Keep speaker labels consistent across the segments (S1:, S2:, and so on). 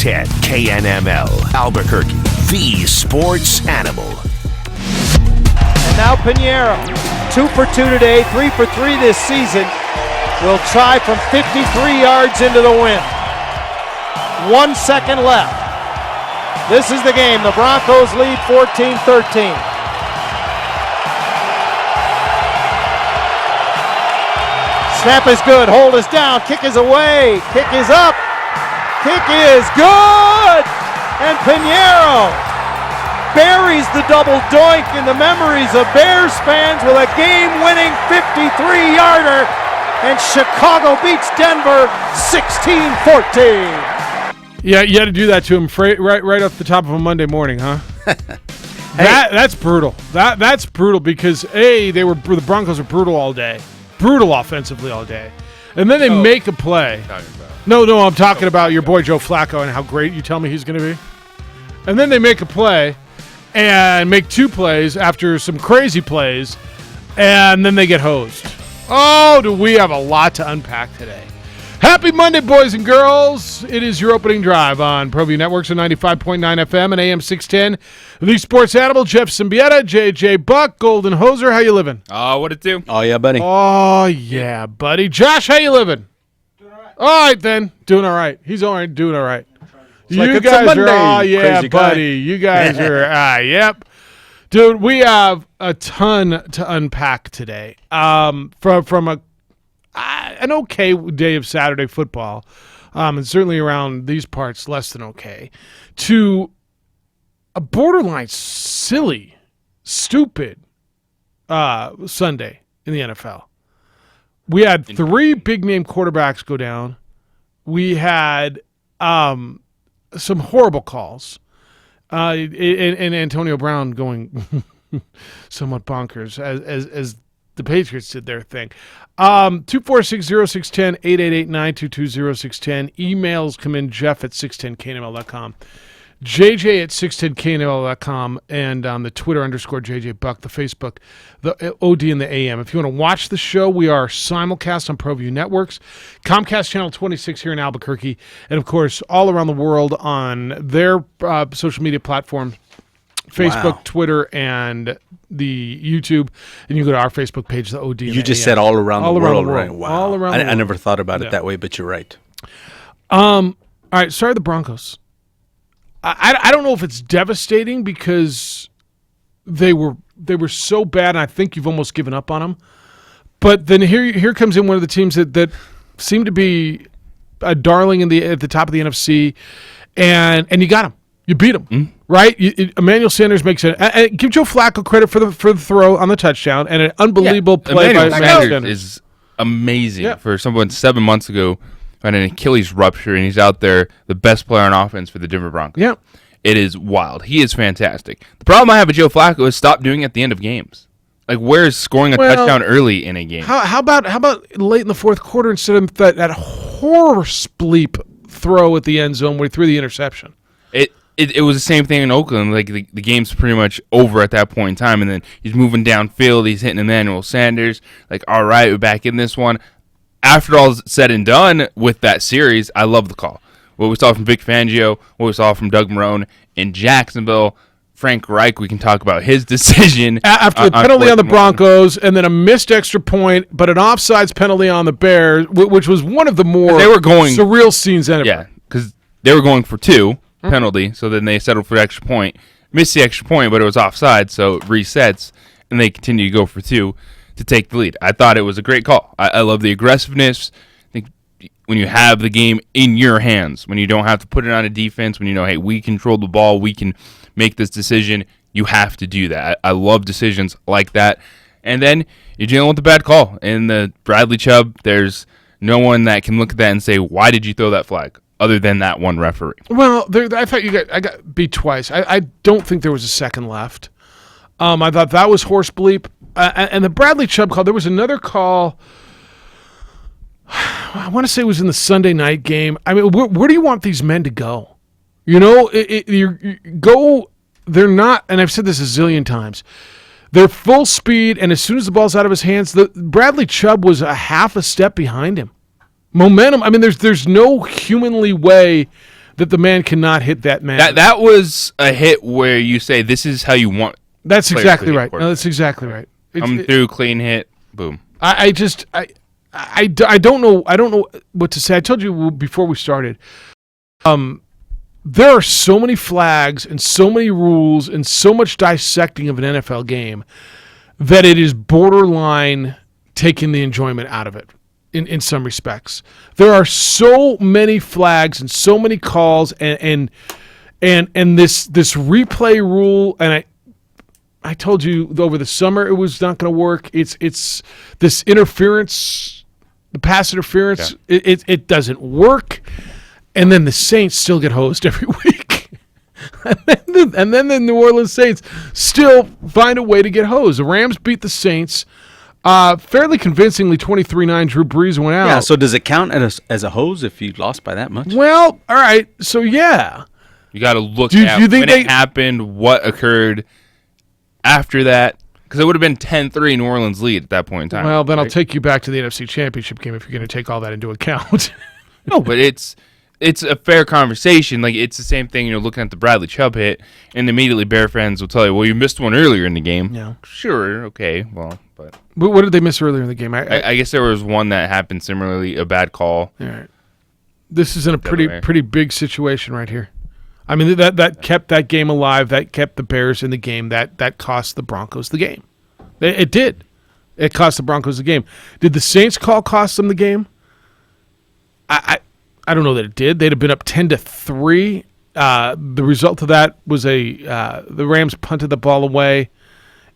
S1: 610 KNML, Albuquerque, the sports animal.
S2: And now Pinheiro, 2 for 2 today, 3 for 3 this season. Will try from 53 yards into the wind. 1 second left. This is the game. The Broncos lead 14-13. Snap is good. Hold is down. Kick is away. Kick is up. Kick is good. And Pinheiro buries the double doink in the memories of Bears fans with a game-winning 53-yarder. And Chicago beats Denver 16-14.
S3: Yeah, you had to do that to him right off the top of a Monday morning, huh? That's brutal. That's brutal because the Broncos were brutal all day, brutal offensively all day, and then they make a play. No, I'm talking about your boy Joe Flacco and how great you tell me he's going to be, and then they make a play and make 2 plays after some crazy plays, and then they get hosed. Oh, do we have a lot to unpack today. Happy Monday, boys and girls. It is your opening drive on ProView Networks on 95.9 FM and AM 610. The Sports Animal, Jeff Symbieta, JJ Buck, Golden Hoser. How you living?
S4: What it do?
S5: Oh, yeah, buddy.
S3: Oh, yeah, buddy. Josh, how you living? Doing all right. All right, then. Doing all right. He's all right, doing all right. You guys are, yeah, buddy. You guys are, yep. Dude, we have a ton to unpack today. From an okay day of Saturday football, and certainly around these parts, less than okay, to a borderline silly, stupid Sunday in the NFL. We had 3 big-name quarterbacks go down. We had some horrible calls, and Antonio Brown going somewhat bonkers as the Patriots did their thing. 246-0610, 888-922-0610. Emails come in, Jeff at 610knml.com. JJ at 610knml.com, and on the Twitter _JJ Buck, the Facebook, the OD and the AM. If you want to watch the show, we are simulcast on ProView Networks, Comcast Channel 26 here in Albuquerque, and of course all around the world on their social media platforms, Facebook, Twitter, and the YouTube, and you go to our Facebook page, the OD.
S5: You just said all around the world, right?
S3: Wow. All around the world.
S5: I never thought about it that way, but you're right.
S3: All right, sorry, the Broncos. I don't know if it's devastating because they were so bad, and I think you've almost given up on them. But then here comes in one of the teams that seem to be a darling at the top of the NFC, and you got them. You beat them, right? Emmanuel Sanders makes it. Give Joe Flacco credit for the throw on the touchdown and an unbelievable play by Emmanuel Sanders.
S4: Is amazing for someone 7 months ago had an Achilles rupture, and he's out there, the best player on offense for the Denver Broncos.
S3: Yeah,
S4: it is wild. He is fantastic. The problem I have with Joe Flacco is stop doing it at the end of games. Like, where is scoring a touchdown early in a game?
S3: How about late in the fourth quarter instead of that horse bleep throw at the end zone where he threw the interception?
S4: It was the same thing in Oakland. Like the game's pretty much over at that point in time, and then he's moving downfield. He's hitting Emmanuel Sanders. Like, all right, we're back in this one. After all is said and done with that series, I love the call. What we saw from Vic Fangio, what we saw from Doug Marrone in Jacksonville, Frank Reich, we can talk about his decision.
S3: After the penalty on the Broncos, and then a missed extra point, but an offsides penalty on the Bears, which was one of the more surreal scenes ever.
S4: Yeah, because they were going for 2. Penalty, so then they settled for the extra point, missed the extra point, but it was offside, so it resets, and they continue to go for 2 to take the lead. I thought it was a great call. I love the aggressiveness. I think when you have the game in your hands, when you don't have to put it on a defense, when you know, hey, we control the ball, we can make this decision, you have to do that. I love decisions like that. And then you're dealing with a bad call. In the Bradley Chubb, there's no one that can look at that and say, why did you throw that flag? Other than that one referee.
S3: Well, I thought I got beat twice. I don't think there was a second left. I thought that was horse bleep. And the Bradley Chubb call, there was another call. I want to say it was in the Sunday night game. I mean, where do you want these men to go? You know, they're not, and I've said this a zillion times, they're full speed, and as soon as the ball's out of his hands, Bradley Chubb was a half a step behind him. Momentum, I mean, there's no humanly way that the man cannot hit that man.
S4: That was a hit where you say, this is how you want.
S3: That's exactly right. No, that's exactly right.
S4: Come through, clean hit, boom.
S3: I don't know. I don't know what to say. I told you before we started. There are so many flags and so many rules and so much dissecting of an NFL game that it is borderline taking the enjoyment out of it in some respects. There are so many flags and so many calls and this replay rule, and I told you over the summer it was not going to work. It's this interference, the pass interference. Yeah. It doesn't work. And then the Saints still get hosed every week. and then the New Orleans Saints still find a way to get hosed. The Rams beat the Saints fairly convincingly, 23-9. Drew Brees went out.
S5: Yeah, so does it count as a hose if you lost by that much?
S3: Well, all right. So, yeah.
S4: You got to look at when it happened, what occurred after that. Because it would have been 10-3 New Orleans lead at that point in time.
S3: Well, then I'll take you back to the NFC Championship game if you're going to take all that into account.
S4: No, but it's a fair conversation. Like, it's the same thing, looking at the Bradley Chubb hit, and immediately Bear fans will tell you, well, you missed one earlier in the game.
S3: Yeah.
S4: Sure, okay, well, but
S3: what did they miss earlier in the game?
S4: I guess there was one that happened similarly, a bad call.
S3: All right. This is in a pretty big situation right here. I mean, that kept that game alive. That kept the Bears in the game. That cost the Broncos the game. It did. It cost the Broncos the game. Did the Saints call cost them the game? I don't know that it did. They'd have been up 10-3. The result of that was the Rams punted the ball away,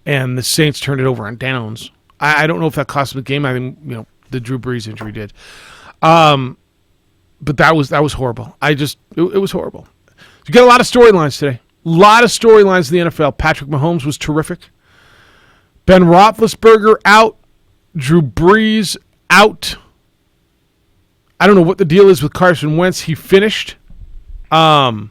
S3: and the Saints turned it over on downs. I don't know if that cost them the game. I think the Drew Brees injury did. But that was horrible. It was horrible. You got a lot of storylines today. A lot of storylines in the NFL. Patrick Mahomes was terrific. Ben Roethlisberger out. Drew Brees out. I don't know what the deal is with Carson Wentz. He finished. We got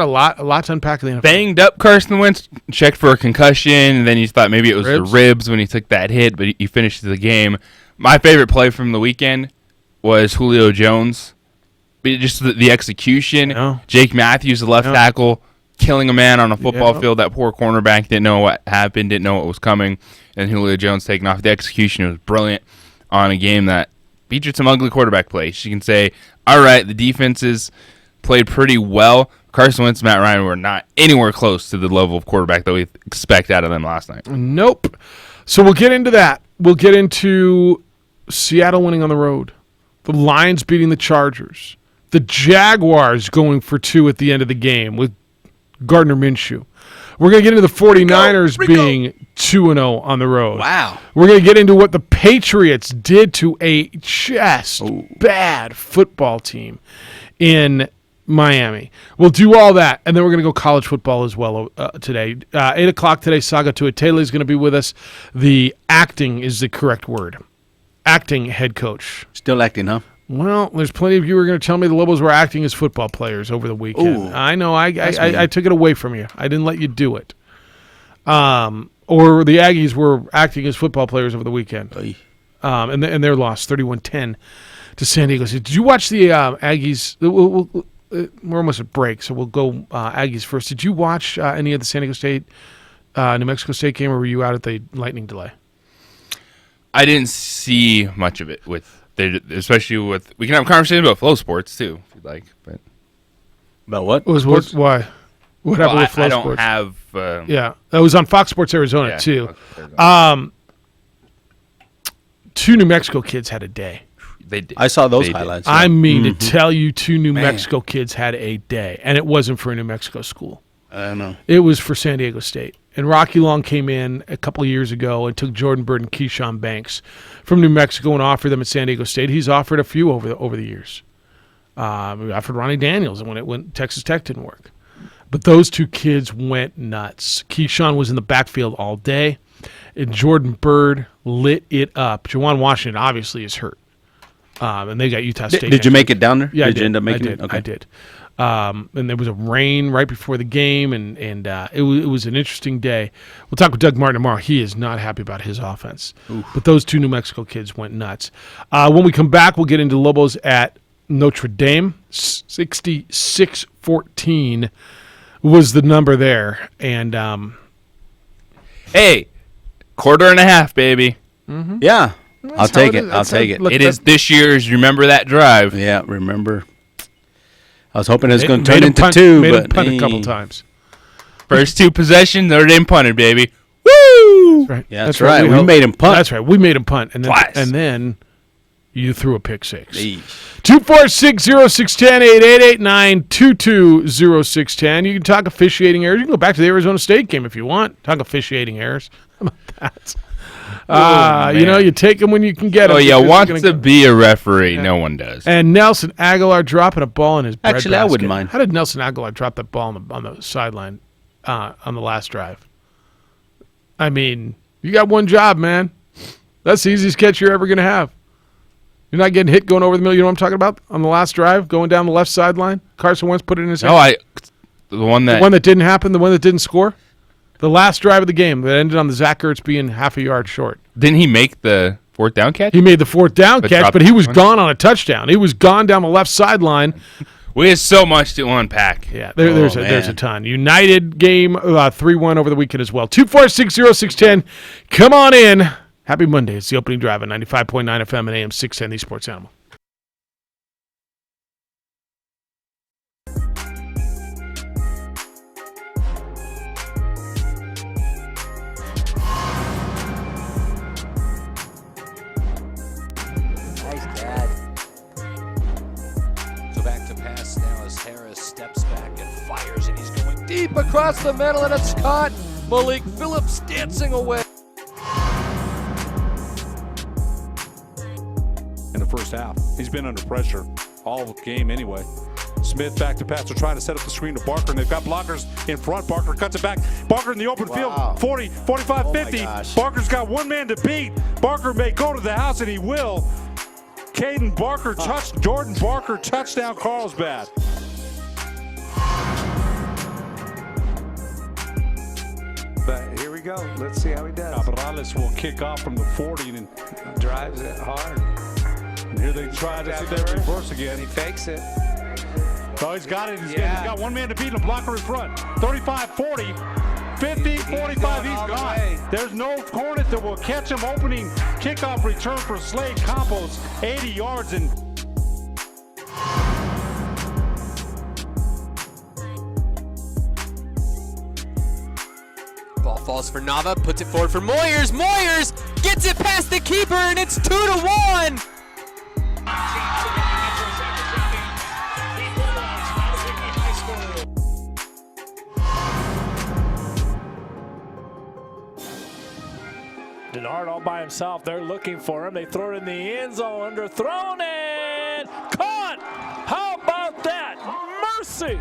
S3: a lot to unpack in the NFL.
S4: Banged up Carson Wentz, checked for a concussion, and then you thought maybe it was the ribs when he took that hit, but he finished the game. My favorite play from the weekend was Julio Jones. Just the execution.
S3: Yeah.
S4: Jake Matthews, the left tackle, killing a man on a football field. That poor cornerback didn't know what happened, didn't know what was coming, and Julio Jones taking off. The execution was brilliant on a game that featured some ugly quarterback play. You can say, all right, the defenses played pretty well. Carson Wentz and Matt Ryan were not anywhere close to the level of quarterback that we expect out of them last night.
S3: Nope. So we'll get into that. We'll get into Seattle winning on the road, the Lions beating the Chargers, the Jaguars going for 2 at the end of the game with Gardner Minshew. We're going to get into the 49ers being 2-0 on the road.
S5: Wow.
S3: We're going to get into what the Patriots did to a just bad football team in Miami. We'll do all that, and then we're going to go college football as well today. 8 o'clock today, Saga Tuatele is going to be with us. The acting is the correct word. Acting head coach.
S5: Still acting, huh?
S3: Well, there's plenty of you who are going to tell me the Lobos were acting as football players over the weekend.
S5: Ooh,
S3: I know. I took it away from you. I didn't let you do it. Or the Aggies were acting as football players over the weekend. And their loss, 31-10 to San Diego State. Did you watch the Aggies? We're almost at break, so we'll go Aggies first. Did you watch any of the San Diego State, New Mexico State game, or were you out at the lightning delay?
S4: I didn't see much of it especially with. We can have a conversation about Flow Sports too, if you'd like. But
S5: about what?
S3: Why? What happened with Flow
S4: I don't
S3: Sports?
S4: have.
S3: Yeah, that was on Fox Sports Arizona too. Two New Mexico kids had a day.
S4: They did.
S5: I saw those highlights.
S3: Yeah. I mean to tell you, 2 New Mexico kids had a day, and it wasn't for a New Mexico school.
S5: I don't know.
S3: It was for San Diego State. And Rocky Long came in a couple of years ago and took Jordan Bird and Keyshawn Banks from New Mexico and offered them at San Diego State. He's offered a few over the years. We offered Ronnie Daniels when Texas Tech didn't work. But those 2 kids went nuts. Keyshawn was in the backfield all day, and Jordan Bird lit it up. Juwan Washington obviously is hurt. And they got Utah State.
S5: Did you make it down there?
S3: Yeah,
S5: did you end up making it?
S3: Okay. I did. And there was a rain right before the game, and it was an interesting day. We'll talk with Doug Martin tomorrow. He is not happy about his offense. But those 2 New Mexico kids went nuts. When we come back, we'll get into Lobos at Notre Dame. 66-14 was the number there. And
S4: Hey, 1.5 baby.
S5: Yeah. I'll take it. I'll take it.
S4: It is this year's Remember That Drive.
S5: Yeah, remember. I was hoping it was going to
S3: made
S5: turn
S3: him
S5: into
S3: punt,
S5: 2,
S3: made
S5: but
S3: him punt a couple times.
S4: First 2 possessions, Notre Dame punted, baby. Woo!
S3: Right.
S5: Yeah, that's right. We made him punt.
S3: That's right. We made him punt. And then,
S4: Twice.
S3: And then you threw a pick 6.
S5: Eesh.
S3: 246-0610, 889-220610. You can talk officiating errors. You can go back to the Arizona State game if you want. Talk officiating errors. How about that? You know, you take them when you can get them.
S4: Oh, yeah, wants to be a referee. No one does.
S3: And Nelson Aguilar dropping a ball in his bread
S5: Actually, I
S3: basket.
S5: wouldn't mind.
S3: How did Nelson Aguilar drop that ball on the sideline on the last drive? I mean, you got one job, man. That's the easiest catch you're ever going to have. You're not getting hit going over the middle. You know what I'm talking about? On the last drive, going down the left sideline. Carson Wentz put it in his hand.
S4: The one
S3: The one that didn't happen, the one that didn't score. The last drive of the game that ended on the Zach Ertz being half a yard short.
S4: Didn't he make the 4th down catch?
S3: He made the 4th down
S4: But
S3: catch,
S4: dropped
S3: but he was
S4: one.
S3: gone on a touchdown. He was gone down the left sideline.
S4: We have so much to unpack.
S3: Yeah, there's
S5: man.
S3: a ton. United game 3-1 over the weekend as well. 246-0610. Come on in. Happy Monday. It's the opening drive on 95.9 FM and AM 610, the Sports Animal.
S6: Nice, Dad. So back to pass now as Harris steps back and fires, and he's going deep across the middle, and it's caught. Malik Phillips dancing away.
S7: In the first half, he's been under pressure all game anyway. Smith back to pass. They're trying to set up the screen to Barker, and they've got blockers in front. Barker cuts it back. Barker in the open field, 40, 45, 50. Barker's got one man to beat. Barker may go to the house, and he will. Caden Barker Jordan Barker touchdown, Carlsbad.
S8: But here we go. Let's see how he does.
S7: Cabrales will kick off from the 40 and
S8: Drives it hard.
S7: and here they try to sit there reverse
S8: And
S7: again.
S8: he fakes it.
S7: Oh, he's got it. He's
S8: Yeah.
S7: got one man to beat and a blocker in front. 35, 40, 50, 45. He's
S8: all the
S7: gone.
S8: way.
S7: There's no cornet that will catch him. Opening kickoff return for Slade Campos. 80 yards and
S6: Ball falls for Nava, puts it forward for Moyers. Moyers gets it past the keeper, and it's 2-1.
S9: Denard all by himself. They're looking for him. They throw it in the end zone. Underthrown and caught. How about that? Mercy.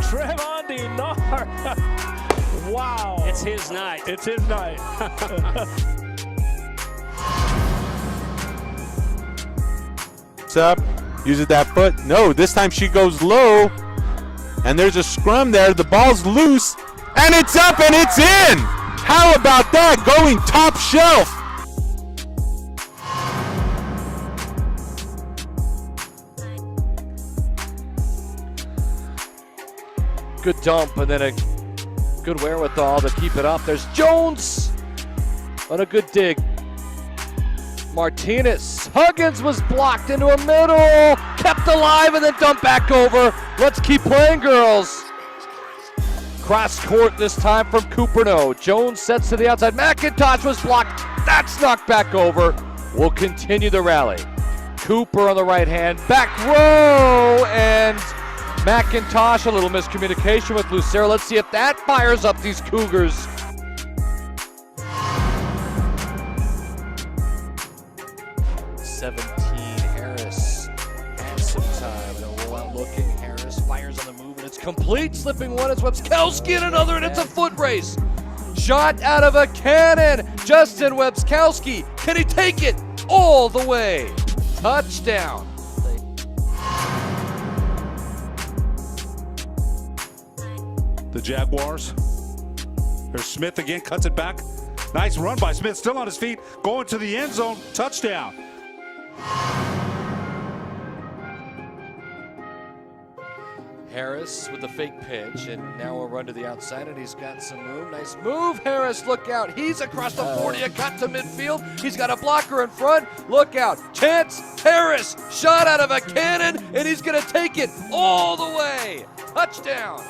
S9: Trevon Denard. Wow.
S10: It's his night.
S9: It's his night.
S2: What's up? Uses that foot. No, this time she goes low. And there's a scrum there. The ball's loose. And it's up and it's in. How about that? Going top shelf.
S6: Good dump, and then a good wherewithal to keep it up. There's Jones on a good dig. Martinez. Huggins was blocked into a middle. Kept alive and then dumped back over. Let's keep playing, girls. Cross court this time from Cooperno. Jones sets to the outside. McIntosh was blocked. That's knocked back over. We'll continue the rally. Cooper on the right hand. Back row. And McIntosh, a little miscommunication with Lucero. Let's see if that fires up these Cougars. Harris has some time. And a rollout looking. Harris fires on the move, and it's complete. Slipping one is Webskowski, and another, and it's a foot race. Shot out of a cannon. Justin Webskowski. Can he take it all the way? Touchdown.
S7: the Jaguars. There's Smith again, cuts it back. Nice run by Smith, still on his feet, going to the end zone, touchdown.
S6: Harris with the fake pitch, and now a run to the outside, and he's got some room. Nice move, Harris, look out. He's across the 40, a cut to midfield. He's got a blocker in front. Look out. Chance Harris, shot out of a cannon, and he's going to take it all the way. Touchdown.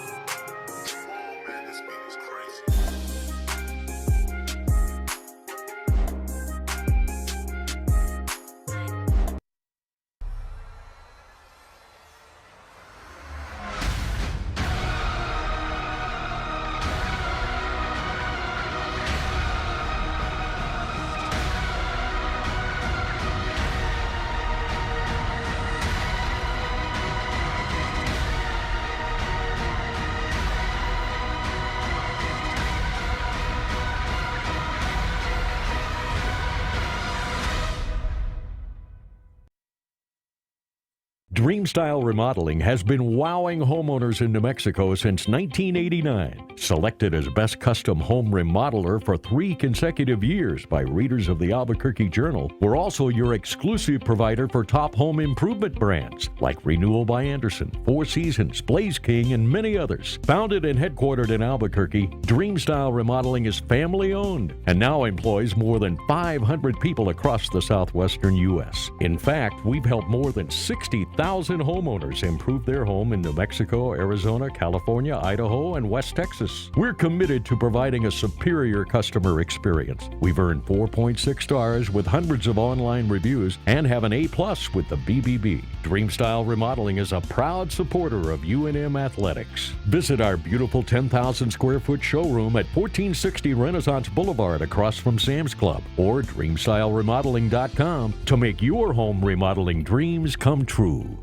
S10: Dreamstyle Remodeling has been wowing homeowners in New Mexico since 1989. Selected as Best Custom Home Remodeler for 3 consecutive years by readers of the Albuquerque Journal, we're also your exclusive provider for top home improvement brands like Renewal by Anderson, Four Seasons, Blaze King, and many others. Founded and headquartered in Albuquerque, Dreamstyle Remodeling is family-owned and now employs more than 500 people across the southwestern U.S. In fact, we've helped more than 60,000 homeowners improve their home in New Mexico, Arizona, California, Idaho, and West Texas. We're committed to providing a superior customer experience. We've earned 4.6 stars with hundreds of online reviews and have an A+ with the BBB. Dreamstyle Remodeling is a proud supporter of UNM Athletics. Visit our beautiful 10,000 square foot showroom at 1460 Renaissance Boulevard across from Sam's Club, or DreamstyleRemodeling.com to make your home remodeling dreams come true.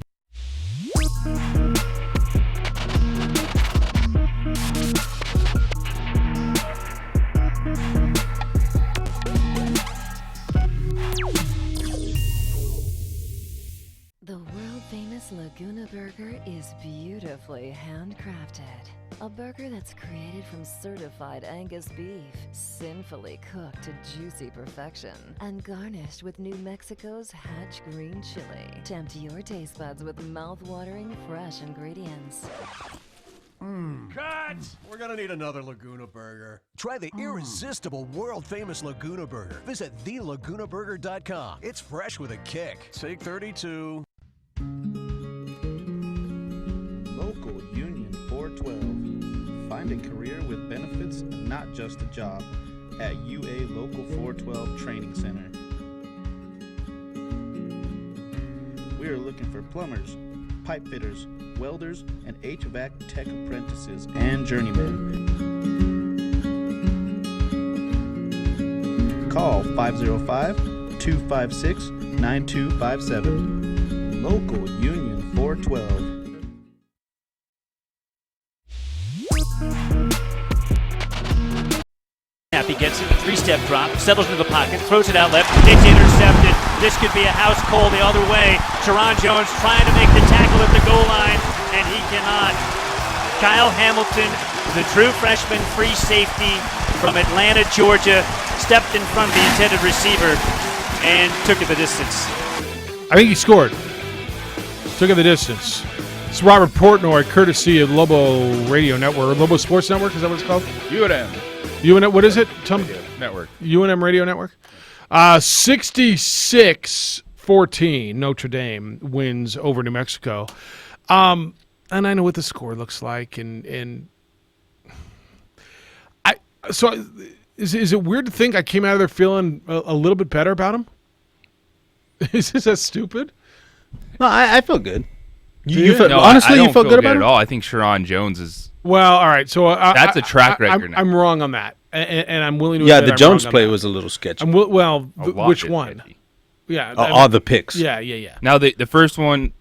S11: The world-famous Laguna Burger is beautifully handcrafted. A burger that's created from certified Angus beef, sinfully cooked to juicy perfection, and garnished with New Mexico's Hatch green chili. Tempt your taste buds with mouth-watering fresh ingredients.
S12: Cut! We're gonna need another Laguna Burger. Try the irresistible, world-famous Laguna Burger. Visit thelagunaburger.com. It's fresh with a kick. Take 32.
S13: Local Union 412. Find a career with benefits and not just a job at UA Local 412 Training Center. We are looking for plumbers, pipe fitters, welders, and HVAC tech apprentices and journeymen. Call 505-256-9257. Local Union 412.
S14: He gets it, a 3-step drop, settles into the pocket, throws it out left, it's intercepted. This could be a house call the other way. Sharon Jones trying to make the tackle at the goal line, and he cannot. Kyle Hamilton, the true freshman free safety from Atlanta, Georgia, stepped in front of the intended receiver and took it the distance.
S3: I think he scored. Took it the distance. It's Robert Portnoy, courtesy of Lobo Radio Network, Lobo Sports Network, is that what it's called?
S4: UNM.
S3: UNM, what is it?
S4: Network.
S3: UNM Radio Network. 66-14, Notre Dame wins over New Mexico. And I know what the score looks like, and is it weird to think I came out of there feeling a little bit better about him? Is this that stupid?
S5: No, I feel good.
S4: Honestly, you feel good about it at all. I think Sharon Jones is.
S3: Well, all right. So
S4: that's a track record.
S3: I'm wrong on that, and I'm willing to.
S5: Yeah,
S3: admit
S5: the
S3: I'm
S5: Jones
S3: wrong
S5: play
S3: on that.
S5: was a little sketchy.
S3: Which one? Yeah,
S5: all the picks.
S3: Yeah.
S4: Now the first one,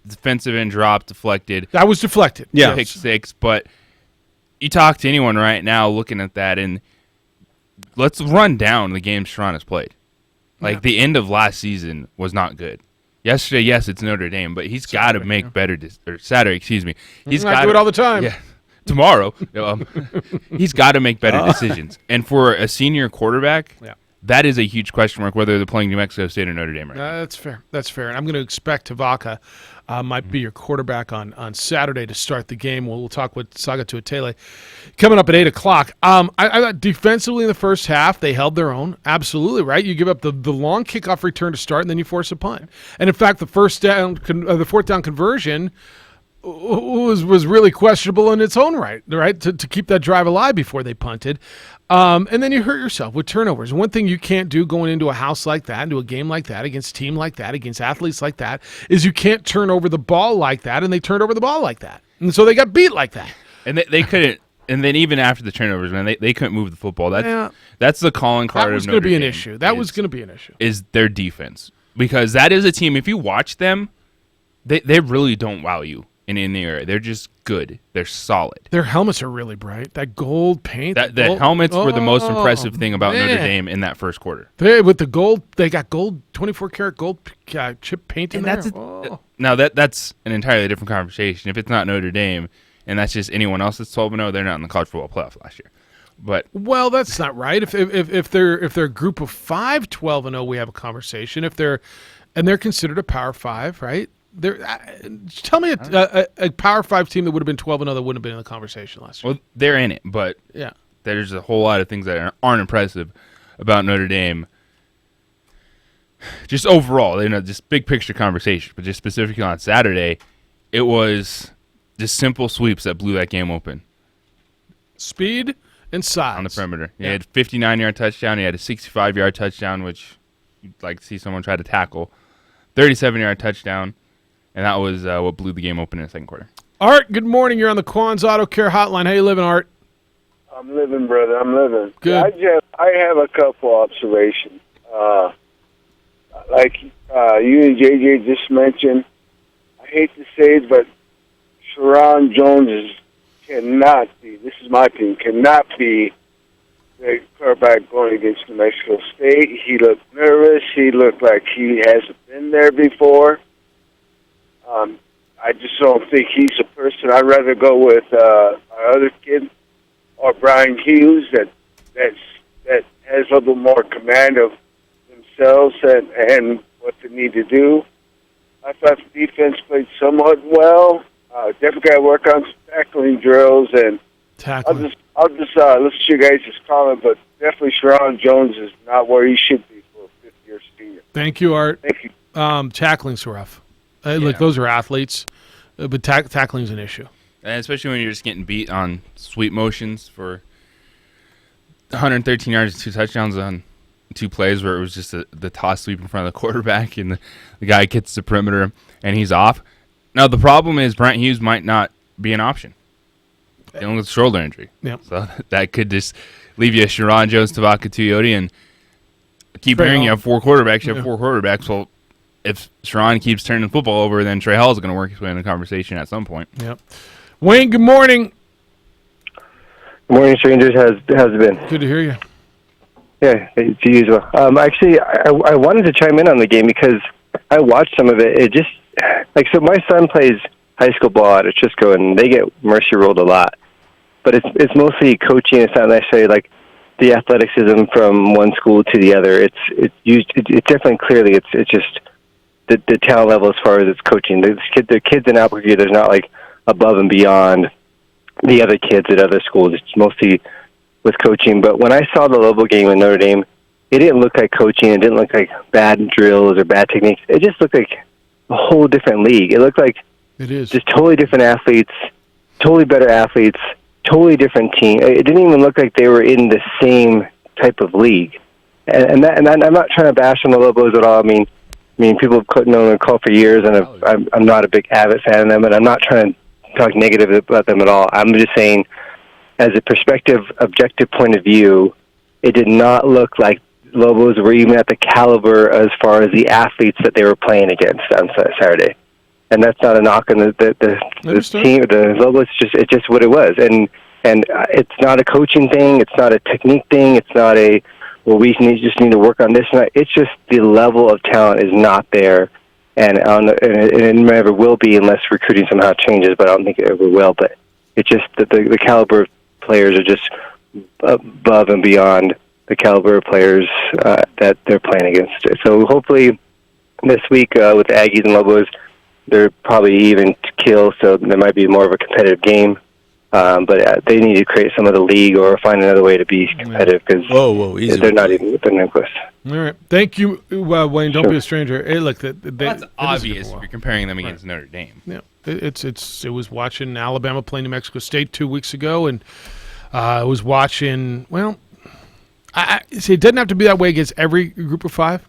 S4: defensive end drop deflected.
S3: That was deflected.
S5: Yeah,
S4: pick 6. But you talk to anyone right now looking at that, and let's run down the games Sharon has played. Like the end of last season was not good. Yesterday, yes, it's Notre Dame, but he's got to make better. Or Saturday, excuse me. He's got to
S3: do it all the time.
S4: Yeah, tomorrow, he's got to make better decisions. And for a senior quarterback, that is a huge question mark whether they're playing New Mexico State or Notre Dame right now.
S3: That's fair. That's fair. And I'm going to expect Tavaka might be your quarterback on Saturday to start the game. We'll talk with Saga Tuatele coming up at 8 o'clock. I defensively in the first half, they held their own. Absolutely, right? You give up the long kickoff return to start, and then you force a punt. And, in fact, the fourth down conversion was really questionable in its own right, to keep that drive alive before they punted. And then you hurt yourself with turnovers. One thing you can't do going into a house like that, into a game like that, against a team like that, against athletes like that, is you can't turn over the ball like that, and they turned over the ball like that. And so they got beat like that.
S4: And they couldn't. And then even after the turnovers, man, they couldn't move the football. That's the calling card of Notre Dame. That was going to be an issue.
S3: That was going to be an issue.
S4: Is their defense. Because that is a team, if you watch them, they really don't wow you. In the area, they're just good. They're solid.
S3: Their helmets are really bright. That gold paint.
S4: The helmets were the most impressive thing about Notre Dame in that first quarter.
S3: With the gold, they got gold, 24-karat gold chip paint in there.
S4: Now that's an entirely different conversation. If it's not Notre Dame, and that's just anyone else that's 12-0, they're not in the college football playoff last year. But
S3: that's not right. If they're a group of 5 12-0, we have a conversation. If they're considered a Power 5, right? Tell me a Power 5 team that would have been 12-0 that wouldn't have been in the conversation last year.
S4: Well, they're in it, but there's a whole lot of things that aren't impressive about Notre Dame. Just overall, just big picture conversation, but just specifically on Saturday, it was just simple sweeps that blew that game open.
S3: Speed and size.
S4: On the perimeter. He had a 59-yard touchdown. He had a 65-yard touchdown, which you'd like to see someone try to tackle. 37-yard touchdown. And that was what blew the game open in the second quarter.
S3: Art, good morning. You're on the Quan's Auto Care Hotline. How you living, Art?
S15: I'm living, brother. I'm living.
S3: Good.
S15: I have a couple observations. Like you and JJ just mentioned, I hate to say it, but Sharon Jones cannot be, this is my opinion, cannot be the quarterback going against New Mexico State. He looked nervous. He looked like he hasn't been there before. I just don't think he's a person. I'd rather go with our other kid, or Brian Hughes, that has a little more command of themselves and what they need to do. I thought the defense played somewhat well. Definitely got to work on some tackling drills, and
S3: tackling.
S15: I'll just listen to you guys' comment, but definitely Sharon Jones is not where he should be for a fifth-year senior.
S3: Thank you, Art.
S15: Thank you.
S3: Tackling's rough. Look, those are athletes, but tackling's an issue.
S4: And especially when you're just getting beat on sweep motions for 113 yards and 2 touchdowns on 2 plays where it was just the toss sweep in front of the quarterback and the guy gets the perimeter and he's off. Now, the problem is Brent Hughes might not be an option. Dealing with a shoulder injury.
S3: Yep.
S4: So that could just leave you Sharon Jones, Tavaka Tuioti, and keep hearing you have 4 quarterbacks. You have 4 quarterbacks. Well, if Sharon keeps turning the football over, then Trey Hall is going to work his way in the conversation at some point.
S3: Yep. Wayne, good morning.
S16: Good morning, strangers. How's it been?
S3: Good to hear you.
S16: Yeah, to you as well. Actually, I wanted to chime in on the game because I watched some of it. It just, so my son plays high school ball at Cisco, and they get mercy ruled a lot. But it's mostly coaching. It's not necessarily like the athleticism from one school to the other. It's definitely clearly it's just the talent level as far as its coaching. The kids in Albuquerque, there's not like above and beyond the other kids at other schools. It's mostly with coaching. But when I saw the Lobo game in Notre Dame, it didn't look like coaching. It didn't look like bad drills or bad techniques. It just looked like a whole different league. It looked like just totally different athletes, totally better athletes, totally different team. It didn't even look like they were in the same type of league. And I'm not trying to bash on the Lobos at all. I mean, people have known the call for years, and I'm not a big avid fan of them, and I'm not trying to talk negative about them at all. I'm just saying, as a perspective, objective point of view, it did not look like Lobos were even at the caliber as far as the athletes that they were playing against on Saturday. And that's not a knock on the team, the Lobos. It's just what it was, and it's not a coaching thing. It's not a technique thing. It's not we just need to work on this. It's just the level of talent is not there, and it never will be unless recruiting somehow changes. But I don't think it ever will. But it's just that the caliber of players are just above and beyond the caliber of players that they're playing against. So hopefully this week with the Aggies and Lobos, they're probably even to kill, so there might be more of a competitive game. But they need to create some of the league or find another way to be competitive because they're not even with the Nyquist.
S3: All right. Thank you, Wayne. Don't be a stranger. Hey, look,
S4: that's obvious if you're comparing them against Notre Dame.
S3: Yeah, it was watching Alabama play New Mexico State 2 weeks ago, and I was watching. Well, it doesn't have to be that way against every group of five.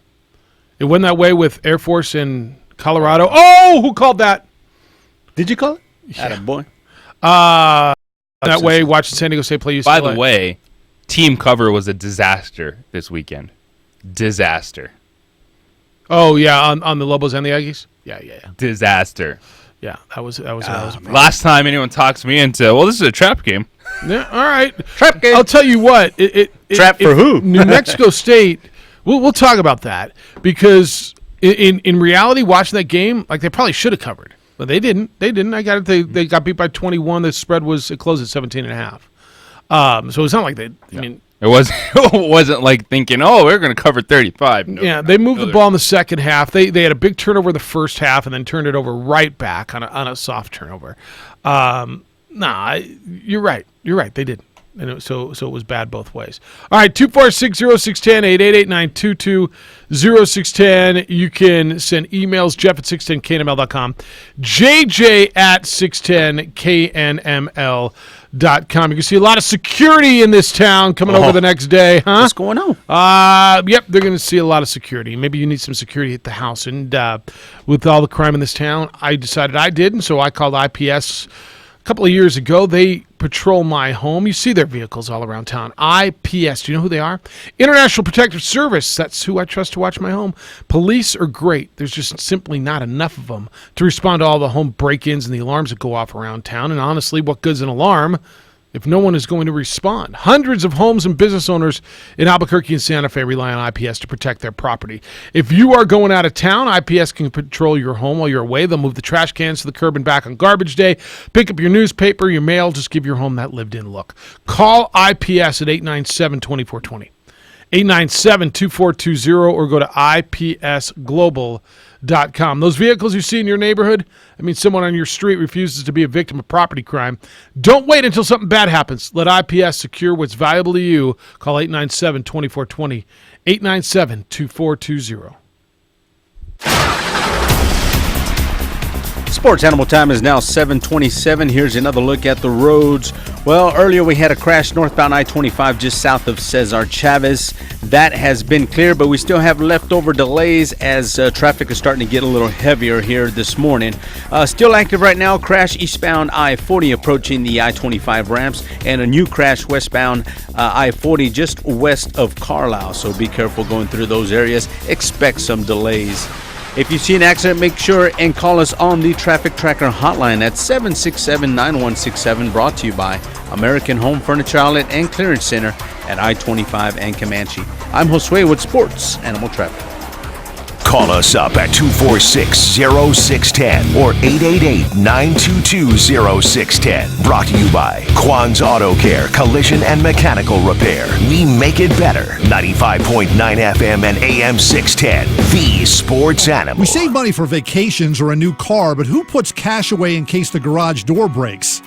S3: It wasn't that way with Air Force and Colorado. Oh, who called that?
S5: Did you call it?
S3: Yeah.
S5: Attaboy.
S3: That way, watching San Diego State play UCLA.
S4: By the way, team cover was a disaster this weekend. Disaster.
S3: Oh yeah, on the Lobos and the Aggies. Yeah.
S4: Disaster.
S3: Yeah, that was
S4: last time anyone talks me into. Well, this is a trap game.
S3: Yeah, all right.
S5: Trap game.
S3: I'll tell you what.
S5: Trap for who?
S3: New Mexico State. We'll talk about that because in reality, watching that game, like they probably should have covered. But they didn't. I got it. They got beat by 21. The spread it closed at 17.5. So it's not like they. I mean,
S4: it wasn't like thinking, oh, we're going to cover 35. No,
S3: yeah, they moved the ball in the second half. They had a big turnover the first half and then turned it over right back on a soft turnover. You're right. They didn't. And so it was bad both ways. All right, 246-0610, 888-922-0610. You can send emails, jeff@610knml.com, jj@610knml.com. You can see a lot of security in this town coming over the next day, huh?
S5: What's going on?
S3: Yep, they're going to see a lot of security. Maybe you need some security at the house. And with all the crime in this town, I decided I did, and so I called IPS a couple of years ago. They patrol my home. You see their vehicles all around town. IPS, do you know who they are? International Protective Service. That's who I trust to watch my home. Police are great. There's just simply not enough of them to respond to all the home break-ins and the alarms that go off around town. And honestly, what good's an alarm if no one is going to respond? Hundreds of homes and business owners in Albuquerque and Santa Fe rely on IPS to protect their property. If you are going out of town, IPS can patrol your home while you're away. They'll move the trash cans to the curb and back on garbage day, pick up your newspaper, your mail, just give your home that lived-in look. Call IPS at 897-2420. 897-2420 or go to ipsglobal.com. Those vehicles you see in your neighborhood, I mean, someone on your street refuses to be a victim of property crime. Don't wait until something bad happens. Let IPS secure what's valuable to you. Call 897-2420, 897-2420.
S5: Sports Animal Time is now 7:27. Here's another look at the roads. Well, earlier we had a crash northbound I-25 just south of Cesar Chavez. That has been cleared, but we still have leftover delays as traffic is starting to get a little heavier here this morning. Still active right now, crash eastbound I-40 approaching the I-25 ramps, and a new crash westbound I-40 just west of Carlisle. So be careful going through those areas. Expect some delays. If you see an accident, make sure and call us on the Traffic Tracker hotline at 767-9167, brought to you by American Home Furniture Outlet and Clearance Center at I-25 and Comanche. I'm Josue with Sports Animal Traffic.
S1: Call us up at 246-0610 or 888-922-0610. Brought to you by Quan's Auto Care, Collision and Mechanical Repair. We make it better. 95.9 FM and AM 610. The Sports Animal.
S17: We save money for vacations or a new car, but who puts cash away in case the garage door breaks?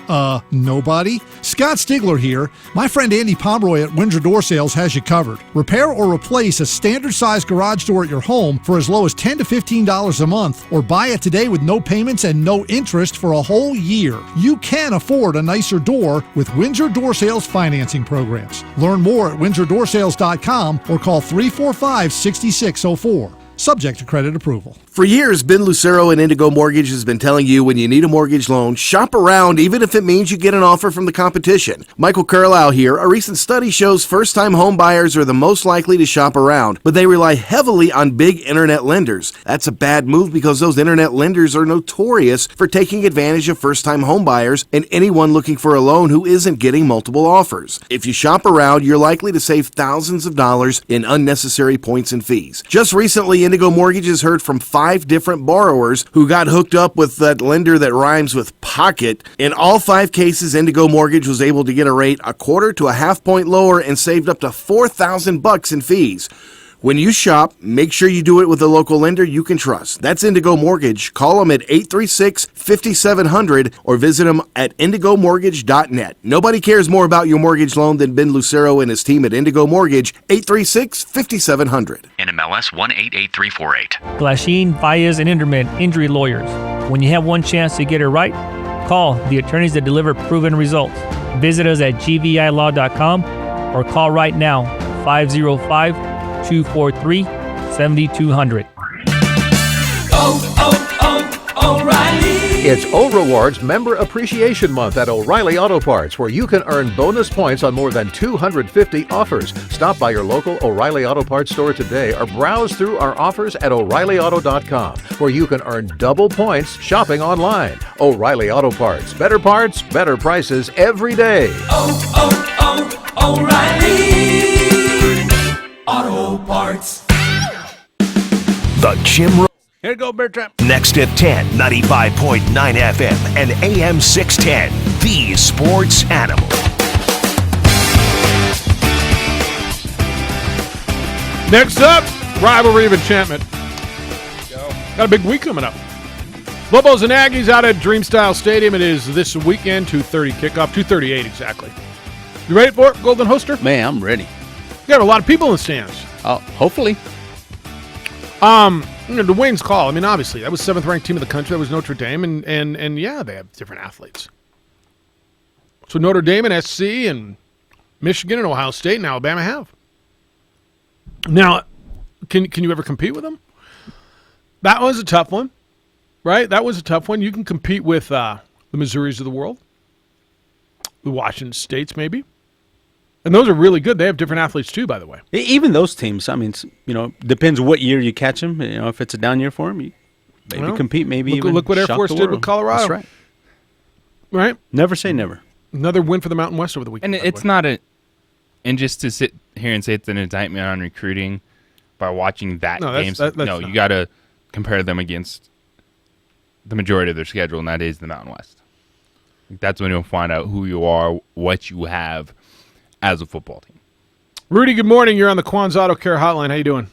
S17: Nobody? Scott Stigler here. My friend Andy Pomeroy at Windsor Door Sales has you covered. Repair or replace a standard-sized garage door at your home for as low as $10 to $15 a month, or buy it today with no payments and no interest for a whole year. You can afford a nicer door with Windsor Door Sales financing programs. Learn more at WindsorDoorSales.com or call 345-6604. Subject to credit approval.
S18: For years, Ben Lucero and Indigo Mortgage has been telling you when you need a mortgage loan, shop around even if it means you get an offer from the competition. Michael Carlisle here. A recent study shows first-time home buyers are the most likely to shop around, but they rely heavily on big internet lenders. That's a bad move because those internet lenders are notorious for taking advantage of first-time home buyers and anyone looking for a loan who isn't getting multiple offers. If you shop around, you're likely to save thousands of dollars in unnecessary points and fees. Just recently, Indigo Mortgage has heard from 5 5 different borrowers who got hooked up with that lender that rhymes with pocket. In all 5 cases, Indigo Mortgage was able to get a rate a quarter to a half point lower and saved up to $4,000 in fees. When you shop, make sure you do it with a local lender you can trust. That's Indigo Mortgage. Call them at 836-5700 or visit them at indigomortgage.net. Nobody cares more about your mortgage loan than Ben Lucero and his team at Indigo Mortgage, 836-5700.
S19: NMLS 188348.
S20: Glasheen, Baez, and Inderman Injury Lawyers. When you have one chance to get it right, call the attorneys that deliver proven results. Visit us at gvilaw.com or call right now, 505-243-7200.
S21: O'Reilly. It's O'Rewards Member Appreciation Month at O'Reilly Auto Parts, where you can earn bonus points on more than 250 offers. Stop by your local O'Reilly Auto Parts store today or browse through our offers at O'ReillyAuto.com, where you can earn double points shopping online. O'Reilly Auto Parts. Better parts, better prices every day. O'Reilly Auto Parts.
S1: The Jim Rome.
S5: Here you go, Bear Trap.
S1: Next at 10, 95.9 FM and AM 610, the sports animal.
S3: Next up, rivalry of enchantment. Got a big week coming up. Lobos and Aggies out at Dreamstyle Stadium. It is this weekend, 2:30 kickoff, 2:38 exactly. You ready for it, Golden Hoster?
S5: Man, I'm ready.
S3: You got a lot of people in the stands.
S5: Hopefully.
S3: The Wayne's Call. I mean, obviously, that was 7th-ranked team in the country. That was Notre Dame, and yeah, they have different athletes. So Notre Dame and SC and Michigan and Ohio State and Alabama have. Now, can you ever compete with them? That was a tough one, right? That was a tough one. You can compete with the Missouris of the world, the Washington States maybe. And those are really good. They have different athletes too, by the way.
S5: Even those teams, I mean, depends what year you catch them. If it's a down year for them, you maybe compete,
S3: look what Air Force did with Colorado.
S5: That's right.
S3: Right?
S5: Never say never.
S3: Another win for the Mountain West over the weekend.
S4: And it's not and just to sit here and say it's an indictment on recruiting by watching games. You got to compare them against the majority of their schedule, and that is the Mountain West. That's when you'll find out who you are, what you have as a football team.
S3: Rudy, good morning. You're on the Quan's Auto Care Hotline. How you doing?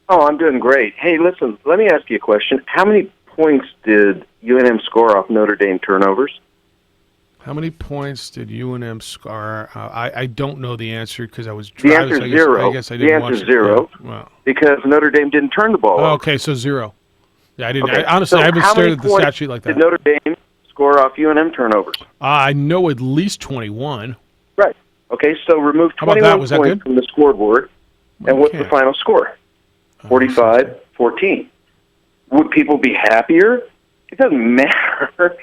S22: Oh, I'm doing great. Hey, listen, let me ask you a question. How many points did UNM score off Notre Dame turnovers?
S3: How many points did UNM score? I don't know the answer because I was driving.
S22: The answer is zero.
S3: I guess I didn't watch it.
S22: The answer is zero because Notre Dame didn't turn the ball over.
S3: Okay, so zero. Yeah, I didn't.
S22: Okay.
S3: Honestly, I haven't stared at the stat sheet like that.
S22: Did Notre Dame score off UNM turnovers?
S3: I know at least 21.
S22: Right. Okay, so remove 21 points from the scoreboard, and what's the final score? 45-14. Would people be happier? It doesn't matter.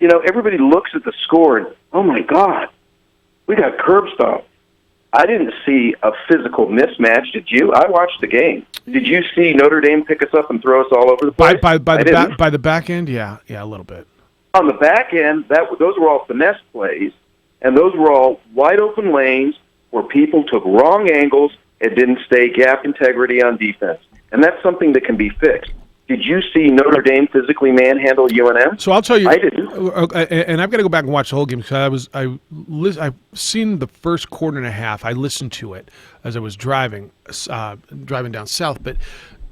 S22: Everybody looks at the score and, oh, my God, we got curb stomped. I didn't see a physical mismatch. Did you? I watched the game. Did you see Notre Dame pick us up and throw us all over the place?
S3: By the back end, yeah, a little bit.
S22: On the back end, those were all finesse plays. And those were all wide-open lanes where people took wrong angles and didn't stay gap integrity on defense. And that's something that can be fixed. Did you see Notre Dame physically manhandle UNM?
S3: So I'll tell you.
S22: I didn't.
S3: And I've got to go back and watch the whole game because I've seen the first quarter and a half. I listened to it as I was driving down south. But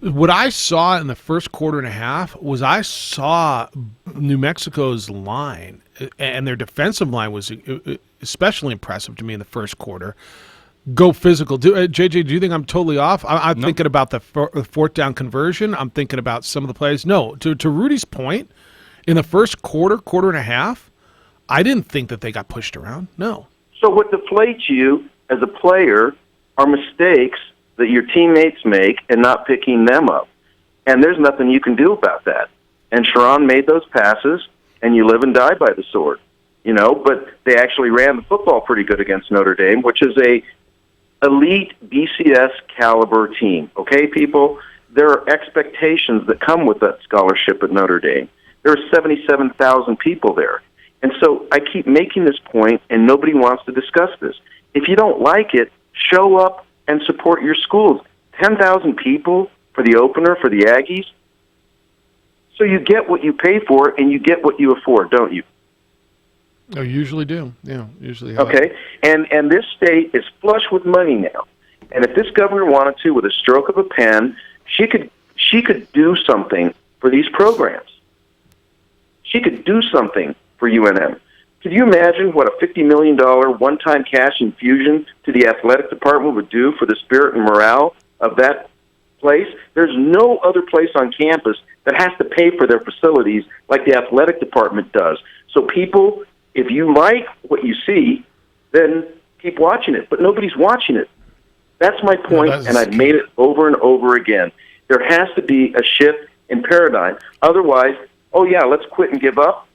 S3: what I saw in the first quarter and a half was I saw New Mexico's line, and their defensive line was especially impressive to me in the first quarter. Go physical. JJ, do you think I'm totally off? I'm thinking about the fourth down conversion. I'm thinking about some of the plays. No, to Rudy's point, in the first quarter and a half, I didn't think that they got pushed around. No.
S22: So what deflates you as a player are mistakes that your teammates make and not picking them up. And there's nothing you can do about that. And Sharon made those passes, and you live and die by the sword. But they actually ran the football pretty good against Notre Dame, which is a elite BCS caliber team. Okay, people? There are expectations that come with that scholarship at Notre Dame. There are 77,000 people there. And so I keep making this point, and nobody wants to discuss this. If you don't like it, show up and support your schools. 10,000 people for the opener for the Aggies? So you get what you pay for, and you get what you afford, don't you?
S3: Oh, usually do. Yeah, usually.
S22: Okay, and this state is flush with money now, and if this governor wanted to, with a stroke of a pen, she could do something for these programs. She could do something for UNM. Could you imagine what a $50 million one-time cash infusion to the athletic department would do for the spirit and morale of that place? There's no other place on campus that has to pay for their facilities like the athletic department does. So people, if you like what you see, then keep watching it. But nobody's watching it. That's my point, and I've made it over and over again. There has to be a shift in paradigm. Otherwise, oh yeah, let's quit and give up.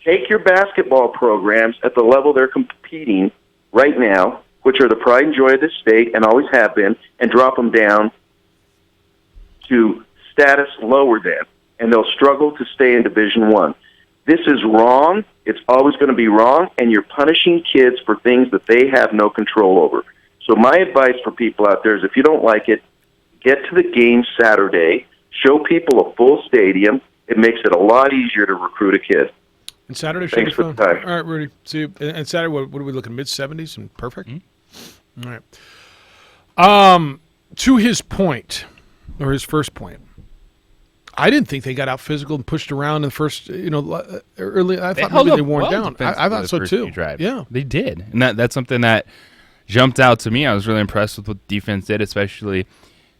S22: Take your basketball programs at the level they're competing right now, which are the pride and joy of this state and always have been, and drop them down to status lower than, and they'll struggle to stay in Division I. This is wrong. It's always going to be wrong, and you're punishing kids for things that they have no control over. So my advice for people out there is if you don't like it, get to the game Saturday, show people a full stadium. It makes it a lot easier to recruit a kid.
S3: And Saturday should
S22: Thanks
S3: be
S22: for
S3: fun.
S22: the time.
S3: All right, Rudy. See you. And Saturday, what are we looking, mid-70s and perfect? All right. To his point, or his first point, I didn't think they got out physical and pushed around in the first, early. I thought maybe they worn down. I thought so too. Yeah,
S4: they did, and that's something that jumped out to me. I was really impressed with what defense did, especially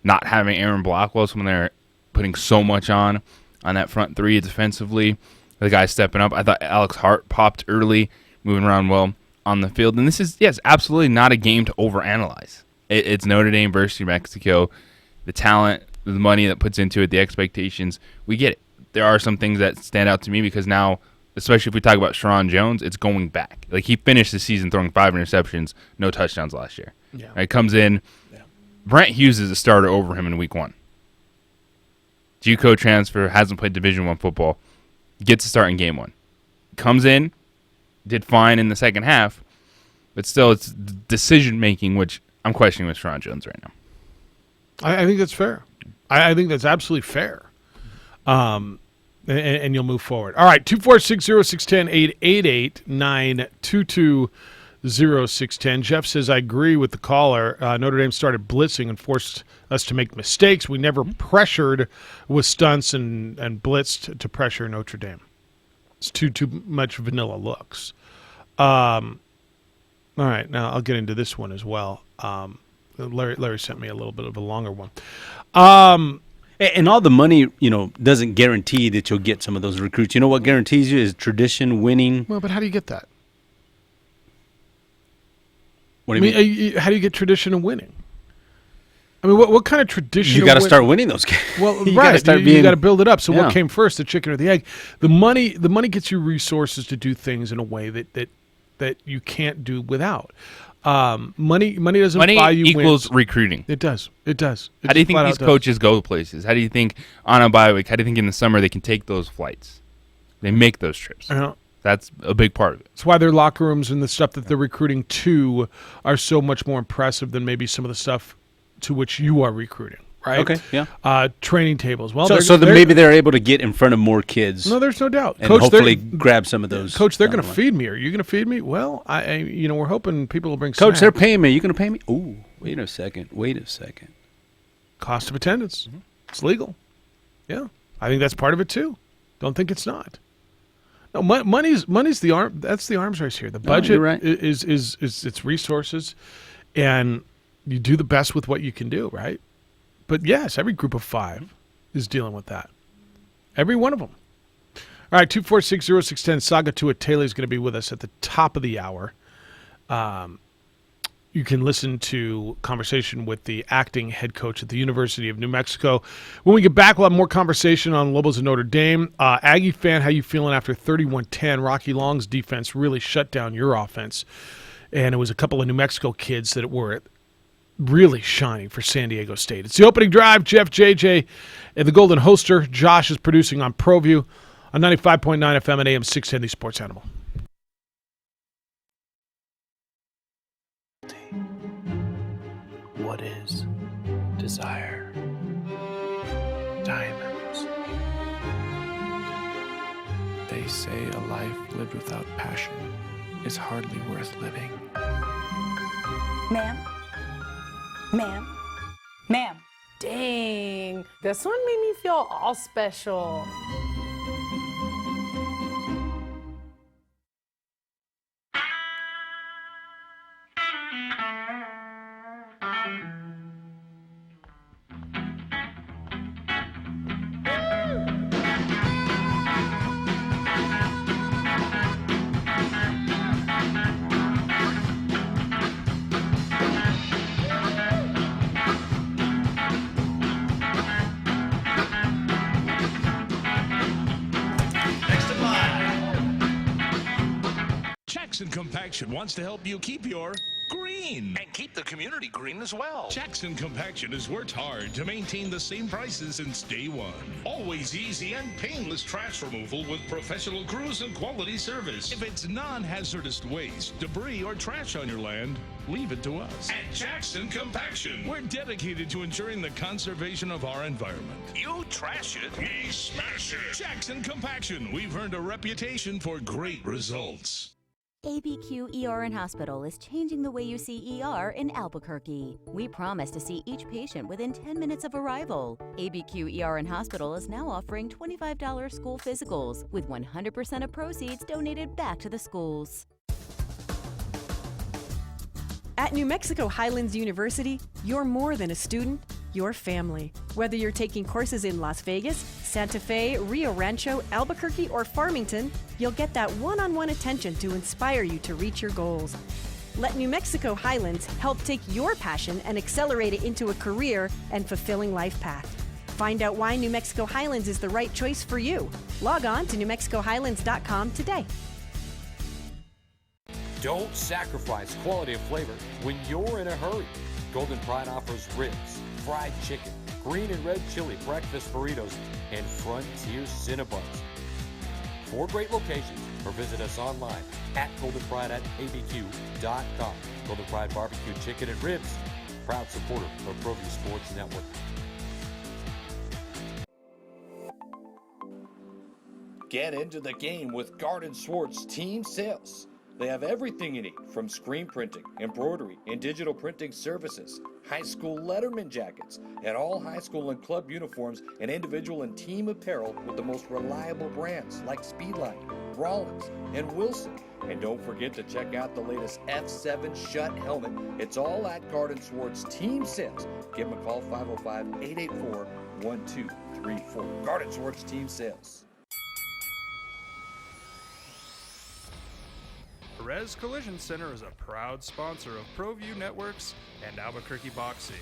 S4: not having Aaron Blackwell. When they're putting so much on that front three defensively, the guy stepping up. I thought Alex Hart popped early, moving around well on the field. And this is, yes, absolutely not a game to overanalyze. It's Notre Dame versus New Mexico. The talent, the money that puts into it, the expectations, we get it. There are some things that stand out to me because now, especially if we talk about Sharon Jones, it's going back. Like, he finished the season throwing 5 interceptions, no touchdowns last year.
S3: Yeah.
S4: Right, comes in. Yeah. Brent Hughes is a starter over him in week 1. JUCO transfer, hasn't played Division I football, gets a start in game 1. Comes in, did fine in the second half, but still it's decision-making, which I'm questioning with Sharon Jones right now.
S3: I think that's fair. I think that's absolutely fair. And you'll move forward. All right, 246-0610-888-922-0610. Jeff says, I agree with the caller. Notre Dame started blitzing and forced us to make mistakes. We never pressured with stunts and blitzed to pressure Notre Dame. It's too much vanilla looks. All right, now I'll get into this one as well. Larry sent me a little bit of a longer one.
S5: And all the money, doesn't guarantee that you'll get some of those recruits. You know what guarantees you is tradition, winning.
S3: Well, but how do you get that?
S5: What do you mean?
S3: How do you get tradition and winning? I mean, what kind of tradition?
S5: You got to start winning those games.
S3: Well,
S5: you
S3: right. You got to build it up. So
S5: Yeah.
S3: what came first, the chicken or the egg? The money gets you resources to do things in a way that you can't do without. Money doesn't buy you
S4: equals
S3: wins.
S4: recruiting.
S3: It does. It does.
S4: How do you think these coaches go places? How do you think on a bye week? How do you think in the summer they can take those flights? They make those trips. That's a big part of it.
S3: That's why their locker rooms and the stuff that they're recruiting to are so much more impressive than maybe some of the stuff to which you are recruiting. Right?
S5: Okay, yeah.
S3: Training tables. Well,
S5: so maybe they're able to get in front of more kids.
S3: No, there's no doubt.
S5: And
S3: Coach,
S5: hopefully grab some of those.
S3: Coach, they're going to feed me. Are you going to feed me? Well, we're hoping people will bring
S5: Coach,
S3: snacks.
S5: they're paying me. You going to pay me? Ooh, wait a second.
S3: Cost of attendance. It's legal. Yeah, I think that's part of it too. Don't think it's not. No, money's the arm. That's the arms race here. The budget
S5: you're right.
S3: is its resources, and you do the best with what you can do, right? But yes, every group of 5 is dealing with that. Every one of them. All right, 246-0610. Saga Tuatele is going to be with us at the top of the hour. You can listen to conversation with the acting head coach at the University of New Mexico. When we get back, we'll have more conversation on Lobos of Notre Dame. Aggie fan, how you feeling after 31-10? Rocky Long's defense really shut down your offense. And it was a couple of New Mexico kids that were really shining for San Diego State. It's the opening drive. Jeff, JJ, and the Golden Hoster. Josh is producing on ProView on 95.9 FM and AM 610, the Sports Animal.
S8: What is desire? Diamonds. They say a life lived without passion is hardly worth living.
S9: Ma'am? Ma'am? Ma'am?
S23: Dang, this one made me feel all special.
S24: Jackson Compaction wants to help you keep your green. And keep the community green as well. Jackson Compaction has worked hard to maintain the same prices since day one. Always easy and painless trash removal with professional crews and quality service. If it's non-hazardous waste, debris, or trash on your land, leave it to us. At Jackson Compaction, we're dedicated to ensuring the conservation of our environment. You trash it, we smash it. Jackson Compaction, we've earned a reputation for great results.
S25: ABQ ER and Hospital is changing the way you see ER in Albuquerque. We promise to see each patient within 10 minutes of arrival. ABQ ER and Hospital is now offering $25 school physicals, with 100% of proceeds donated back to the schools.
S26: At New Mexico Highlands University, you're more than a student, you're family. Whether you're taking courses in Las Vegas, Santa Fe, Rio Rancho, Albuquerque, or Farmington, you'll get that one-on-one attention to inspire you to reach your goals. Let New Mexico Highlands help take your passion and accelerate it into a career and fulfilling life path. Find out why New Mexico Highlands is the right choice for you. Log on to NewMexicoHighlands.com today.
S27: Don't sacrifice quality of flavor when you're in a hurry. Golden Pride offers ribs, fried chicken, green and red chili breakfast burritos, and Frontier Cinnabons. 4 great locations, or visit us online at goldenpride@abq.com. Golden Pride Barbecue Chicken and Ribs, proud supporter of ProView Sports Network.
S28: Get into the game with Garden Swartz Team Sales. They have everything you need, from screen printing, embroidery, and digital printing services, high school letterman jackets, and all high school and club uniforms, and individual and team apparel with the most reliable brands like Speedline, Rollins, and Wilson. And don't forget to check out the latest F7 Shut helmet. It's all at Garden Swartz Team Sales. Give them a call, 505-884-1234. Garden Swartz Team Sales.
S29: Perez Collision Center is a proud sponsor of ProView Networks and Albuquerque Boxing.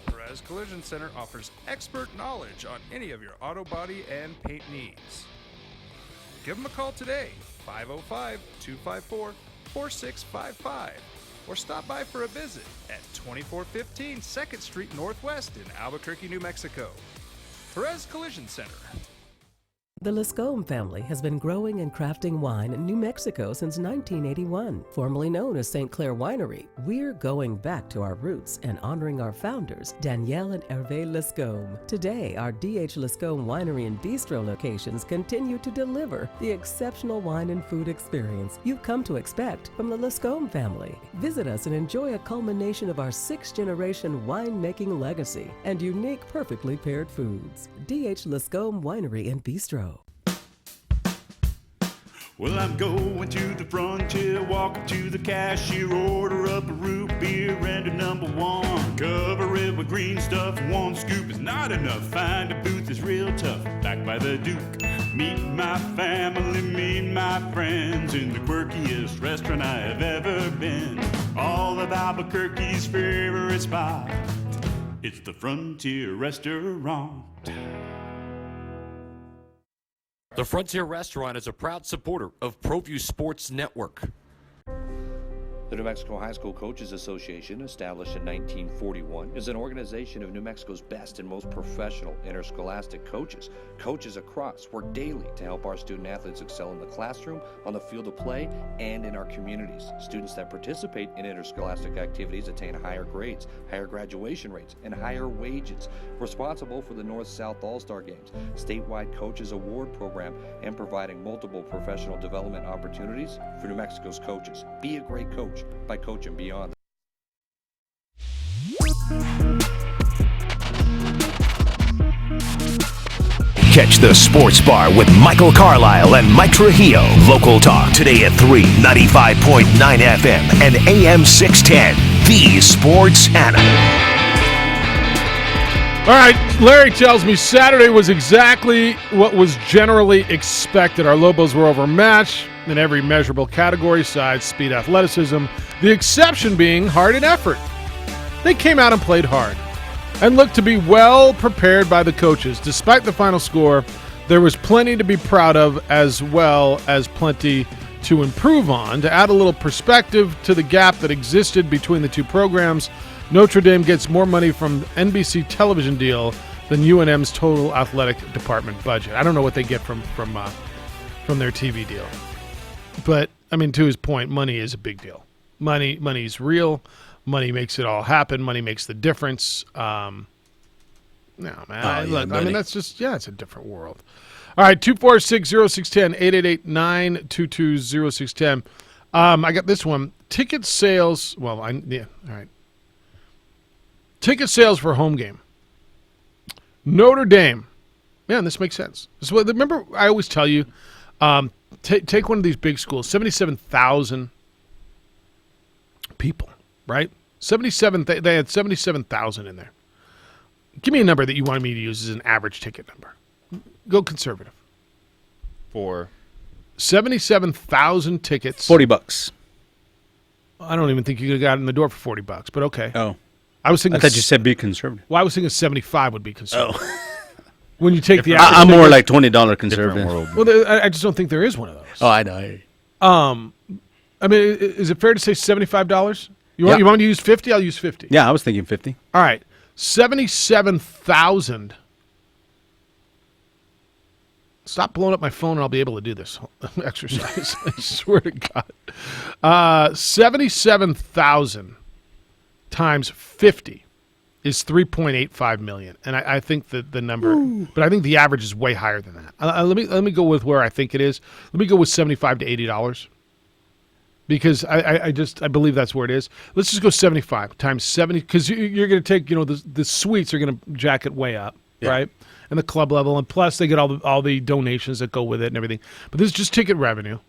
S29: Perez Collision Center offers expert knowledge on any of your auto body and paint needs. Give them a call today, 505-254-4655, or stop by for a visit at 2415 2nd Street Northwest in Albuquerque, New Mexico. Perez Collision Center.
S30: The Lascombe family has been growing and crafting wine in New Mexico since 1981. Formerly known as St. Clair Winery, we're going back to our roots and honoring our founders, Danielle and Hervé Lascombe. Today, our D.H. Lascombe Winery and Bistro locations continue to deliver the exceptional wine and food experience you've come to expect from the Lascombe family. Visit us and enjoy a culmination of our 6th-generation winemaking legacy and unique, perfectly paired foods. D.H. Lascombe Winery and Bistro.
S31: Well, I'm going to the frontier, walk up to the cashier, order up a root beer and a number 1. Cover it with green stuff, 1 scoop is not enough. Find a booth is real tough, back by the Duke. Meet my family, meet my friends in the quirkiest restaurant I have ever been. All of Albuquerque's favorite spot, it's the Frontier Restaurant.
S32: The Frontier Restaurant is a proud supporter of ProView Sports Network.
S28: The New Mexico High School Coaches Association, established in 1941, is an organization of New Mexico's best and most professional interscholastic coaches. Coaches across work daily to help our student athletes excel in the classroom, on the field of play, and in our communities. Students that participate in interscholastic activities attain higher grades, higher graduation rates, and higher wages. Responsible for the North-South All-Star Games, statewide Coaches Award Program, and providing multiple professional development opportunities for New Mexico's coaches. Be a great coach by coaching beyond.
S1: Catch the Sports Bar with Michael Carlisle and Mike Trujillo. Local talk today at 3, 95.9 FM and AM 610. The Sports Animal.
S3: All right, Larry tells me Saturday was exactly what was generally expected. Our Lobos were overmatched in every measurable category, size, speed, athleticism, the exception being heart and effort. They came out and played hard and looked to be well prepared by the coaches. Despite the final score, there was plenty to be proud of as well as plenty to improve on. To add a little perspective to the gap that existed between the two programs, Notre Dame gets more money from NBC television deal than UNM's total athletic department budget. I don't know what they get from their TV deal. But, I mean, to his point, money is a big deal. Money's real. Money makes it all happen. Money makes the difference. No, man. That's just, it's a different world. All right, 246-0610, 888-922-0610. I got this one. Ticket sales, all right. Ticket sales for home game. Notre Dame. Man, this makes sense. Remember, I always tell you, take one of these big schools, 77,000 people, right? They had 77,000 in there. Give me a number that you wanted me to use as an average ticket number. Go conservative.
S4: For
S3: 77,000 tickets.
S5: $40.
S3: I don't even think you could have got in the door for $40, but okay.
S5: Oh.
S3: I thought
S5: you said be conservative.
S3: Well, I was thinking 75 would be conservative.
S5: Oh.
S3: When you take the average,
S5: I'm more like $20 conservative.
S3: Well, I just don't think there is one of those.
S5: Oh, I know.
S3: I mean, is it fair to say $75? You want me to use 50? I'll use 50.
S5: Yeah, I was thinking 50.
S3: All right, 77,000. Stop blowing up my phone, and I'll be able to do this exercise. I swear to God. 77,000 times 50 is 3.85 million, and I think that the number, but I think the average is way higher than that. Let me go with where I think it is. Let me go with $75 to $80, because I believe that's where it is. Let's just go 75 times 70, because you're going to take the suites are going to jack it way up, right? And the club level, and plus they get all the donations that go with it and everything. But this is just ticket revenue.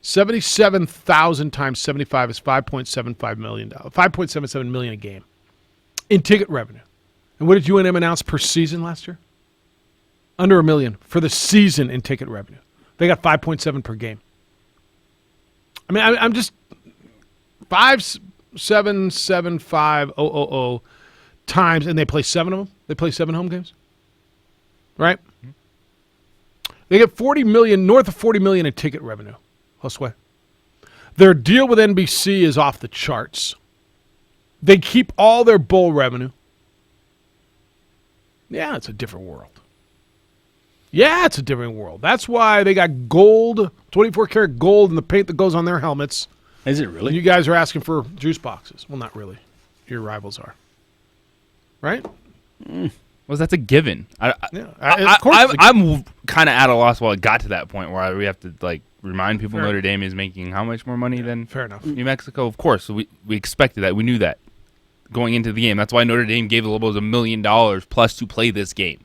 S3: 77,000 times 75 is $5.75 million. $5.77 million a game in ticket revenue. And what did UNM announce per season last year? Under $1 million for the season in ticket revenue. They got 5.7 per game. I mean, I'm just 5775000 times, and they play 7 of them. They play 7 home games, right? They get north of $40 million in ticket revenue. Josue. Their deal with NBC is off the charts. They keep all their bowl revenue. Yeah, it's a different world. That's why they got gold, 24-karat gold in the paint that goes on their helmets.
S5: Is it really?
S3: And you guys are asking for juice boxes. Well, not really. Your rivals are. Right?
S4: Well, that's a given.
S3: Of course
S4: I'm kind of at a loss while it got to that point where we have to remind people Notre Dame is making how much more money than New Mexico. Of course, we expected that. We knew that going into the game. That's why Notre Dame gave the Lobos $1 million plus to play this game.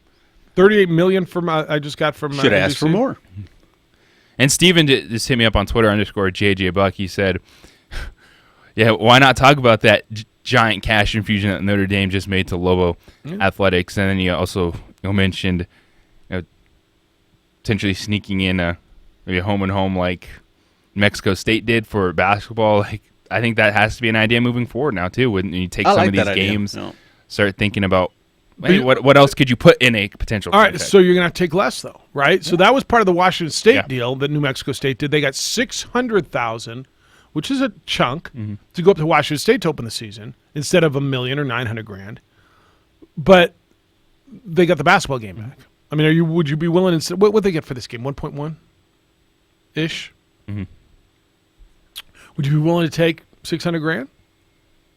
S3: $38 million from I just got from.
S5: Should ask for more.
S4: And Steven just hit me up on Twitter _JJ Buck. He said, "Yeah, why not talk about that giant cash infusion that Notre Dame just made to Lobo Athletics?" And then he also mentioned potentially sneaking in maybe a home and home like Mexico State did for basketball. I think that has to be an idea moving forward now too. When you take some of these games, start thinking about what else could you put in a potential.
S3: All right, so you're gonna have to take less though, right? Yeah. So that was part of the Washington State deal that New Mexico State did. They got $600,000 which is a chunk, to go up to Washington State to open the season instead of $1 million or $900,000. But they got the basketball game back. I mean, would you be willing to? What would they get for this game? 1.1 ish. Would you be willing to take $600,000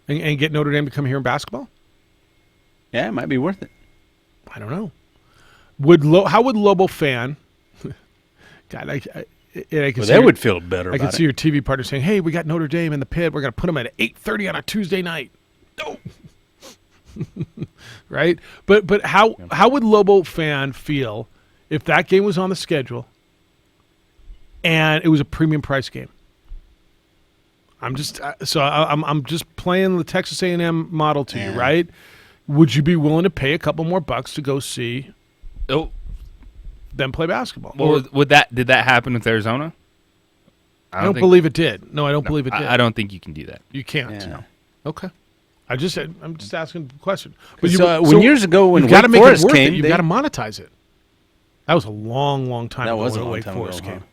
S3: and get Notre Dame to come here in basketball?
S5: Yeah, it might be worth it.
S3: I don't know. How would Lobo fan? God, they
S5: would feel better.
S3: I can see your TV partner saying, "Hey, we got Notre Dame in the pit. We're going to put them at 8:30 on a Tuesday night." No, right? But how would Lobo fan feel if that game was on the schedule and it was a premium price game? I'm just playing the Texas A&M model to you, right? Would you be willing to pay a couple more bucks to go see them play basketball?
S4: Well, did that happen with Arizona?
S3: I don't believe it did. No, I don't believe it did.
S4: I don't think you can do that.
S3: You can't.
S5: Yeah.
S3: No. Okay. I'm just asking a question.
S5: But years ago when
S3: Wake
S5: Forest came,
S3: you've got to monetize it. That was a long time ago when Wake Forest came.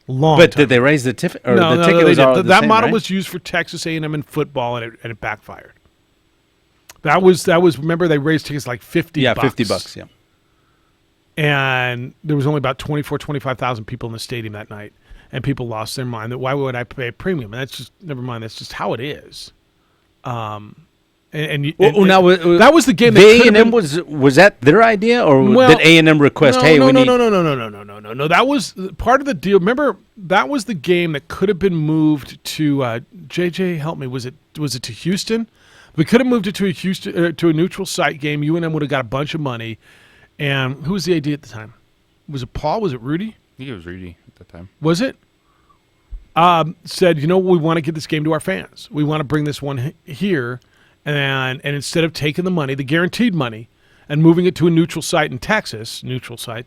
S3: Long
S5: but
S3: time
S5: did they raise the ticket?
S3: No,
S5: the ticket was all the
S3: that
S5: same,
S3: model
S5: right?
S3: was used for Texas A&M in football, and it backfired. That was. Remember, they raised tickets like $50.
S5: Yeah, $50. Yeah.
S3: And there was only about 25,000 people in the stadium that night, and people lost their mind. That why would I pay a premium? And that's just never mind. That's just how it is. That was the game.
S5: A&M was that their idea, or did A&M request?
S3: No. That was part of the deal. Remember, that was the game that could have been moved to. JJ, help me. Was it to Houston? We could have moved it to a neutral site game. UNM would have got a bunch of money. And who was the AD at the time? Was it Paul? Was it Rudy?
S4: I think it was Rudy at the time.
S3: Was it? Said, we want to get this game to our fans. We want to bring this one here. And instead of taking the money, the guaranteed money, and moving it to a neutral site in Texas,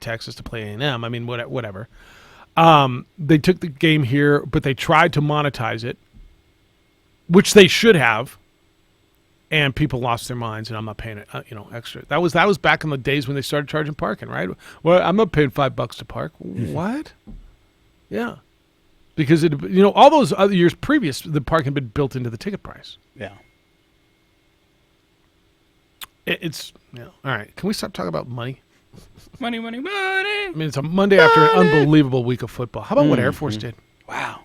S3: Texas to play A&M, I mean, whatever. They took the game here, but they tried to monetize it, which they should have. And people lost their minds, and I'm not paying it, extra. That was back in the days when they started charging parking, right? Well, I'm not paying $5 to park. What? Yeah, because all those other years previous, the park had been built into the ticket price.
S5: Yeah.
S3: All right. Can we stop talking about money?
S4: Money.
S3: I mean, it's a Monday after an unbelievable week of football. How about what Air Force did?
S5: Wow.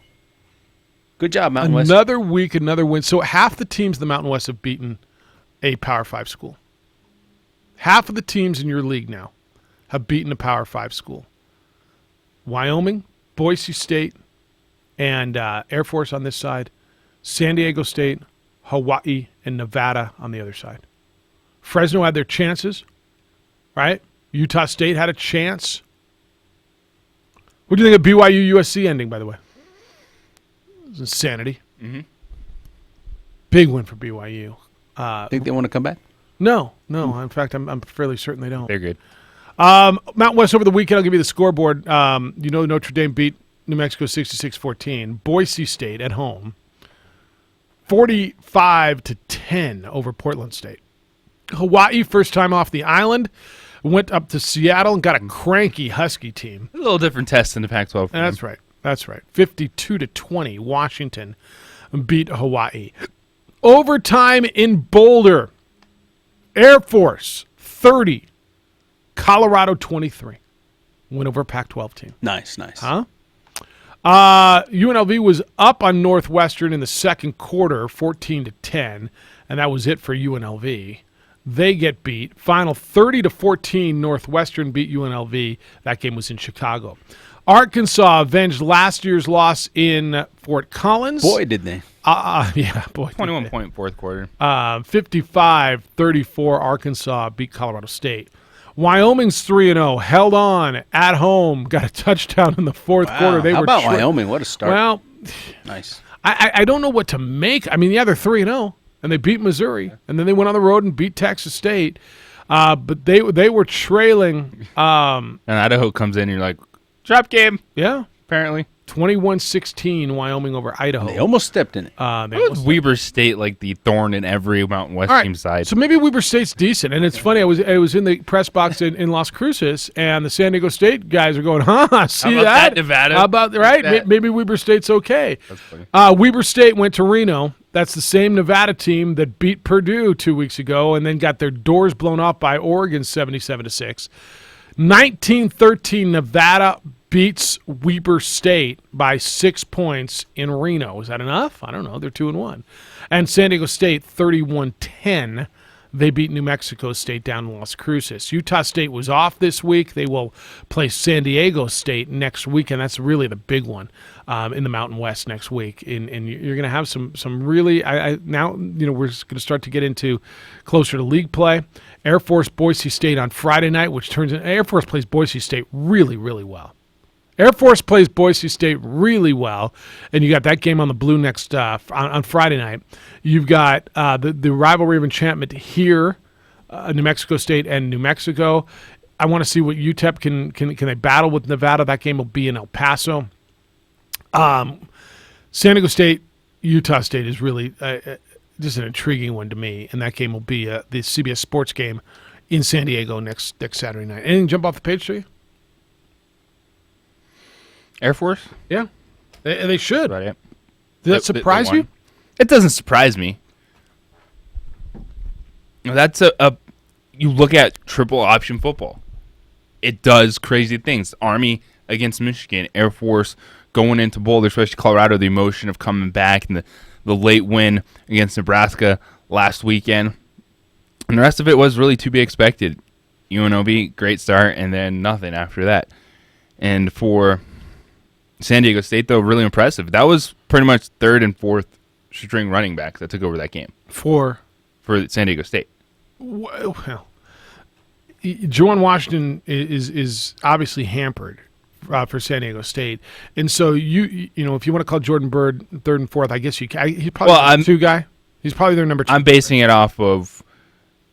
S5: Good job, Mountain West.
S3: Another week, another win. So half the teams in the Mountain West have beaten a Power 5 school. Half of the teams in your league now have beaten a Power 5 school. Wyoming, Boise State, and Air Force on this side. San Diego State, Hawaii, and Nevada on the other side. Fresno had their chances, right? Utah State had a chance. What do you think of BYU USC ending, by the way? Insanity. Big win for BYU.
S5: Think they want to come back?
S3: No. In fact, I'm fairly certain they don't.
S4: They're good.
S3: Mountain West over the weekend, I'll give you the scoreboard. Notre Dame beat New Mexico 66-14. Boise State at home, 45-10 over Portland State. Hawaii, first time off the island, went up to Seattle and got a cranky Husky team.
S4: A little different test in the Pac-12.
S3: That's right. 52-20, Washington beat Hawaii. Overtime in Boulder. Air Force 30, Colorado 23. Win over a Pac-12 team.
S5: Nice.
S3: Huh? UNLV was up on Northwestern in the second quarter, 14-10, and that was it for UNLV. They get beat. Final 30-14, Northwestern beat UNLV. That game was in Chicago. Arkansas avenged last year's loss in Fort Collins.
S5: Boy, did they.
S3: Yeah, boy.
S4: 21-point fourth quarter.
S3: 55-34, Arkansas beat Colorado State. Wyoming's 3-0, held on at home, got a touchdown in the fourth quarter.
S5: How about Wyoming? What a start.
S3: Well,
S5: nice.
S3: I don't know what to make. I mean, yeah, they're 3-0, and they beat Missouri, and then they went on the road and beat Texas State. But they were trailing.
S4: And Idaho comes in, and you're like, drop game.
S3: Yeah.
S4: Apparently.
S3: 21-16, Wyoming over Idaho.
S5: They almost stepped in it.
S4: Weber State like the thorn in every Mountain West team side.
S3: So maybe Weber State's decent. And it's funny, I was in the press box in Las Cruces, and the San Diego State guys are going, see that?
S4: Nevada?
S3: How about, right? Maybe Weber State's okay.
S4: That's funny.
S3: Weber State went to Reno. That's the same Nevada team that beat Purdue 2 weeks ago and then got their doors blown off by Oregon 77-6. 1913 Nevada beats Weber State by 6 points in Reno. Is that enough? I don't know. They're 2-1. And San Diego State 31-10. They beat New Mexico State down in Las Cruces. Utah State was off this week. They will play San Diego State next week, and that's really the big one in the Mountain West next week. And you're going to have some really now we're going to start to get into closer to league play. Air Force Boise State on Friday night, which turns in Air Force plays Boise State really, really well. Air Force plays Boise State really well, and you got that game on the Blue next on Friday night. You've got the rivalry of enchantment here, New Mexico State and New Mexico. I want to see what UTEP can they battle with Nevada. That game will be in El Paso. San Diego State, Utah State is really just an intriguing one to me, and that game will be the CBS Sports game in San Diego next Saturday night. Anything jump off the page to you?
S4: Air Force?
S3: Yeah. They should.
S4: Right, yeah.
S3: Did that surprise you?
S4: It doesn't surprise me. That's you look at triple option football. It does crazy things. Army against Michigan, Air Force going into Boulder, especially Colorado, the emotion of coming back and the late win against Nebraska last weekend. And the rest of it was really to be expected. UNLV, great start, and then nothing after that. And for San Diego State, though, really impressive. That was pretty much third and fourth string running backs that took over that game. For San Diego State.
S3: Well, Juwan Washington is obviously hampered for San Diego State. And so, you know, if you want to call Jordan Byrd third and fourth, I guess you can. He's probably the number 2 guy. He's probably their number 2.
S4: I'm basing it off of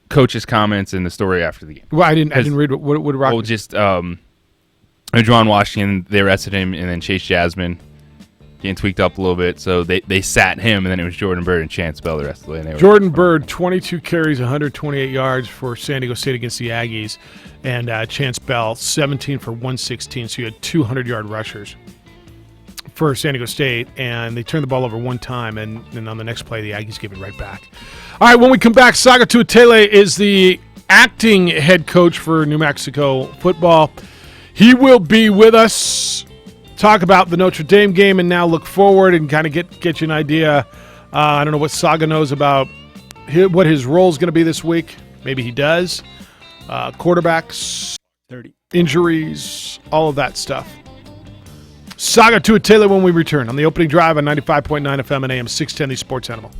S4: coach's comments in the story after the game.
S3: Well, I didn't read what Rock.
S4: Well, just Juwan Washington, they arrested him, and then Chase Jasmine getting tweaked up a little bit, so they sat him, and then it was Jordan Byrd and Chance Bell the rest of the way. And
S3: Jordan Byrd, 22 carries, 128 yards for San Diego State against the Aggies, and Chance Bell, 17 for 116, so you had 200-yard rushers for San Diego State, and they turned the ball over one time, and on the next play, the Aggies gave it right back. All right, when we come back, Saga Tuatele is the acting head coach for New Mexico football. He will be with us, talk about the Notre Dame game, and now look forward and kind of get you an idea. I don't know what Saga knows about what his role is going to be this week. Maybe he does. Quarterbacks,
S5: 30
S3: injuries, all of that stuff. Saga Tuatele when we return on the opening drive on 95.9 FM and AM 610, the Sports Animal.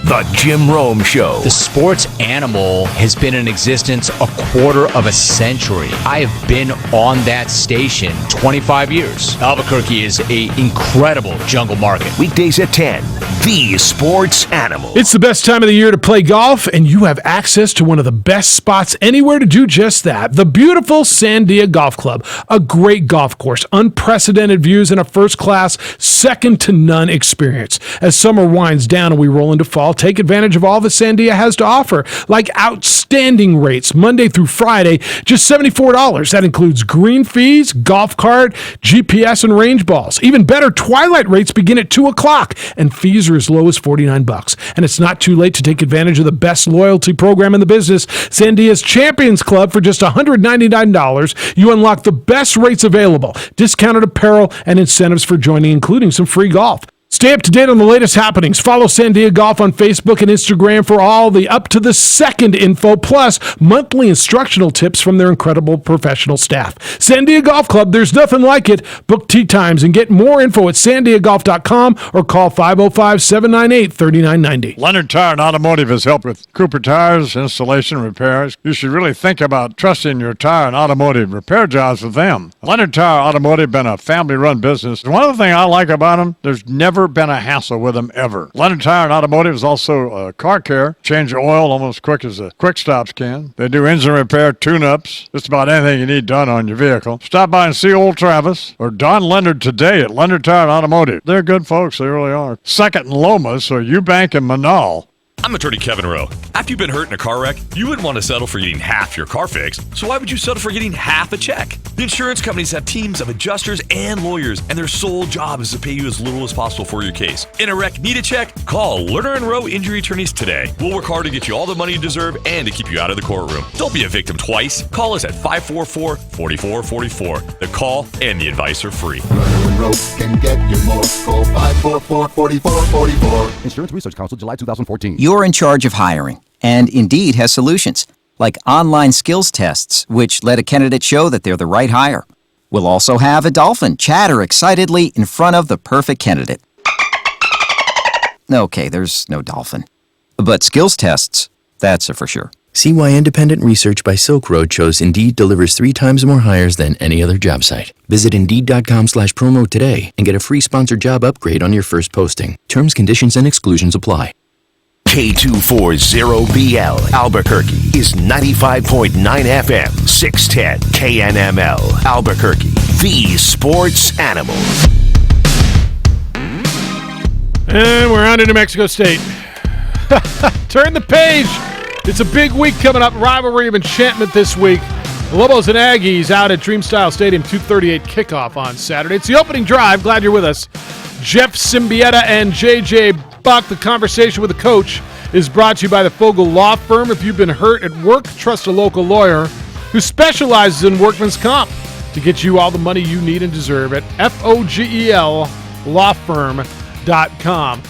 S1: The Jim Rome Show.
S2: The Sports Animal has been in existence a quarter of a century. I have been on that station 25 years. Albuquerque is an incredible jungle market.
S1: Weekdays at 10, The Sports Animal.
S3: It's the best time of the year to play golf, and you have access to one of the best spots anywhere to do just that. The beautiful Sandia Golf Club. A great golf course, unprecedented views, and a first-class, second-to-none experience. As summer winds down and we roll into fall, take advantage of all that Sandia has to offer, like outstanding rates Monday through Friday, just $74. That includes green fees, golf cart, GPS, and range balls. Even better, twilight rates begin at 2 o'clock, and fees are as low as $49. And it's not too late to take advantage of the best loyalty program in the business, Sandia's Champions Club. For just $199, you unlock the best rates available, discounted apparel, and incentives for joining, including some free golf. Stay up to date on the latest happenings. Follow Sandia Golf on Facebook and Instagram for all the up-to-the-second info, plus monthly instructional tips from their incredible professional staff. Sandia Golf Club, there's nothing like it. Book tee times and get more info at sandiagolf.com or call 505-798-3990.
S6: Leonard Tire and Automotive has helped with Cooper tires, installation, repairs. You should really think about trusting your tire and automotive repair jobs with them. Leonard Tire Automotive been a family-run business. One of the things I like about them, there's never been a hassle with them ever. Leonard Tire and Automotive is also car care. Change your oil almost quick as the quick stops can. They do engine repair, tune-ups, just about anything you need done on your vehicle. Stop by and see old Travis or Don Leonard today at Leonard Tire and Automotive. They're good folks, they really are. Second in Lomas or Eubank and Manal.
S7: I'm attorney Kevin Rowe. After you've been hurt in a car wreck, you wouldn't want to settle for getting half your car fixed. So why would you settle for getting half a check? The insurance companies have teams of adjusters and lawyers, and their sole job is to pay you as little as possible for your case. In a wreck, need a check? Call Lerner & Rowe Injury Attorneys today. We'll work hard to get you all the money you deserve and to keep you out of the courtroom. Don't be a victim twice. Call us at 544-4444. The call and the advice are free.
S10: Lerner & Rowe can get you more. Call 544-4444.
S11: Insurance Research Council, July 2014.
S12: You're in charge of hiring, and Indeed has solutions, like online skills tests, which let a candidate show that they're the right hire. We'll also have a dolphin chatter excitedly in front of the perfect candidate. Okay, there's no dolphin. But skills tests, that's a for sure.
S13: See why independent research by Silk Road shows Indeed delivers 3 times more hires than any other job site. Visit Indeed.com/promo today and get a free sponsored job upgrade on your first posting. Terms, conditions, and exclusions apply.
S1: K240BL Albuquerque is 95.9 FM, 610 KNML Albuquerque, the sports animal.
S3: And we're on to New Mexico State. Turn the page. It's a big week coming up. Rivalry of enchantment this week. The Lobos and Aggies out at Dreamstyle Stadium, 2:38 kickoff on Saturday. It's the opening drive. Glad you're with us. Jeff Symbieta and JJ Buck. The conversation with the coach is brought to you by the Fogel Law Firm. If you've been hurt at work, trust a local lawyer who specializes in workman's comp to get you all the money you need and deserve at FOGELLawfirm.com.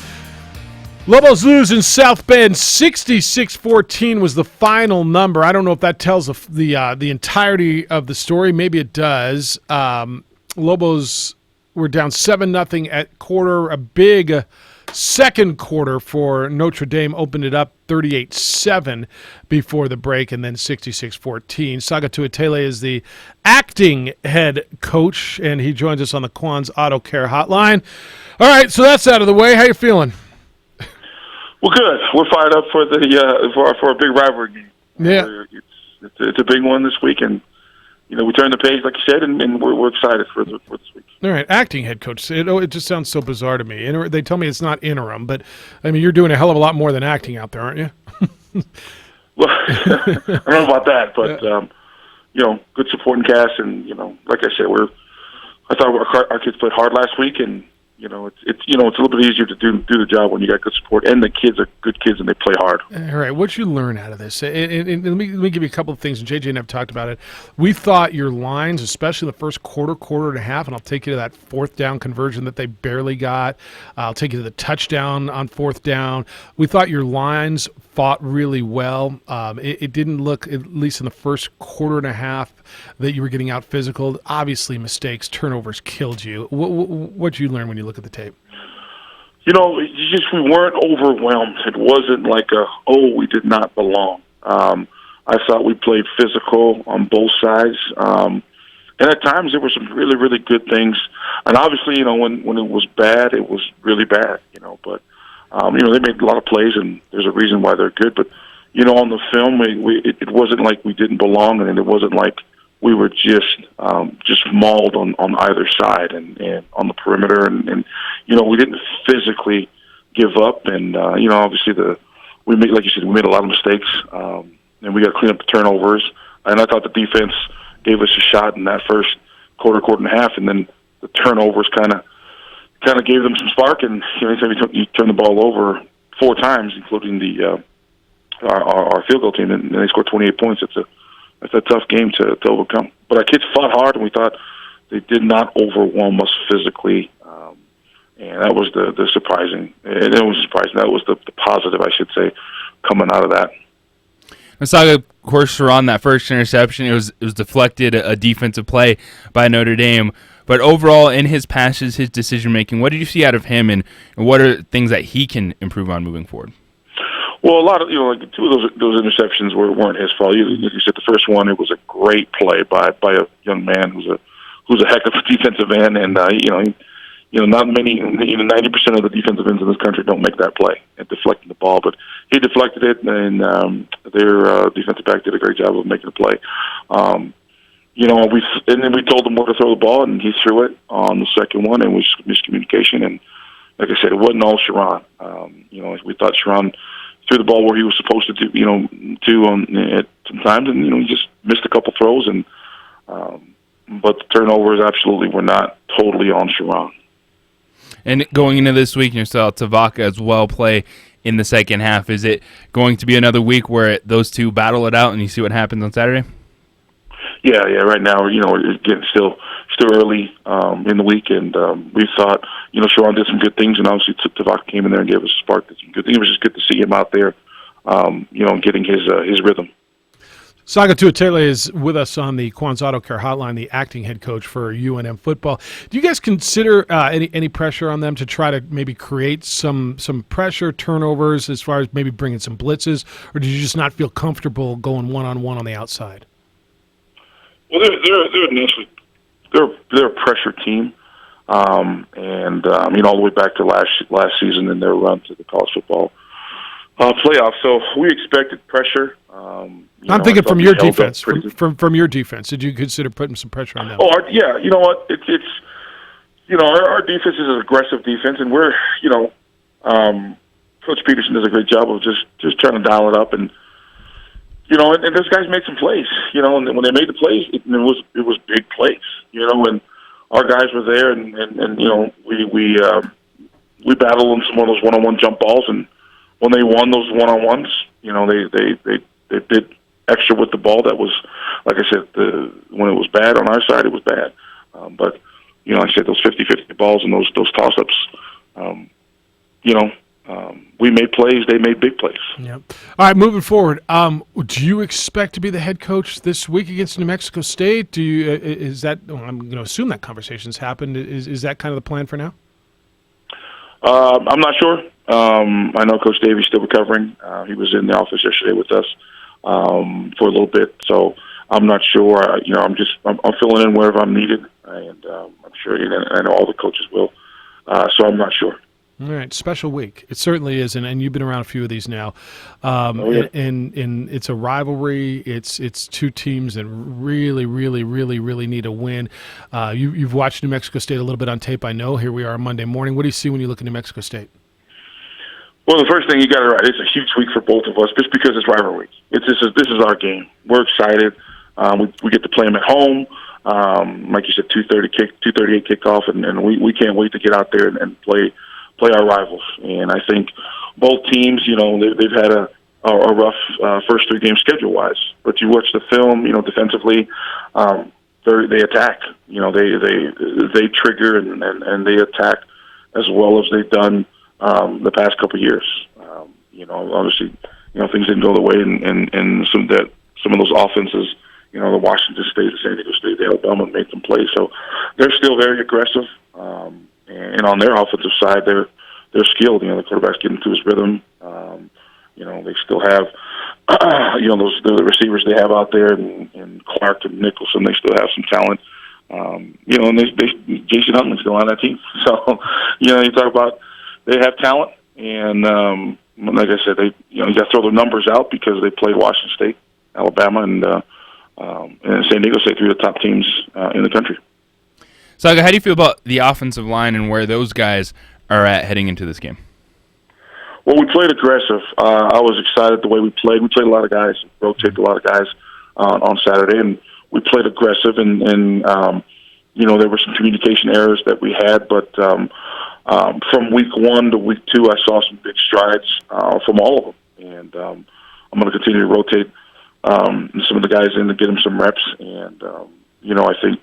S3: Lobos lose in South Bend. 66-14 was the final number. I don't know if that tells the entirety of the story. Maybe it does. Lobos were down 7-0 at quarter. A big second quarter for Notre Dame opened it up 38-7 before the break, and then 66-14. Saga Tuatele is the acting head coach, and he joins us on the Quan's Auto Care Hotline. All right, so that's out of the way. How you feeling?
S14: Well, good. We're fired up for the for a big rivalry game.
S3: Yeah,
S14: it's a big one this week, and we turned the page, like you said, and we're excited for this week.
S3: All right, acting head coach. It just sounds so bizarre to me. They tell me it's not interim, but I mean you're doing a hell of a lot more than acting out there, aren't you?
S14: Well, I don't know about that, but good supporting cast, and like I said, I thought our kids played hard last week, and it's a little bit easier to do the job when you got good support, and the kids are good kids and they play hard.
S3: All right, what'd you learn out of this? And let me give you a couple of things, and JJ and I have talked about it. We thought your lines, especially the first quarter and a half, and I'll take you to that fourth down conversion that they barely got. I'll take you to the touchdown on fourth down. We thought your lines fought really well. It didn't look, at least in the first quarter and a half, that you were getting out physical. Obviously, mistakes, turnovers killed you. What'd you learn when you look at the tape?
S14: We weren't overwhelmed. It wasn't like we did not belong. I thought we played physical on both sides. And at times there were some really, really good things. And obviously, when it was bad, it was really bad, But, they made a lot of plays, and there's a reason why they're good. But, on the film, it wasn't like we didn't belong, and it wasn't like we were just mauled on either side and on the perimeter, and we didn't physically give up, and obviously we made a lot of mistakes, and we got to clean up the turnovers. And I thought the defense gave us a shot in that first quarter and a half, and then the turnovers kind of gave them some spark. And anytime you turn the ball over 4 times, including our field goal team, and they scored 28 points. It's a tough game to overcome. But our kids fought hard, and we thought they did not overwhelm us physically. And that was the surprising. And it was surprising. That was the positive, I should say, coming out of that.
S4: Saga, of course, Sherron, that first interception, it was deflected, a defensive play by Notre Dame. But overall, in his passes, his decision-making, what did you see out of him, and what are things that he can improve on moving forward?
S14: Well, a lot of, like two of those interceptions weren't his fault. You said the first one, it was a great play by a young man who's a heck of a defensive end, and not many, 90% of the defensive ends in this country don't make that play at deflecting the ball, but he deflected it, and their defensive back did a great job of making the play. And then we told him where to throw the ball, and he threw it on the second one, and it was miscommunication. And like I said, it wasn't all Sherron. We thought Sherron threw the ball where he was supposed to do, at some times, and he just missed a couple throws. And but the turnovers absolutely were not totally on Sherron.
S4: And going into this week, you saw Tavaka as well play in the second half. Is it going to be another week where those two battle it out and you see what happens on Saturday?
S14: Yeah. Right now, we're getting still early in the week, and we thought, Sherron did some good things, and obviously Tavaka came in there and gave us a spark. Did some good things. It was just good to see him out there, getting his rhythm.
S3: Saga Tuatele is with us on the Quan's Auto Care Hotline, the acting head coach for UNM football. Do you guys consider any pressure on them to try to maybe create some pressure, turnovers, as far as maybe bringing some blitzes, or did you just not feel comfortable going one-on-one on the outside?
S14: Well, they're a pressure team, and all the way back to last season and their run to the college football playoffs. So we expected pressure.
S3: I'm thinking from your defense. From your defense, did you consider putting some pressure on them?
S14: Yeah. You know what? It's our defense is an aggressive defense, and we're Coach Peterson does a great job of just trying to dial it up, and and those guys made some plays. And when they made the plays, it was big plays. And our guys were there, and we battled them some of those one-on-one jump balls, and when they won those one-on-ones, they did extra with the ball. That was, like I said, when it was bad on our side, it was bad. But like I said, those 50-50 balls and those toss-ups, we made plays. They made big plays.
S3: Yep. All right, moving forward, do you expect to be the head coach this week against New Mexico State? Is that? I'm going to assume that conversation's happened. Is that kind of the plan for now?
S14: I'm not sure. I know Coach Davey's still recovering. He was in the office yesterday with us for a little bit, so I'm not sure. I'm filling in wherever I'm needed, and I'm sure, and I know all the coaches will. So I'm not sure.
S3: All right, special week. It certainly is, and you've been around a few of these now. And it's a rivalry. It's two teams that really, really, really, really need a win. You've watched New Mexico State a little bit on tape, I know. Here we are on Monday morning. What do you see when you look at New Mexico State?
S14: Well, the first thing you got it right. It's a huge week for both of us, just because it's rivalry. This is our game. We're excited. We get to play them at home. Like you said, 2:38 kickoff, and we can't wait to get out there and play our rivals. And I think both teams, they've had a rough first three games schedule-wise. But you watch the film, defensively, they attack. They trigger and they attack as well as they've done the past couple of years. Obviously, things didn't go the way, and some of those offenses, the Washington State, the San Diego State, the Alabama made them play. So they're still very aggressive. And on their offensive side, they're skilled. The quarterback's getting to his rhythm. They still have, the receivers they have out there, and Clark and Nicholson. They still have some talent. And Jason Huntley's still on that team. So, you talk about they have talent, and like I said, you got to throw their numbers out because they played Washington State, Alabama, and San Diego State, three of the top teams in the country.
S4: Saga, how do you feel about the offensive line and where those guys are at heading into this game?
S14: Well, we played aggressive. I was excited the way we played. We played a lot of guys, rotated a lot of guys on Saturday, and we played aggressive. And there were some communication errors that we had, but from week one to week two, I saw some big strides from all of them. And I'm going to continue to rotate some of the guys in to get them some reps. And I think,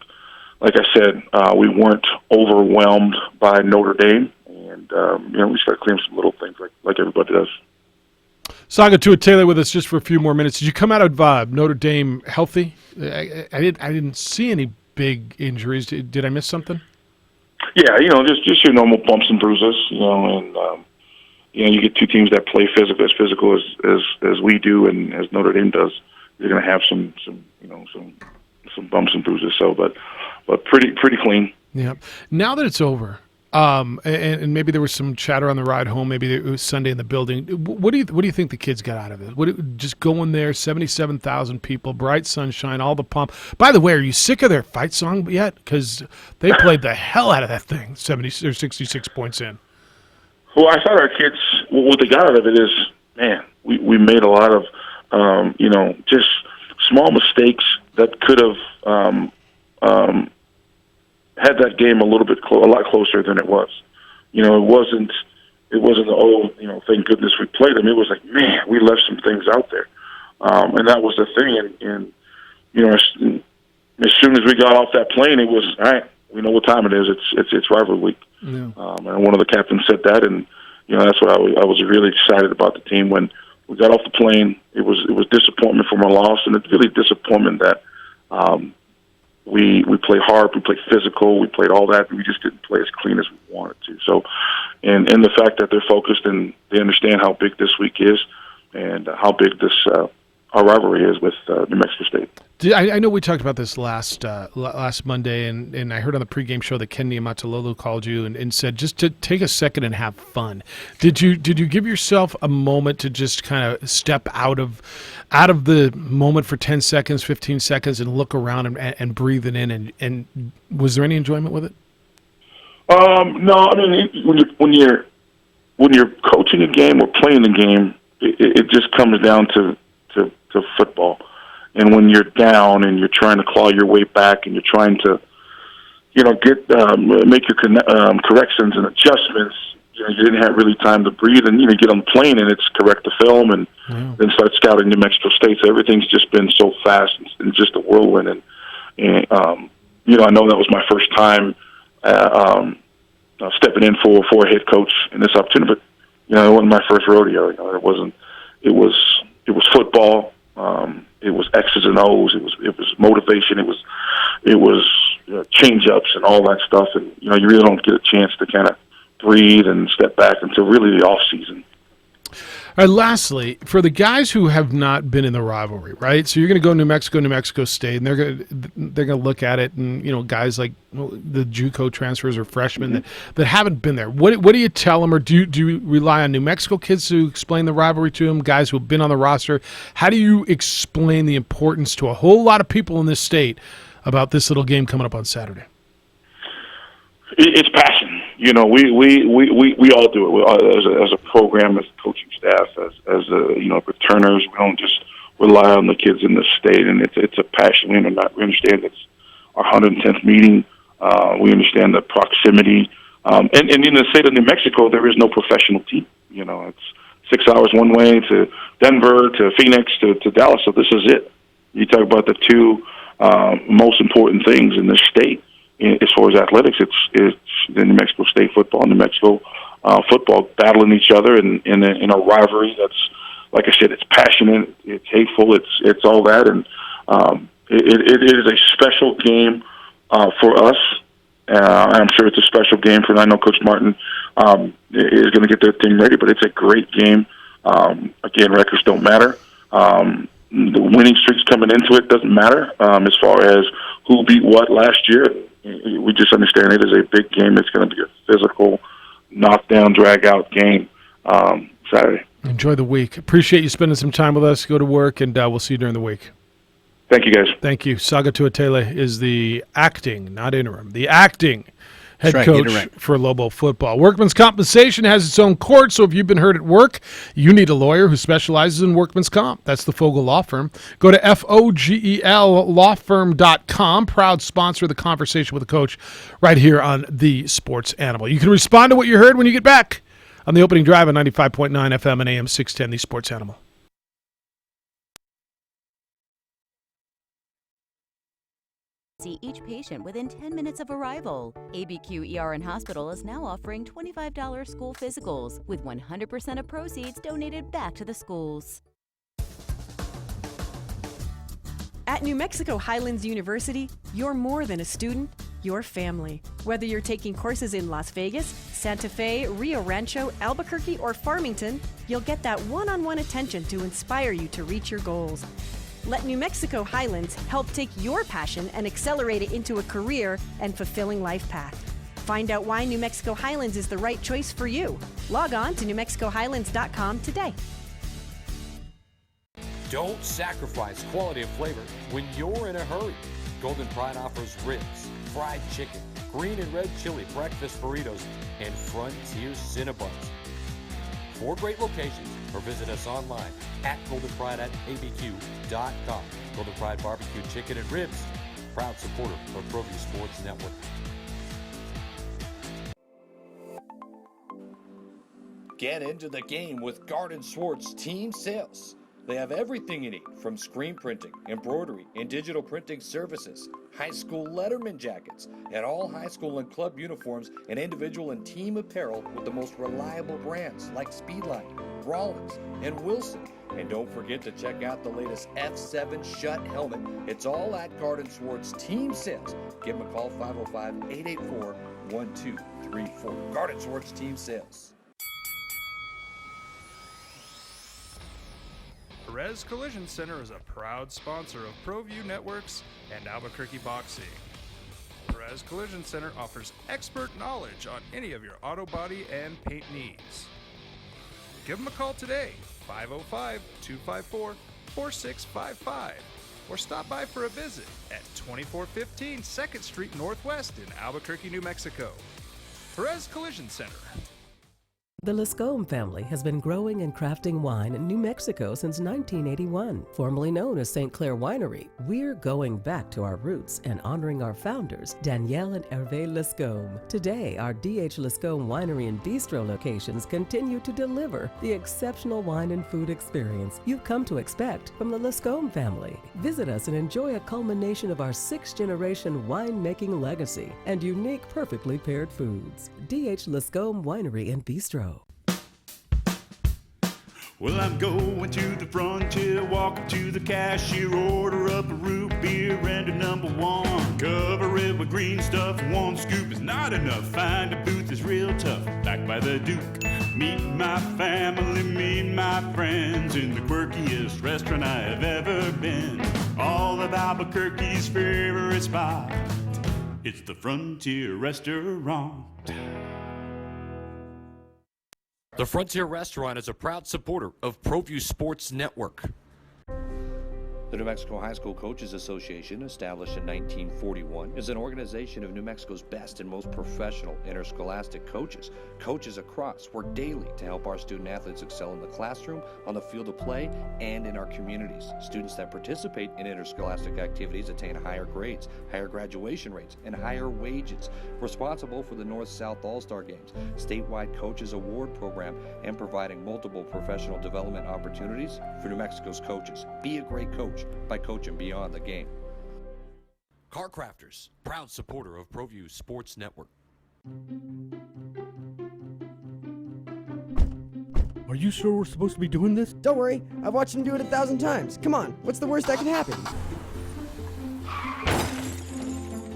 S14: like I said, we weren't overwhelmed by Notre Dame, And we start clearing some little things like everybody does.
S3: Saga Tuatele with us just for a few more minutes. Did you come out of Notre Dame healthy? I didn't see any big injuries. Did I miss something?
S14: Yeah, just your normal bumps and bruises, and you get two teams that play as physical as we do and as Notre Dame does. You're going to have some bumps and bruises. So, but pretty clean.
S3: Yeah. Now that it's over, and maybe there was some chatter on the ride home. Maybe it was Sunday in the building. What do you think the kids got out of it? Just going there, 77,000 people, bright sunshine, all the pomp. By the way, are you sick of their fight song yet? Because they played the hell out of that thing. 66 points in.
S14: Well, I thought our kids, what they got out of it is, man, we made a lot of, just small mistakes that could have had that game a lot closer than it was. It wasn't thank goodness we played them. It was like, man, we left some things out there, and that was the thing. And as soon as we got off that plane, it was all right. We know what time it is. It's rivalry week. Yeah. And one of the captains said that, and that's what I was really excited about the team when we got off the plane. It was disappointment from our loss, and it's really disappointment that we played hard, we played physical, we played all that. We just didn't play as clean as we wanted to. So, and the fact that they're focused and they understand how big this week is and how big this our rivalry is with New Mexico State.
S3: I know we talked about this last Monday, and I heard on the pregame show that Ken Niumatalolo called you and said just to take a second and have fun. Did you give yourself a moment to just kind of step out of the moment for 10 seconds, 15 seconds, and look around and breathe it in? And was there any enjoyment with it?
S14: No, I mean when you're coaching a game or playing the game, it just comes down to football. And when you're down and you're trying to claw your way back and you're trying to, make your corrections and adjustments, you didn't have really time to breathe and, get on the plane and it's correct the film and then start scouting New Mexico State. So everything's just been so fast and just a whirlwind. And I know that was my first time stepping in for a head coach in this opportunity, but, it wasn't my first rodeo. It was football. It was X's and O's. It was motivation. It was change ups and all that stuff. And you really don't get a chance to kind of breathe and step back until really the off season.
S3: All right, lastly, for the guys who have not been in the rivalry, right? So you're going to go New Mexico State, and they're going to look at it, and guys like the JUCO transfers or freshmen that haven't been there. What do you tell them, or do you rely on New Mexico kids to explain the rivalry to them? Guys who have been on the roster, how do you explain the importance to a whole lot of people in this state about this little game coming up on Saturday?
S14: It's passion. We all do it as a program, as a coaching staff, as returners. We don't just rely on the kids in the state, and it's a passion. We understand it's our 110th meeting. We understand the proximity, and in the state of New Mexico, there is no professional team. It's 6 hours one way to Denver, to Phoenix, to Dallas. So this is it. You talk about the two most important things in this state. As far as athletics, it's the New Mexico State football and New Mexico football battling each other in a rivalry that's, like I said, it's passionate, it's hateful, it's all that, and it is a special game for us. I'm sure it's a special game for. I know Coach Martin is going to get their team ready, but it's a great game. Again, records don't matter. The winning streaks coming into it doesn't matter as far as who beat what last year. We just understand it is a big game. It's going to be a physical, knockdown, drag-out game Saturday.
S3: Enjoy the week. Appreciate you spending some time with us. Go to work, and we'll see you during the week.
S14: Thank you, guys.
S3: Thank you. Saga Tuatele is the acting, not interim, the acting head coach for Lobo football. Workman's Compensation has its own court, so if you've been hurt at work, you need a lawyer who specializes in workman's comp. That's the Fogel Law Firm. Go to FOGELLawfirm.com. Proud sponsor of the Conversation with the Coach right here on The Sports Animal. You can respond to what you heard when you get back on the opening drive on 95.9 FM and AM 610, The Sports Animal.
S25: See each patient within 10 minutes of arrival. ABQ ER and Hospital is now offering $25 school physicals, with 100% of proceeds donated back to the schools.
S26: At New Mexico Highlands University, you're more than a student, you're family. Whether you're taking courses in Las Vegas, Santa Fe, Rio Rancho, Albuquerque, or Farmington, you'll get that one-on-one attention to inspire you to reach your goals. Let New Mexico Highlands help take your passion and accelerate it into a career and fulfilling life path. Find out why New Mexico Highlands is the right choice for you. Log on to NewMexicoHighlands.com today.
S27: Don't sacrifice quality of flavor when you're in a hurry. Golden Pride offers ribs, fried chicken, green and red chili breakfast burritos, and Frontier Cinnabons. 4 great locations, or visit us online at goldenpride@abq.com. Golden Pride Barbecue Chicken and Ribs, proud supporter of ProView Sports Network.
S28: Get into the game with Garden Swartz Team Sales. They have everything you need, from screen printing, embroidery, and digital printing services, high school letterman jackets, and all high school and club uniforms and individual and team apparel with the most reliable brands like Speedline, Rollins, and Wilson. And don't forget to check out the latest F7 Shut helmet. It's all at Garden Swartz Team Sales. Give them a call, 505-884-1234. Garden Swartz Team Sales.
S29: Perez Collision Center is a proud sponsor of ProView Networks and Albuquerque Boxing. Perez Collision Center offers expert knowledge on any of your auto body and paint needs. Give them a call today, 505-254-4655, or stop by for a visit at 2415 2nd Street Northwest in Albuquerque, New Mexico. Perez Collision Center.
S30: The Lascombe family has been growing and crafting wine in New Mexico since 1981. Formerly known as St. Clair Winery, we're going back to our roots and honoring our founders, Danielle and Hervé Lascombe. Today, our D.H. Lascombe Winery and Bistro locations continue to deliver the exceptional wine and food experience you've come to expect from the Lascombe family. Visit us and enjoy a culmination of our 6th-generation winemaking legacy and unique, perfectly paired foods. D.H. Lascombe Winery and Bistro.
S31: Well, I'm going to the frontier, walk up to the cashier, order up a root beer and a number 1. Cover it with green stuff, 1 scoop is not enough. Find a booth is real tough, back by the Duke. Meet my family, meet my friends in the quirkiest restaurant I have ever been. All of Albuquerque's favorite spot, it's the Frontier Restaurant.
S27: The Frontier Restaurant is a proud supporter of ProView Sports Network.
S28: The New Mexico High School Coaches Association, established in 1941, is an organization of New Mexico's best and most professional interscholastic coaches. Coaches across work daily to help our student athletes excel in the classroom, on the field of play, and in our communities. Students that participate in interscholastic activities attain higher grades, higher graduation rates, and higher wages. Responsible for the North-South All-Star Games, statewide Coaches Award Program, and providing multiple professional development opportunities for New Mexico's coaches. Be a great coach by coaching beyond the game.
S27: Car Crafters, proud supporter of ProView Sports Network.
S8: Are you sure we're supposed to be doing this?
S9: Don't worry, I've watched him do it 1,000 times. Come on, what's the worst that can happen?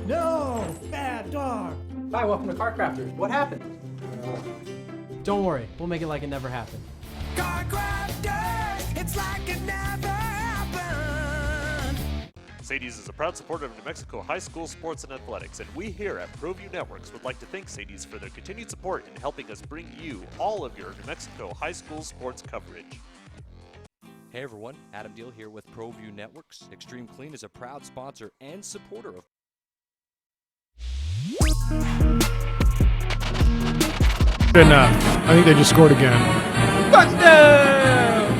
S15: No! Bad dog!
S16: Hi, welcome to Car Crafters. What happened? Don't worry, we'll make it like it never happened.
S15: Car Crafters! It's like it never happened!
S17: Sadie's is a proud supporter of New Mexico high school sports and athletics, and we here at ProView Networks would like to thank Sadie's for their continued support in helping us bring you all of your New Mexico high school sports coverage.
S28: Hey everyone, Adam Deal here with ProView Networks. Extreme Clean is a proud sponsor and supporter of
S3: I think they just scored again.
S4: Touchdown!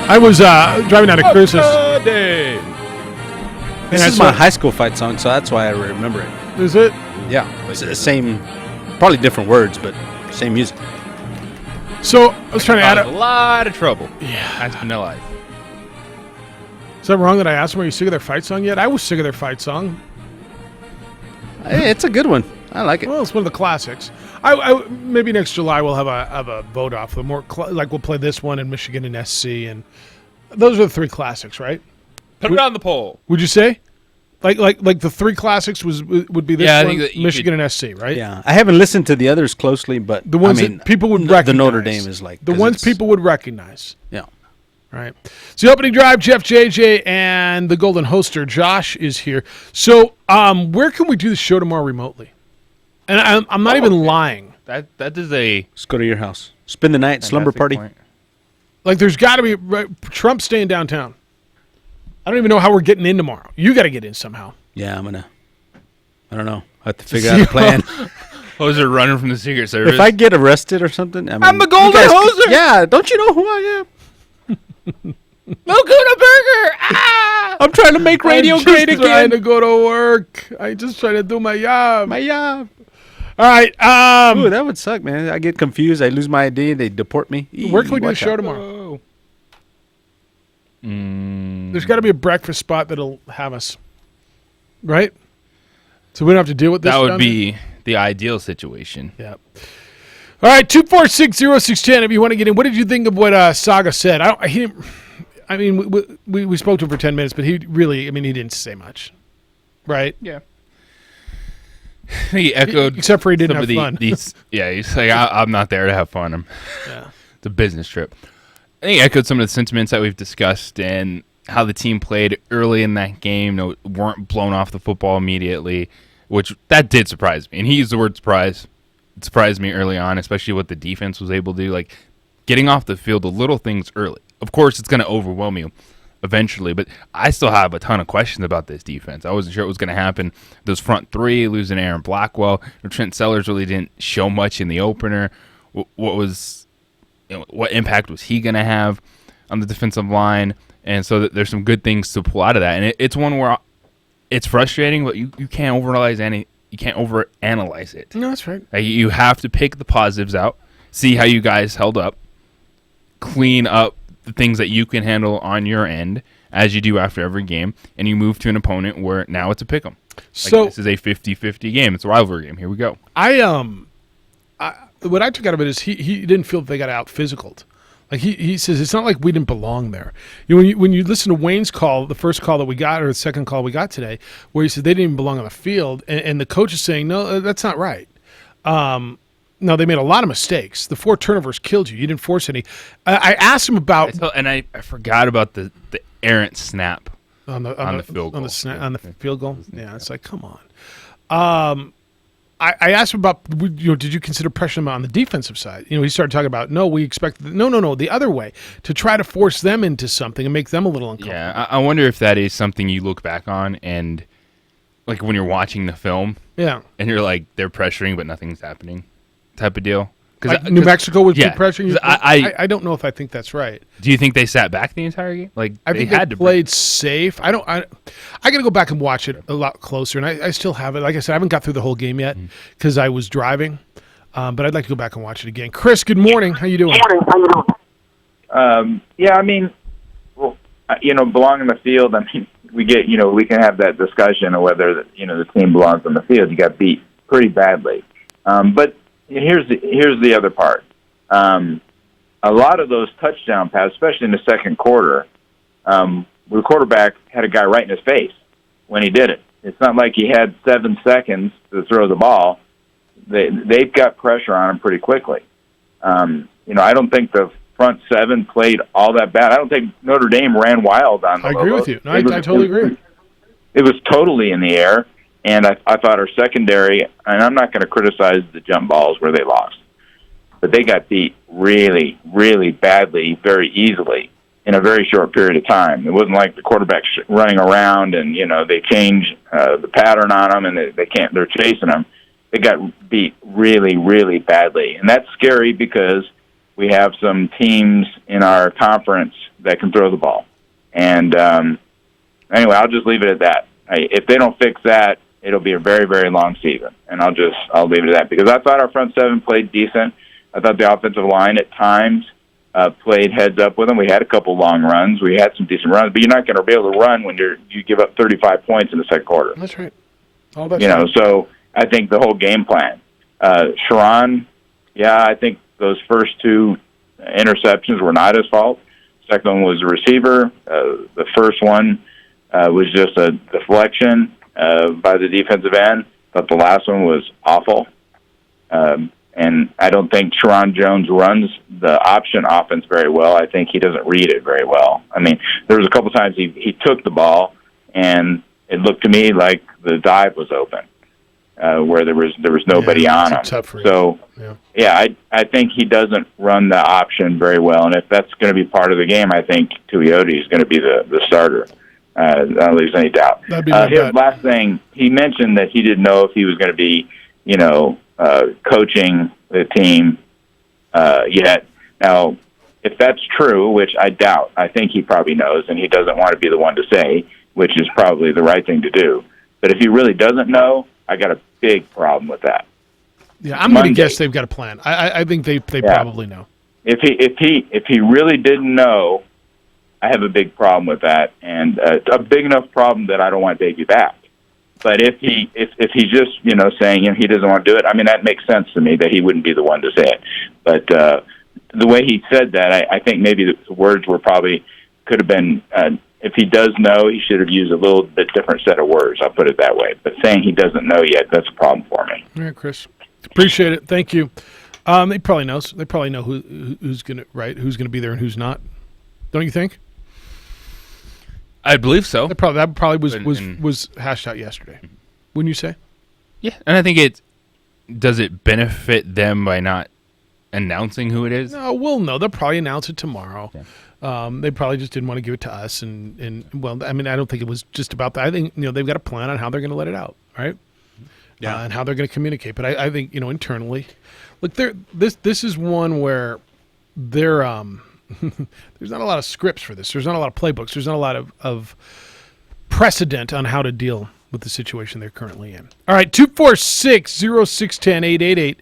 S3: I was driving out of Cruces.
S5: This is my high school fight song, so that's why I remember it.
S3: Is it?
S5: Yeah. It's the same, probably different words, but same music.
S3: So I was trying to add
S4: a lot of trouble. Yeah. That's Vanilla Ice.
S3: Is that wrong that I asked them, are you sick of their fight song yet? I was sick of their fight song.
S5: Hey, it's a good one. I like it.
S3: Well, it's one of the classics. I maybe next July we'll have a vote off. The more like we'll play this one in Michigan and SC, and those are the 3 classics, right?
S4: Put it on the poll.
S3: Would you say? Like the 3 classics would be this one,
S4: I think
S3: Michigan and SC, right?
S5: Yeah, I haven't listened to the others closely, but
S3: the ones that people would recognize.
S5: The Notre Dame is like
S3: the ones people would recognize.
S5: Yeah.
S3: Right. It's the opening drive. Jeff, JJ, and the Golden Hoster. Josh is here. So, where can we do the show tomorrow remotely? And I'm not even lying.
S4: That is a.
S5: Let's go to your house. Spend the night, slumber party.
S4: Point.
S3: Like, there's got to be Trump staying downtown. I don't even know how we're getting in tomorrow. You got to get in somehow.
S5: Yeah, I don't know. I have to figure out a plan.
S4: Hoser running from the Secret Service.
S5: If I get arrested or something,
S4: I'm the Golden Hoser.
S5: Yeah, don't you know who I am?
S4: Laguna Burger! Ah!
S5: I'm trying to make radio great again.
S3: I'm trying to go to work. I just trying to do my job.
S5: My job.
S3: All right.
S5: Ooh, that would suck, man. I get confused. I lose my ID. They deport me.
S3: Where can we do the show tomorrow? There's got to be a breakfast spot that'll have us. Right? So we don't have to deal with this.
S4: That would be the ideal situation.
S3: Yeah. All right, 246-0610 if you want to get in. What did you think of what Saga said? We spoke to him for 10 minutes, but he didn't say much. Right?
S4: Yeah. He echoed.
S3: Except for he didn't have fun.
S4: He's like, I'm not there to have fun. It's a business trip. I think he echoed some of the sentiments that we've discussed and how the team played early in that game. Weren't blown off the football immediately, which that did surprise me. And he used the word surprise. It surprised me early on, especially what the defense was able to do. Like, getting off the field, the little things early. Of course, it's going to overwhelm you eventually, but I still have a ton of questions about this defense. I wasn't sure what was going to happen. Those front 3, losing Aaron Blackwell. Trent Sellers really didn't show much in the opener. What impact was he going to have on the defensive line? And so there's some good things to pull out of that. And it's one where it's frustrating, but you can't you can't overanalyze it.
S3: No, that's right.
S4: Like, you have to pick the positives out, see how you guys held up, clean up the things that you can handle on your end, as you do after every game, and you move to an opponent where now it's a pick 'em.
S3: So
S4: this is a 50-50 game. It's a rivalry game. Here we go.
S3: What I took out of it is he didn't feel that they got out physicaled. Like he says, it's not like we didn't belong there. When you listen to Wayne's call, the first call that we got, or the second call we got today, where he said they didn't even belong on the field, and the coach is saying, no, that's not right. No, they made a lot of mistakes. The 4 turnovers killed you. You didn't force any. I asked him about,
S4: I forgot about the errant snap
S3: on the field goal. On the field goal. Yeah, it's like, come on. I asked him about, did you consider pressuring them on the defensive side? He started talking about, no, we expect, no, the other way, to try to force them into something and make them a little uncomfortable.
S4: Yeah, I wonder if that is something you look back on and, like, when you're watching the film,
S3: yeah,
S4: and you're like, they're pressuring but nothing's happening type of deal.
S3: Like New Mexico was pressuring you?
S4: I
S3: don't know if I think that's right.
S4: Do you think they sat back the entire game? Like,
S3: I think they played safe. I got to go back and watch it a lot closer, and I still have it. Like I said, I haven't got through the whole game yet because I was driving, but I'd like to go back and watch it again. Chris, good morning. How you doing?
S2: Belong in the field. We can have that discussion of whether the team belongs on the field. You got beat pretty badly, but here's the other part. A lot of those touchdown passes, especially in the second quarter, the quarterback had a guy right in his face when he did it. It's not like he had 7 seconds to throw the ball. They've got pressure on him pretty quickly. I don't think the front 7 played all that bad. I don't think Notre Dame ran wild on them.
S3: I agree with you. No, I totally agree.
S2: It was totally in the air. And I thought our secondary, and I'm not going to criticize the jump balls where they lost, but they got beat really, really badly, very easily in a very short period of time. It wasn't like the quarterback's running around and, they change the pattern on them and they're chasing them. They got beat really, really badly. And that's scary because we have some teams in our conference that can throw the ball. And anyway, I'll just leave it at that. If they don't fix that, it'll be a very, very long season, and I'll leave it at that because I thought our front 7 played decent. I thought the offensive line at times played heads up with them. We had a couple long runs. We had some decent runs, but you're not going to be able to run when you give up 35 points in the second quarter.
S3: That's right.
S2: So I think the whole game plan. Sharon, I think those first two interceptions were not his fault. Second one was a receiver. The first one was just a deflection by the defensive end, but the last one was awful. And I don't think Sharon Jones runs the option offense very well. I think he doesn't read it very well. I mean, there was a couple times he took the ball, and it looked to me like the dive was open, where there was nobody on him. So, I think he doesn't run the option very well. And if that's going to be part of the game, I think Tuioti is going to be the starter. I don't think there's any doubt. His last thing, he mentioned that he didn't know if he was going to be, coaching the team yet. Now, if that's true, which I doubt, I think he probably knows, and he doesn't want to be the one to say, which is probably the right thing to do. But if he really doesn't know, I got a big problem with that.
S3: Yeah, I'm going to guess they've got a plan. I think they probably know.
S2: If he really didn't know, I have a big problem with that, and a big enough problem that I don't want Davey back. But if he's just saying he doesn't want to do it, I mean that makes sense to me that he wouldn't be the one to say it. But the way he said that, I think maybe the words were probably could have been. If he does know, he should have used a little bit different set of words. I'll put it that way. But saying he doesn't know yet, that's a problem for me.
S3: All right, Chris. Appreciate it. Thank you. They probably knows. They probably know who's going to be there and who's not. Don't you think?
S4: I believe so.
S3: That probably was hashed out yesterday. Wouldn't you say?
S4: Yeah, and I think does it benefit them by not announcing who it is?
S3: No, we'll know. They'll probably announce it tomorrow. Yeah. They probably just didn't want to give it to us, and well, I mean, I don't think it was just about that. I think they've got a plan on how they're going to let it out, right? Yeah, and how they're going to communicate. But I think internally, look, this is one where they're there's not a lot of scripts for this. There's not a lot of playbooks. There's not a lot of precedent on how to deal with the situation they're currently in. All right, 246-0610,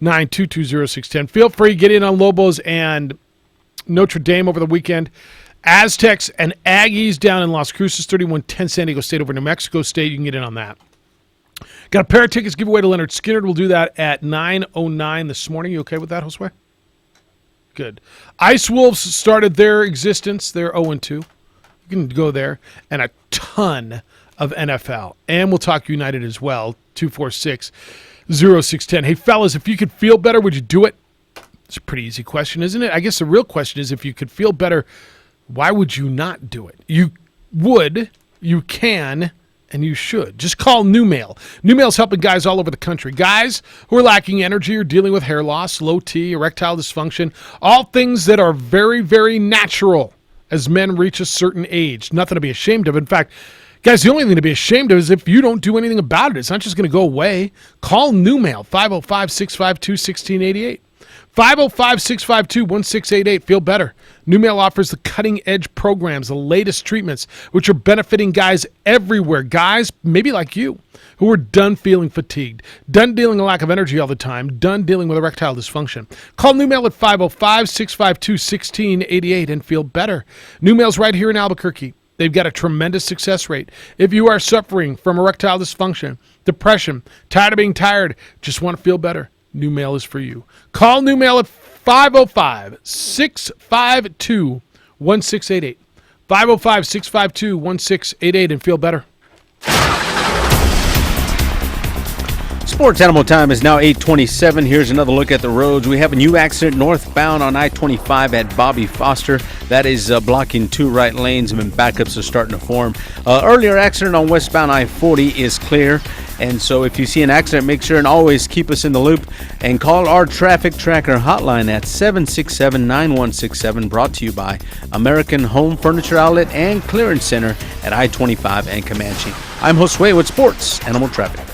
S3: 888-922-0610. Feel free to get in on Lobos and Notre Dame over the weekend. Aztecs and Aggies down in Las Cruces, 31-10 San Diego State over New Mexico State. You can get in on that. Got a pair of tickets giveaway to Leonard Skinner. We'll do that at 9:09 this morning. You okay with that, Josue? Good. Ice Wolves started their existence. They're 0-2. You can go there. And a ton of NFL. And we'll talk United as well. 246-0610. Hey, fellas, if you could feel better, would you do it? It's a pretty easy question, isn't it? I guess the real question is if you could feel better, why would you not do it? You would, you can, and you should. Just call NewMail. NewMail's helping guys all over the country. Guys who are lacking energy or dealing with hair loss, low T, erectile dysfunction, all things that are very, very natural as men reach a certain age. Nothing to be ashamed of. In fact, guys, the only thing to be ashamed of is if you don't do anything about it. It's not just going to go away. Call NewMail, 505-652-1688. 505-652-1688. Feel better. NewMail offers the cutting-edge programs, the latest treatments, which are benefiting guys everywhere. Guys, maybe like you, who are done feeling fatigued, done dealing with a lack of energy all the time, done dealing with erectile dysfunction. Call NewMail at 505-652-1688 and feel better. NewMail's right here in Albuquerque. They've got a tremendous success rate. If you are suffering from erectile dysfunction, depression, tired of being tired, just want to feel better, NewMail is for you. Call NewMail at 505-652-1688. 505-652-1688 and feel better.
S5: Sports Animal Time is now 8:27. Here's another look at the roads. We have a new accident northbound on I-25 at Bobby Foster. That is blocking two right lanes, and backups are starting to form. Earlier accident on westbound I-40 is clear. And so if you see an accident, make sure and always keep us in the loop and call our traffic tracker hotline at 767-9167, brought to you by American Home Furniture Outlet and Clearance Center at I-25 and Comanche. I'm Josue with Sports Animal Traffic.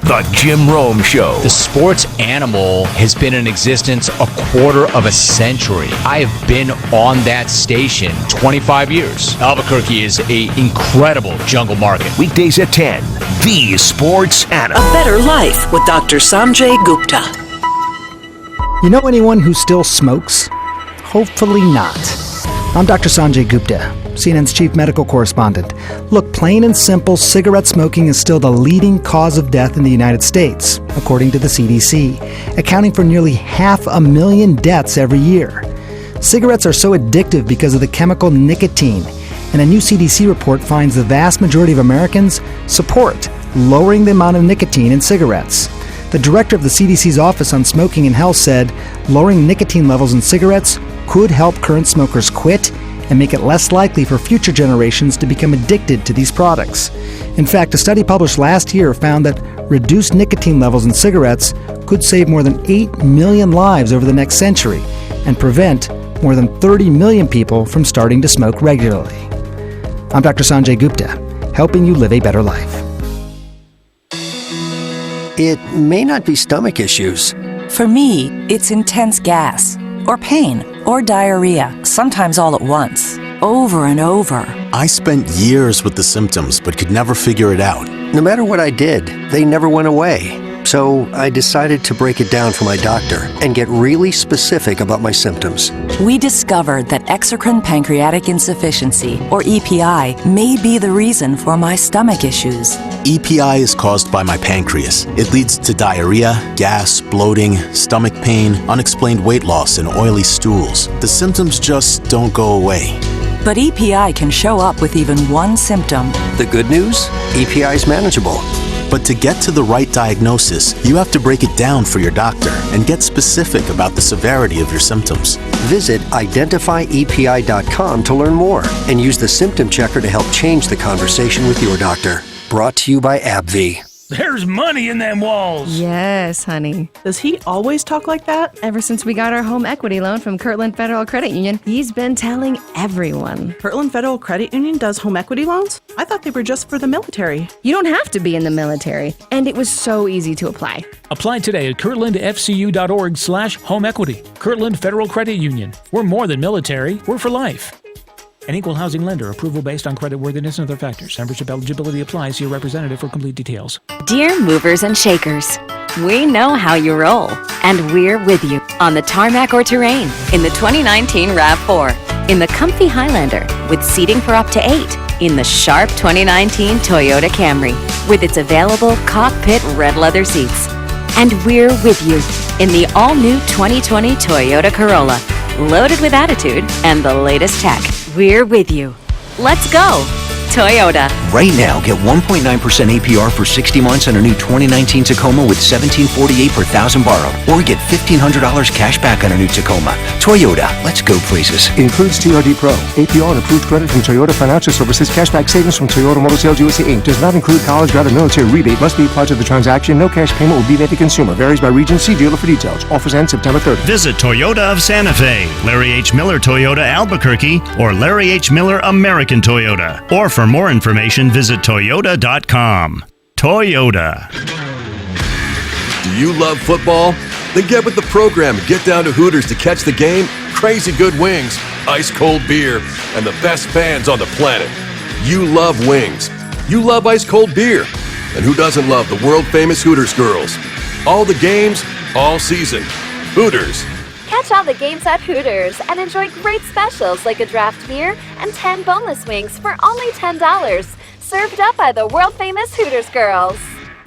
S1: The Jim Rome Show.
S6: The Sports Animal has been in existence a quarter of a century. I have been on that station 25 years. Albuquerque is an incredible jungle market.
S1: Weekdays at 10, The Sports Animal.
S7: A Better Life with Dr. Sanjay Gupta. You know anyone who still smokes? Hopefully not. I'm Dr. Sanjay Gupta, CNN's chief medical correspondent. Look, plain and simple, cigarette smoking is still the leading cause of death in the United States, according to the CDC, accounting for nearly 500,000 deaths every year. Cigarettes are so addictive because of the chemical nicotine, and a new CDC report finds the vast majority of Americans support lowering the amount of nicotine in cigarettes. The director of the CDC's Office on Smoking and Health said lowering nicotine levels in cigarettes could help current smokers quit and make it less likely for future generations to become addicted to these products. In fact, a study published last year found that reduced nicotine levels in cigarettes could save more than 8 million lives over the next century and prevent more than 30 million people from starting to smoke regularly. I'm Dr. Sanjay Gupta, helping you live a better life.
S10: It may not be stomach issues.
S11: For me, it's intense gas, or pain, or diarrhea, sometimes all at once, over and over.
S12: I spent years with the symptoms, but could never figure it out.
S10: No matter what I did, they never went away. So I decided to break it down for my doctor and get really specific about my symptoms.
S11: We discovered that exocrine pancreatic insufficiency, or EPI, may be the reason for my stomach issues.
S12: EPI is caused by my pancreas. It leads to diarrhea, gas, bloating, stomach pain, unexplained weight loss, and oily stools. The symptoms just don't go away.
S11: But EPI can show up with even one symptom.
S10: The good news? EPI is manageable.
S12: But to get to the right diagnosis, you have to break it down for your doctor and get specific about the severity of your symptoms.
S10: Visit identifyepi.com to learn more and use the symptom checker to help change the conversation with your doctor. Brought to you by AbbVie.
S18: There's money in them walls.
S19: Yes, honey. Does he always talk like that? Ever since we got our home equity loan from Kirtland Federal Credit Union, he's been telling everyone.
S20: Kirtland Federal Credit Union does home equity loans? I thought they were just for the military.
S19: You don't have to be in the military, and it was so easy to apply.
S21: Apply today at kirtlandfcu.org/homeequity. Kirtland Federal Credit Union. We're more than military, we're for life. An equal housing lender. Approval based on creditworthiness and other factors. Membership eligibility applies. See your representative for complete details.
S25: Dear movers and shakers, we know how you roll, and we're with you on the tarmac or terrain in the 2019 RAV4, in the comfy Highlander with seating for up to 8, in the sharp 2019 Toyota Camry with its available cockpit red leather seats. And we're with you in the all-new 2020 Toyota Corolla, loaded with attitude and the latest tech. We're with you. Let's go, Toyota.
S22: Right now, get 1.9% APR for 60 months on a new 2019 Tacoma with $1,748 per thousand borrowed. Or get $1,500 cash back on a new Tacoma. Toyota, let's go places.
S23: Includes TRD Pro. APR and approved credit from Toyota Financial Services. Cashback savings from Toyota Motor Sales USA Inc. Does not include college grad or military rebate. Must be applied to the transaction. No cash payment will be made to consumer. Varies by region. See dealer for details. Offers end September 30th.
S24: Visit Toyota of Santa Fe, Larry H. Miller Toyota Albuquerque, or Larry H. Miller American Toyota. Or for more information, visit Toyota.com. Toyota.
S32: Do you love football? Then get with the program and get down to Hooters to catch the game, crazy good wings, ice cold beer, and the best fans on the planet. You love wings. You love ice cold beer. And who doesn't love the world famous Hooters girls? All the games, all season. Hooters.
S33: Catch all the games at Hooters and enjoy great specials like a draft beer and 10 boneless wings for only $10. Served up by the world-famous Hooters girls.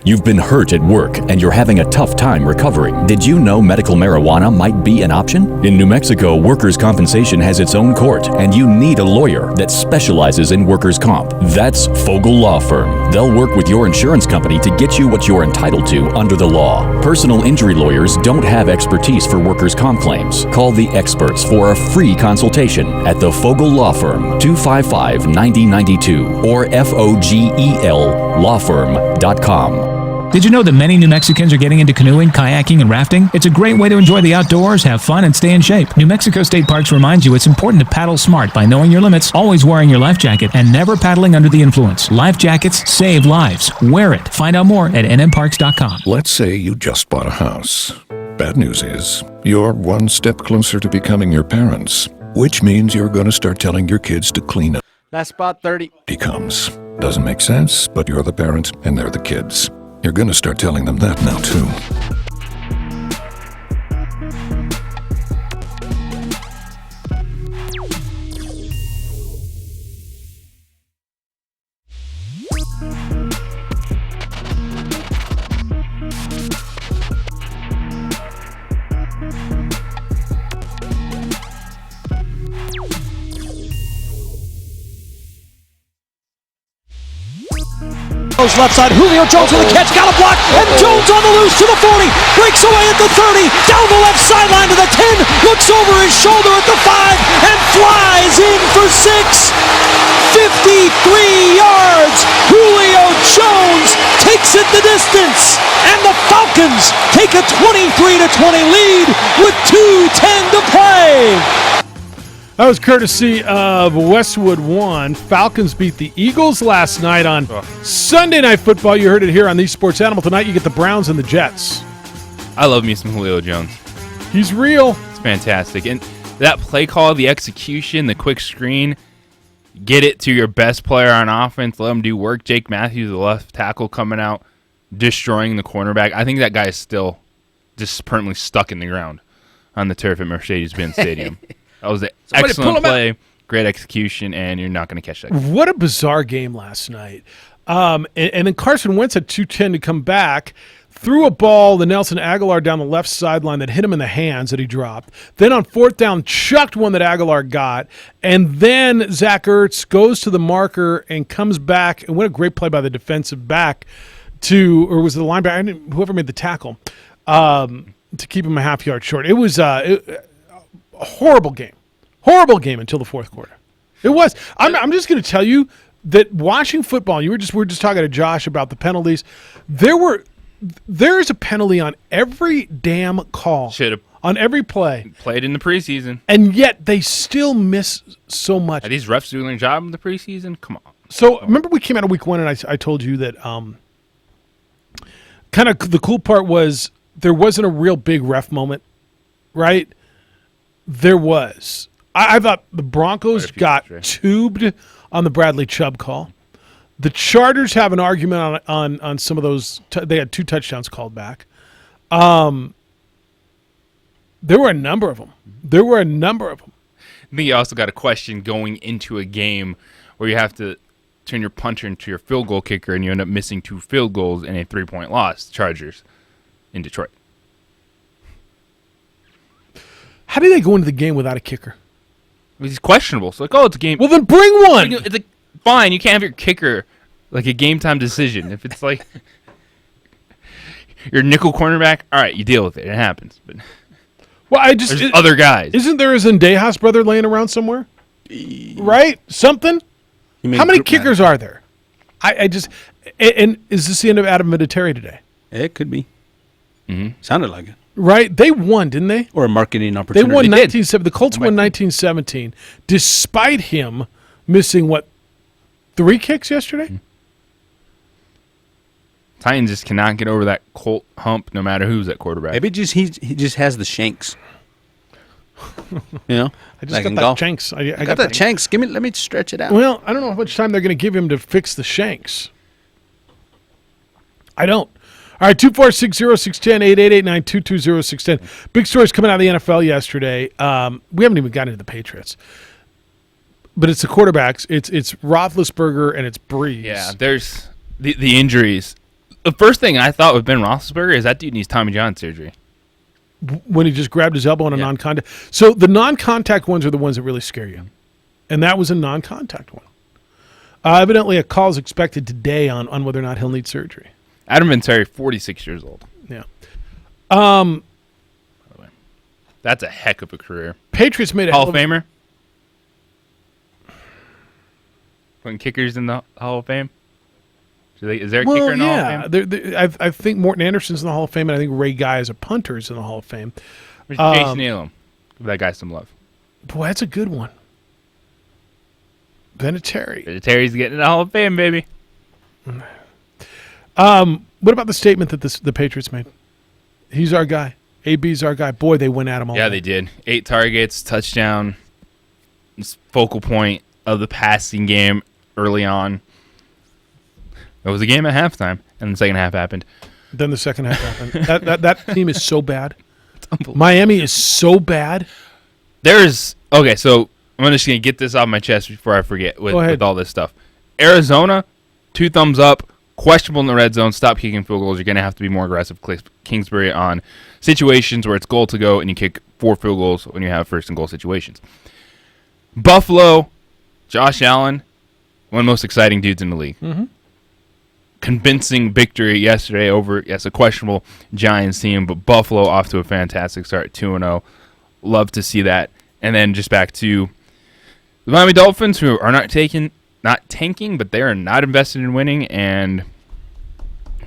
S34: You've been hurt at work and you're having a tough time recovering. Did you know medical marijuana might be an option? In New Mexico, workers' compensation has its own court, and you need a lawyer that specializes in workers' comp. That's Fogel Law Firm. They'll work with your insurance company to get you what you're entitled to under the law. Personal injury lawyers don't have expertise for workers' comp claims. Call the experts for a free consultation at the Fogel Law Firm, 255-9092 or FOGEL-lawfirm.com.
S21: Did you know that many New Mexicans are getting into canoeing, kayaking, and rafting? It's a great way to enjoy the outdoors, have fun, and stay in shape. New Mexico State Parks reminds you it's important to paddle smart by knowing your limits, always wearing your life jacket, and never paddling under the influence. Life jackets save lives. Wear it. Find out more at nmparks.com.
S35: Let's say you just bought a house. Bad news is, you're one step closer to becoming your parents, which means you're going to start telling your kids to clean up.
S5: That's spot 30.
S35: Becomes. Doesn't make sense, but you're the parent and they're the kids. You're going to start telling them that now, too.
S2: goes left side. Julio Jones with a catch, got a block, and Jones on the loose to the 40, breaks away at the 30, down the left sideline to the 10, looks over his shoulder at the 5, and flies in for 6. 53 yards. Julio Jones takes it the distance, and the Falcons take a 23-20 lead with 2:10 to play.
S3: That was courtesy of Westwood One. Falcons beat the Eagles last night on Sunday Night Football. You heard it here on the Sports Animal. Tonight you get the Browns and the Jets.
S4: I love me some Julio Jones.
S3: He's real.
S4: It's fantastic. And that play call, the execution, the quick screen, get it to your best player on offense, let him do work. Jake Matthews, the left tackle, coming out, destroying the cornerback. I think that guy is still just permanently stuck in the ground on the turf at Mercedes-Benz Stadium. That was an excellent play, great execution, and you're not going to catch that.
S3: What a bizarre game last night. And then Carson Wentz had 2:10 to come back, threw a ball to Nelson Aguilar down the left sideline that hit him in the hands that he dropped. Then on 4th down, chucked one that Aguilar got. And then Zach Ertz goes to the marker and comes back. And what a great play by the defensive back or was it the linebacker? Whoever made the tackle to keep him a half yard short. It was a horrible game. Horrible game until the fourth quarter. It was. I'm just going to tell you that watching football, we were just talking to Josh about the penalties. There's a penalty on every damn call. On every play.
S4: Played in the preseason.
S3: And yet they still miss so much.
S4: Are these refs doing their job in the preseason? Come on.
S3: So remember we came out of week 1 and I told you that kind of the cool part was there wasn't a real big ref moment, right? There was. I thought the Broncos got tubed on the Bradley Chubb call. The Chargers have an argument on some of those. They had 2 touchdowns called back. There were a number of them.
S4: I think you also got a question going into a game where you have to turn your punter into your field goal kicker and you end up missing 2 field goals and a 3-point loss. Chargers in Detroit.
S3: How do they go into the game without a kicker?
S4: He's questionable. So it's a game.
S3: Well, then bring one.
S4: It's like, fine, you can't have your kicker like a game time decision. If it's like your nickel cornerback, all right, you deal with it. It happens. But there's other guys.
S3: Isn't there a Zendejas brother laying around somewhere? Right? Something? How many kickers are there? And is this the end of Adam Vinatieri today?
S5: It could be.
S4: Mm-hmm.
S5: Sounded like it.
S3: Right? They won, didn't they?
S5: Or a marketing opportunity.
S3: They won 1917. The Colts won 1917, despite him missing, 3 kicks yesterday?
S4: Mm-hmm. Titans just cannot get over that Colt hump no matter who's at quarterback.
S5: Maybe he just has the shanks.
S3: I just got that shanks. I
S5: got that shanks. Let me stretch it out.
S3: Well, I don't know how much time they're going to give him to fix the shanks. I don't. All right, 246-0610, 888-922-0610. Big stories coming out of the NFL yesterday. We haven't even gotten into the Patriots. But it's the quarterbacks. It's Roethlisberger and it's Breeze.
S4: Yeah, there's the injuries. The first thing I thought with Ben Roethlisberger is that dude needs Tommy John surgery.
S3: When he just grabbed his elbow on a non-contact. So the non-contact ones are the ones that really scare you. And that was a non-contact one. Evidently, a call is expected today on whether or not he'll need surgery.
S4: Adam Vinatieri, 46 years old.
S3: Yeah.
S4: That's a heck of a career.
S3: Patriots made a
S4: Hall of Famer. Putting kickers in the Hall of Fame. Is there a kicker in the Hall of Fame?
S3: I think Morton Anderson's in the Hall of Fame, and I think Ray Guy as a punter is in the Hall of Fame.
S4: Where's Jason Elam? Give that guy some love.
S3: Boy, that's a good one. Vinatieri.
S4: Vinatieri's getting in the Hall of Fame, baby.
S3: What about the statement that the Patriots made? He's our guy. AB's our guy. Boy, they went at him all
S4: Yeah,
S3: night.
S4: they did. 8 targets, touchdown. It's focal point of the passing game early on. It was a game at halftime, and the second half happened.
S3: Then the second half happened. That team is so bad. Miami is so bad.
S4: Okay, so I'm just going to get this off my chest before I forget with all this stuff. Arizona, 2 thumbs up. Questionable in the red zone. Stop kicking field goals. You're going to have to be more aggressive. Kingsbury on situations where it's goal to go and you kick 4 field goals when you have first and goal situations. Buffalo, Josh Allen, one of the most exciting dudes in the league.
S3: Mm-hmm.
S4: convincing victory yesterday over, a questionable Giants team, but Buffalo off to a fantastic start, 2-0. Love to see that. And then just back to the Miami Dolphins, who are not tanking, but they are not invested in winning. And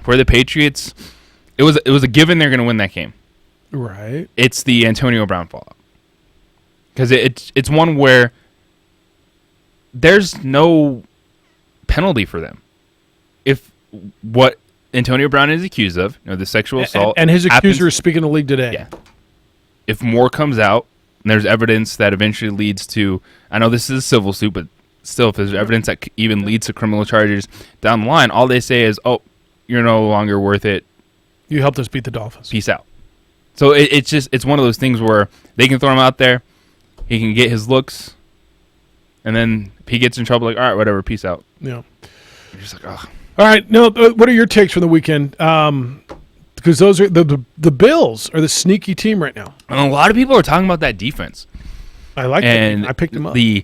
S4: for the Patriots, it was a given they're going to win that game.
S3: Right.
S4: It's the Antonio Brown fallout. Because it's one where there's no penalty for them. If what Antonio Brown is accused of, the sexual assault,
S3: and his accuser is speaking to the league today.
S4: Yeah. If more comes out, and there's evidence that eventually leads to, I know this is a civil suit, but still, if there's evidence that even leads to criminal charges down the line, all they say is, "Oh, you're no longer worth it.
S3: You helped us beat the Dolphins.
S4: Peace out." So it's one of those things where they can throw him out there, he can get his looks, and then if he gets in trouble, like, all right, whatever, peace out.
S3: Yeah.
S4: You're just like, ugh.
S3: All right, no. What are your takes from the weekend? Because those are the Bills are the sneaky team right now.
S4: And a lot of people are talking about that defense.
S3: I like it. I picked them up.
S4: The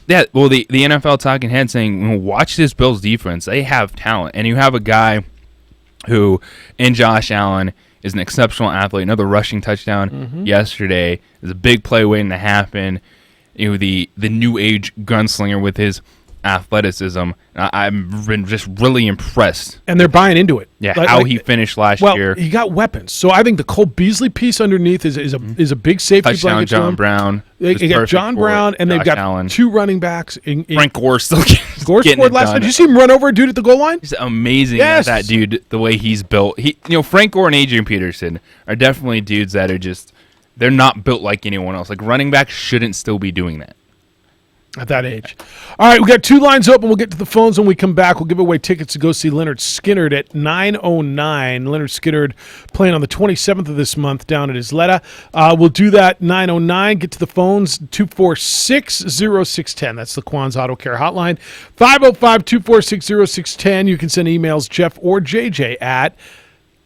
S4: NFL talking head saying, watch this Bills defense. They have talent, and you have a guy who, in Josh Allen, is an exceptional athlete. Another rushing touchdown yesterday. There's a big play waiting to happen. The new age gunslinger with his athleticism. I've been just really impressed.
S3: And they're buying into it.
S4: Yeah, how he finished last year.
S3: He got weapons. So I think the Cole Beasley piece underneath is a big safety
S4: touchdown. John Brown.
S3: They got John Brown, and they've got
S4: Allen.
S3: two running backs.
S4: Frank Gore still
S3: Gore scored last night. Did you see him run over a dude at the goal line?
S4: He's amazing. Yes. That dude, the way he's built. Frank Gore and Adrian Peterson are definitely dudes that are just, they're not built like anyone else. Like, running backs shouldn't still be doing that.
S3: At that age. All right, we got two lines open. We'll get to the phones when we come back. We'll give away tickets to go see Leonard Skinnard at 9:09. Leonard Skinnard playing on the 27th of this month down at Isleta. We'll do that 9:09. Get to the phones, 246-0610. That's the Quan's Auto Care hotline. 505-246-0610. You can send emails, Jeff or JJ, at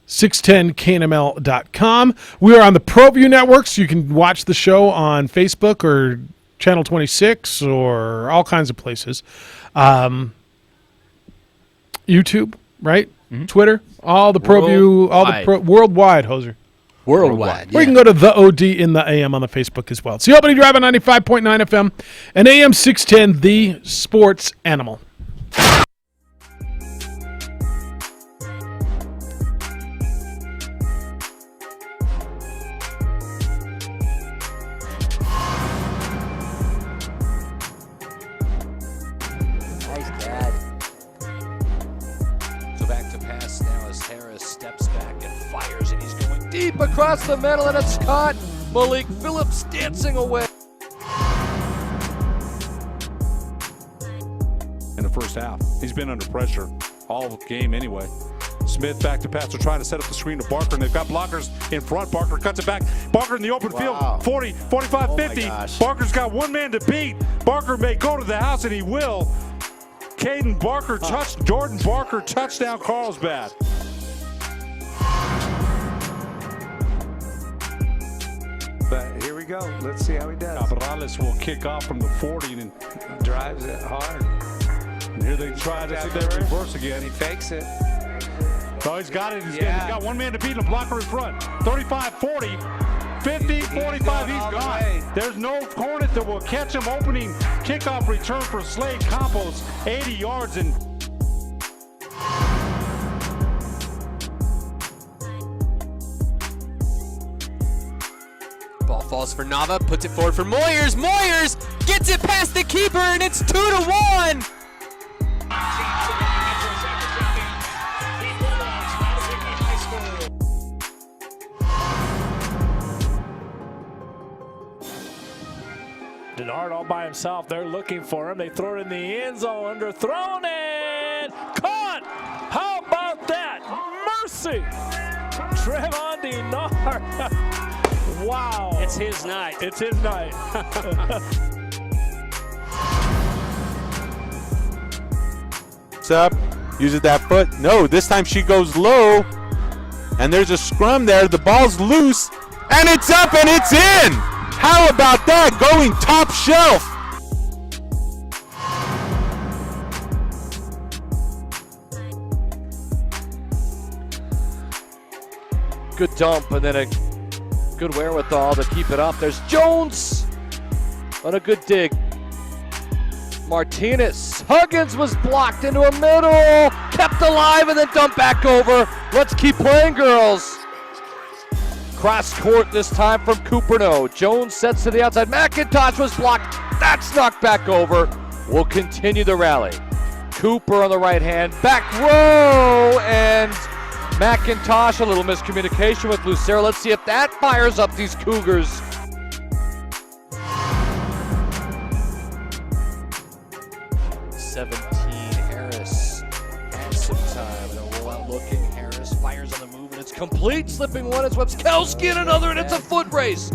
S3: 610knml.com. We are on the ProView Network, so you can watch the show on Facebook or Channel 26 or all kinds of places. YouTube, right? Mm-hmm. Twitter, all the ProView, worldwide, Hoser.
S5: Worldwide.
S3: Or you can go to the OD in the AM on the Facebook as well. It's the Opening Drive on 95.9 FM and AM 610, the sports animal.
S1: Across the middle, and it's caught. Malik Phillips dancing away.
S6: In the first half, he's been under pressure all game anyway. Smith back to pass. They're trying to set up the screen to Barker, and they've got blockers in front. Barker cuts it back. Barker in the open field, 40, 45, 50. Barker's got one man to beat. Barker may go to the house, and he will. Caden Barker Jordan Barker touchdown, Carlsbad.
S8: But here we go. Let's see how he does.
S6: Cabrales will kick off from the 40 and
S8: drives it hard.
S6: And here they try to see that reverse again.
S8: He fakes it.
S6: Oh, he's got it. He's got one man to beat and a blocker in front. 35, 40, 50, 45. He's gone. There's no Hornet that will catch him. Opening kickoff return for Slade Campos. 80 yards and.
S1: Ball falls for Nava, puts it forward for Moyers. Moyers gets it past the keeper, and it's 2-1.
S18: Denard all by himself. They're looking for him. They throw it in the end zone. Underthrown and caught. How about that? Mercy. Trevon Denard. Wow.
S9: It's his night.
S18: It's his night.
S13: What's up? Uses that foot. No, this time she goes low. And there's a scrum there. The ball's loose. And it's up and it's in. How about that? Going top shelf.
S7: Good dump and then a good wherewithal to keep it up. There's Jones on a good dig. Martinez. Huggins was blocked into a middle. Kept alive and then dumped back over. Let's keep playing, girls. Cross court this time from Cooperno. Jones sets to the outside. McIntosh was blocked. That's knocked back over. We'll continue the rally. Cooper on the right hand. Back row and McIntosh. A little miscommunication with Lucero. Let's see if that fires up these Cougars. Harris has some time. And a roll out looking. Harris fires on the move and it's complete. Slipping one is Webskowski and another, and it's a foot race.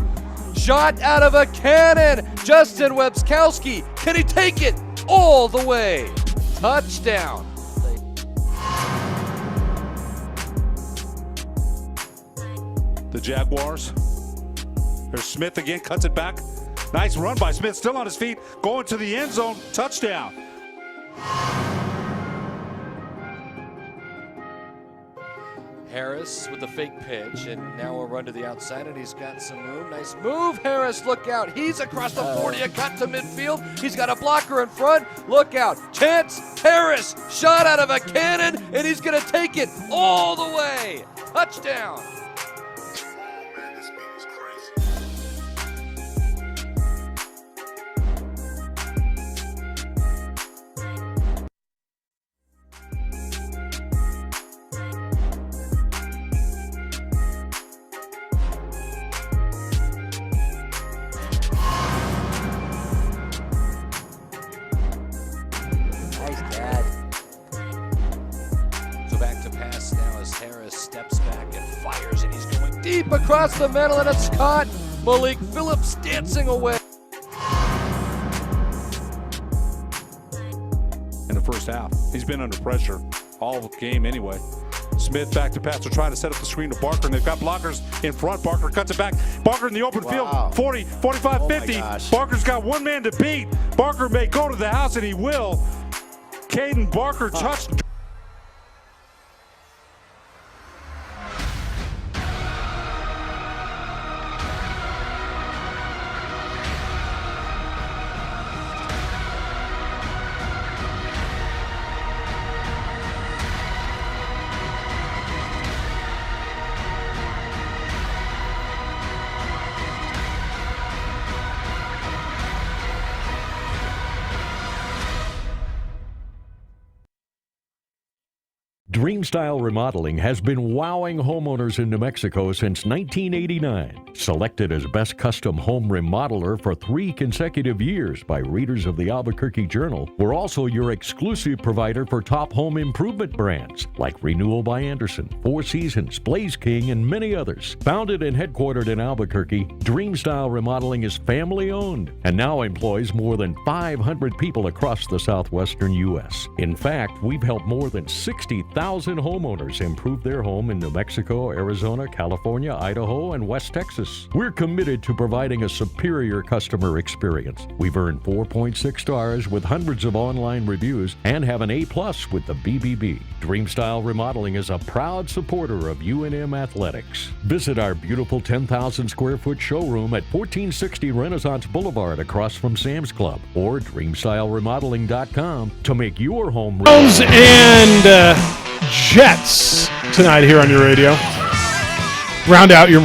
S7: Shot out of a cannon. Justin Webskowski. Can he take it all the way? Touchdown.
S6: The Jaguars. There's Smith again, cuts it back. Nice run by Smith, still on his feet, going to the end zone. Touchdown.
S7: Harris with the fake pitch, and now a run to the outside, and he's got some room. Nice move, Harris, look out. He's across the 40, a cut to midfield. He's got a blocker in front. Look out. Chance Harris, shot out of a cannon, and he's going to take it all the way. Touchdown. Deep across the middle, and it's caught. Malik Phillips dancing away.
S6: In the first half, he's been under pressure all game anyway. Smith back to pass. They're trying to set up the screen to Barker, and they've got blockers in front. Barker cuts it back. Barker in the open field, 40, 45, 50. Barker's got one man to beat. Barker may go to the house, and he will. Caden Barker touched.
S9: Dreamstyle Remodeling has been wowing homeowners in New Mexico since 1989. Selected as Best Custom Home Remodeler for 3 consecutive years by readers of the Albuquerque Journal, we're also your exclusive provider for top home improvement brands like Renewal by Anderson, Four Seasons, Blaze King, and many others. Founded and headquartered in Albuquerque, Dreamstyle Remodeling is family-owned and now employs more than 500 people across the southwestern U.S. In fact, we've helped more than 60,000 homeowners improve their home in New Mexico, Arizona, California, Idaho, and West Texas. We're committed to providing a superior customer experience. We've earned 4.6 stars with hundreds of online reviews and have an A+ with the BBB. Dreamstyle Remodeling is a proud supporter of UNM Athletics. Visit our beautiful 10,000 square foot showroom at 1460 Renaissance Boulevard across from Sam's Club or DreamstyleRemodeling.com to make your home
S3: Browns and Jets tonight here on your radio. Round out your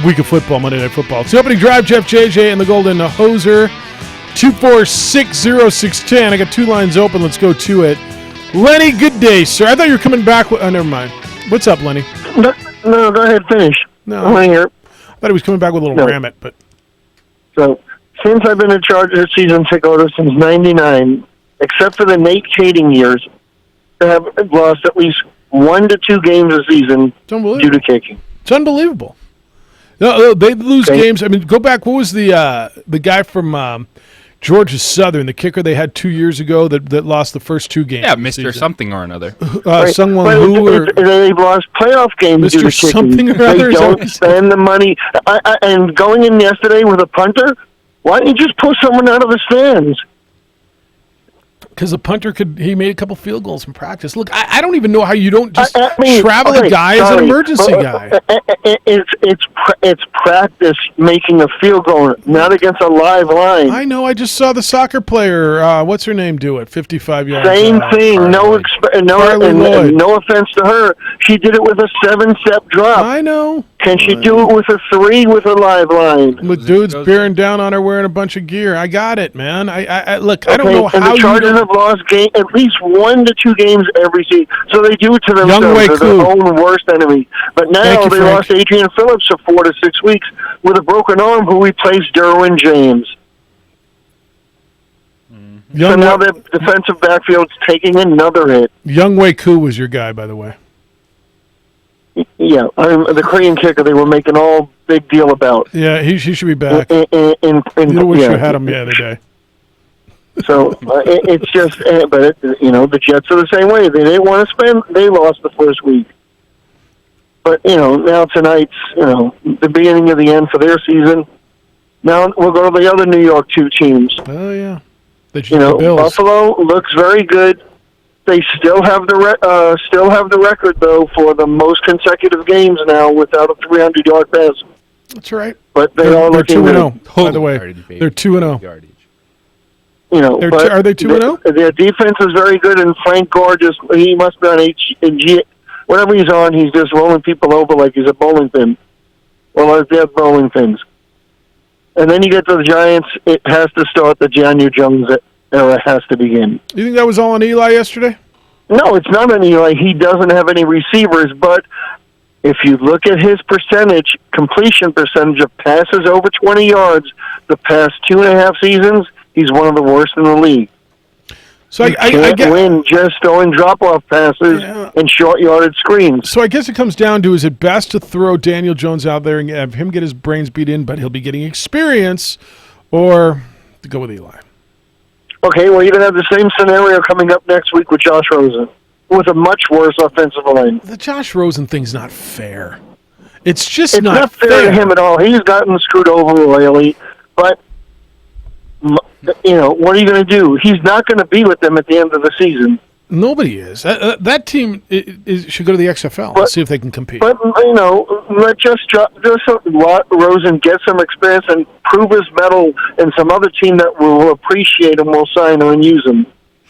S3: week of football, Monday Night Football. It's the opening drive. Jeff JJ and the Golden Hoser. 2460610. I got 2 lines open. Let's go to it. Lenny, good day, sir. I thought you were coming back. Oh, never mind. What's up, Lenny?
S10: No, go ahead, finish.
S3: No,
S10: I'm here.
S3: I thought he was coming back with a little Ramit, but.
S10: So, since I've been in charge of season ticket holder since '99, except for the Nate Kading years, I have lost at least 1 to 2 games a season due to kicking.
S3: It's unbelievable. No, they lose games. I mean, go back. What was the guy from Georgia Southern, the kicker they had 2 years ago that lost the first 2 games?
S4: Yeah, Mr. Something or another.
S3: Sungwon Hu.
S10: They've lost playoff games due to
S3: Mr. Something
S10: kicking.
S3: or other.
S10: They don't spend the money. And going in yesterday with a punter, why don't you just pull someone out of the stands?
S3: Because the punter he made a couple field goals in practice. Look, I don't even know how you don't just travel a guy as an emergency guy.
S10: It's practice making a field goal, not against a live line.
S3: I know. I just saw the soccer player. What's her name? Do it 55 yards.
S10: Same thing. No offense to her, she did it with a 7-step drop.
S3: I know.
S10: Can she do it with a 3 with a live line?
S3: With dudes bearing down on her wearing a bunch of gear. I got it, man. I look. I don't know how
S10: the Chargers have lost at least 1 to 2 games every season, so they do it to themselves. They're their own worst enemy. But now they lost Adrian Phillips for 4 to 6 weeks with a broken arm, who replaced Derwin James. So now the defensive backfield's taking another hit.
S3: Younghoe Koo was your guy, by the way.
S10: Yeah, the Korean kicker they were making all big deal about.
S3: Yeah, he should be back. You wish you had him the other day.
S10: So it's just, but the Jets are the same way. They didn't want to spend. They lost the first week. But now tonight's the beginning of the end for their season. Now we'll go to the other New York 2 teams.
S3: Oh yeah, the
S10: Bills. Buffalo looks very good. They still have the record though for the most consecutive games now without a 300-yard pass.
S3: That's right.
S10: But they're
S3: 2-0. By the way, they're 2-0. Are they 2-0?
S10: Their defense is very good, and Frank Gore he must be on whatever he's on. He's just rolling people over like he's a bowling pin. Well, they're bowling pins. And then you get to the Giants. It has to start. The Daniel Jones era has to begin.
S3: You think that was all on Eli yesterday?
S10: No, it's not on Eli. He doesn't have any receivers, but if you look at his completion percentage of passes over 20 yards the past 2.5 seasons, he's one of the worst in the league.
S3: So
S10: I can't win just throwing drop-off passes and short-yarded screens.
S3: So I guess it comes down to, is it best to throw Daniel Jones out there and have him get his brains beat in, but he'll be getting experience, or to go with Eli?
S10: Okay, well, you're going to have the same scenario coming up next week with Josh Rosen, with a much worse offensive line.
S3: The Josh Rosen thing's not fair. It's just
S10: it's not fair to him at all. He's gotten screwed over royally, but what are you going to do? He's not going to be with them at the end of the season.
S3: Nobody is. That team should go to the XFL and see if they can compete.
S10: But let just Rosen get some experience and prove his mettle, and some other team that will appreciate him will sign him and use him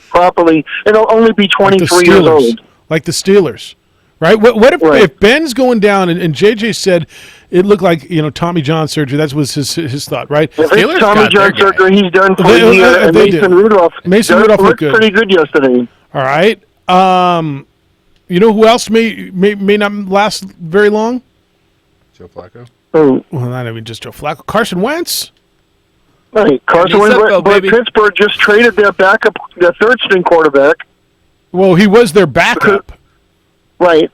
S10: properly. And he'll only be 23 years old,
S3: like the Steelers. Right? What if Ben's going down and JJ said it looked like Tommy John surgery? That was his thought, right?
S10: If it's Tommy John surgery, he's done for a year. And Mason Rudolph looked pretty good yesterday.
S3: All right. You know who else may not last very long?
S13: Joe Flacco.
S10: Oh,
S3: well, not even just Joe Flacco. Carson Wentz.
S10: Right, Carson Wentz. But Pittsburgh just traded their backup, their third-string quarterback.
S3: Well, he was their backup.
S10: Right.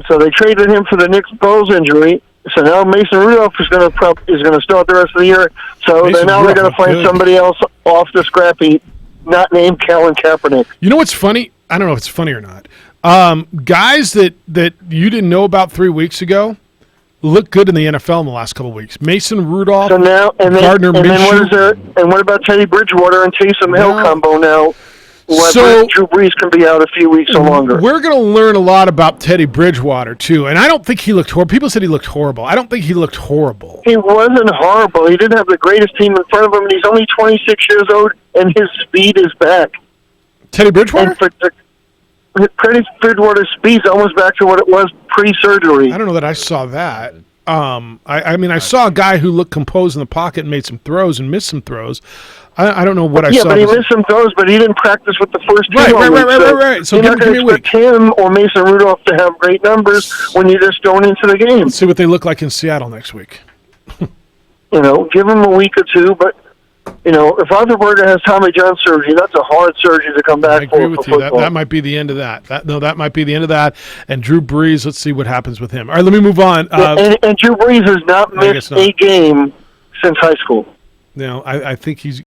S10: So they traded him for the Nick Foles injury. So now Mason Rudolph is going to start the rest of the year. So they're going to find somebody else off the scrap heap, not named Colin Kaepernick.
S3: You know what's funny? I don't know if it's funny or not. Guys that you didn't know about 3 weeks ago look good in the NFL in the last couple of weeks. Mason Rudolph, Gardner Minshew.
S10: And what about Teddy Bridgewater and Taysom Hill combo now?
S3: So
S10: Drew Brees can be out a few weeks or longer.
S3: We're going to learn a lot about Teddy Bridgewater, too. And I don't think he looked horrible. People said he looked horrible. I don't think he looked horrible.
S10: He wasn't horrible. He didn't have the greatest team in front of him, and he's only 26 years old, and his speed is back.
S3: Teddy Bridgewater?
S10: Teddy Bridgewater's speed's almost back to what it was pre-surgery.
S3: I don't know that I saw that. I saw a guy who looked composed in the pocket and made some throws and missed some throws. I don't know what I saw.
S10: Yeah, but he missed some throws, but he didn't practice with the first two.
S3: Right. So
S10: you're not going to expect him or Mason Rudolph to have great numbers when you're just going into the game.
S3: Let's see what they look like in Seattle next week.
S10: Give them a week or two, but if Otterberger has Tommy John surgery, that's a hard surgery to come back for.
S3: I agree with you. That might be the end of that. That might be the end of that. And Drew Brees, let's see what happens with him. All right, let me move on.
S10: And Drew Brees has not missed a game since high school.
S3: I think he's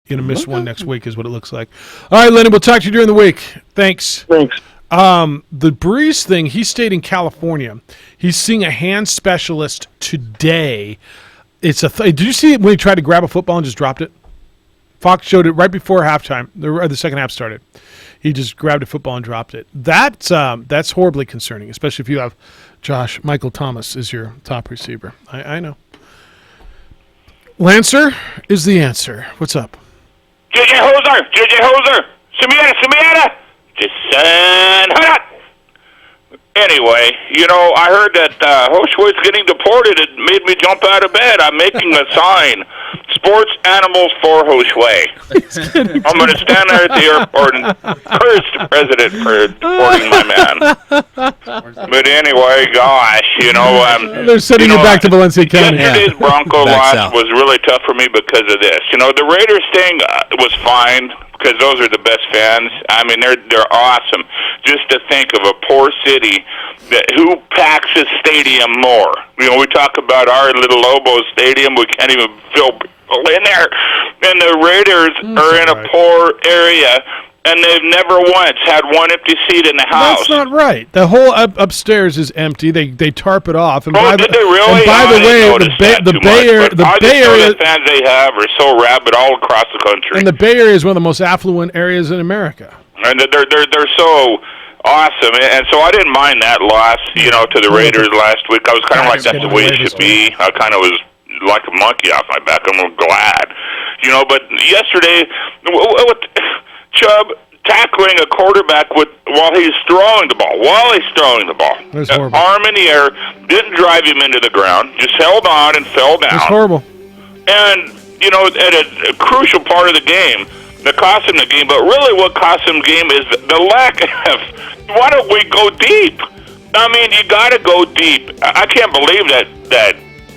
S3: going to miss one next week is what it looks like. All right, Lenny, we'll talk to you during the week. Thanks.
S10: The
S3: Brees thing, he stayed in California. He's seeing a hand specialist today. It's did you see it when he tried to grab a football and just dropped it? Fox showed it right before halftime. The second half started. He just grabbed a football and dropped it. That's horribly concerning, especially if you have Michael Thomas is your top receiver. I know. Lancer is the answer. What's up?
S11: JJ Hoser, Simieta, Jason Hut. Anyway, I heard that Hoshway's getting deported. It made me jump out of bed. I'm making a sign. Sports animals for Hoshway. I'm going to stand there at the airport and curse the president for deporting my man. But anyway, gosh,
S3: they're sending you back to Valencia County.
S11: Yesterday's Bronco loss was really tough for me because of this. The Raiders thing was fine because those are the best fans. I mean, they're awesome. Just to think of a poor city who packs a stadium more. We talk about our little Lobo Stadium. We can't even fill people in there. And the Raiders are in a poor area, and they've never once had one empty seat in the house.
S3: That's not right. The whole upstairs is empty. They tarp it off. And
S11: did they really?
S3: And by the way, the Bay Area
S11: the fans they have are so rabid all across the country.
S3: And the Bay Area is one of the most affluent areas in America.
S11: And they're so awesome, and so I didn't mind that loss, to the Raiders last week. I was kind of like, that's the way it should be. I kind of was like a monkey off my back. I'm glad, But yesterday, Chubb tackling a quarterback while he's throwing the ball. Arm in the air, didn't drive him into the ground, just held on and fell down.
S3: It's horrible.
S11: And at a crucial part of the game. That cost him the game, but really what cost him the game is the lack of, why don't we go deep? I mean, you got to go deep. I can't believe that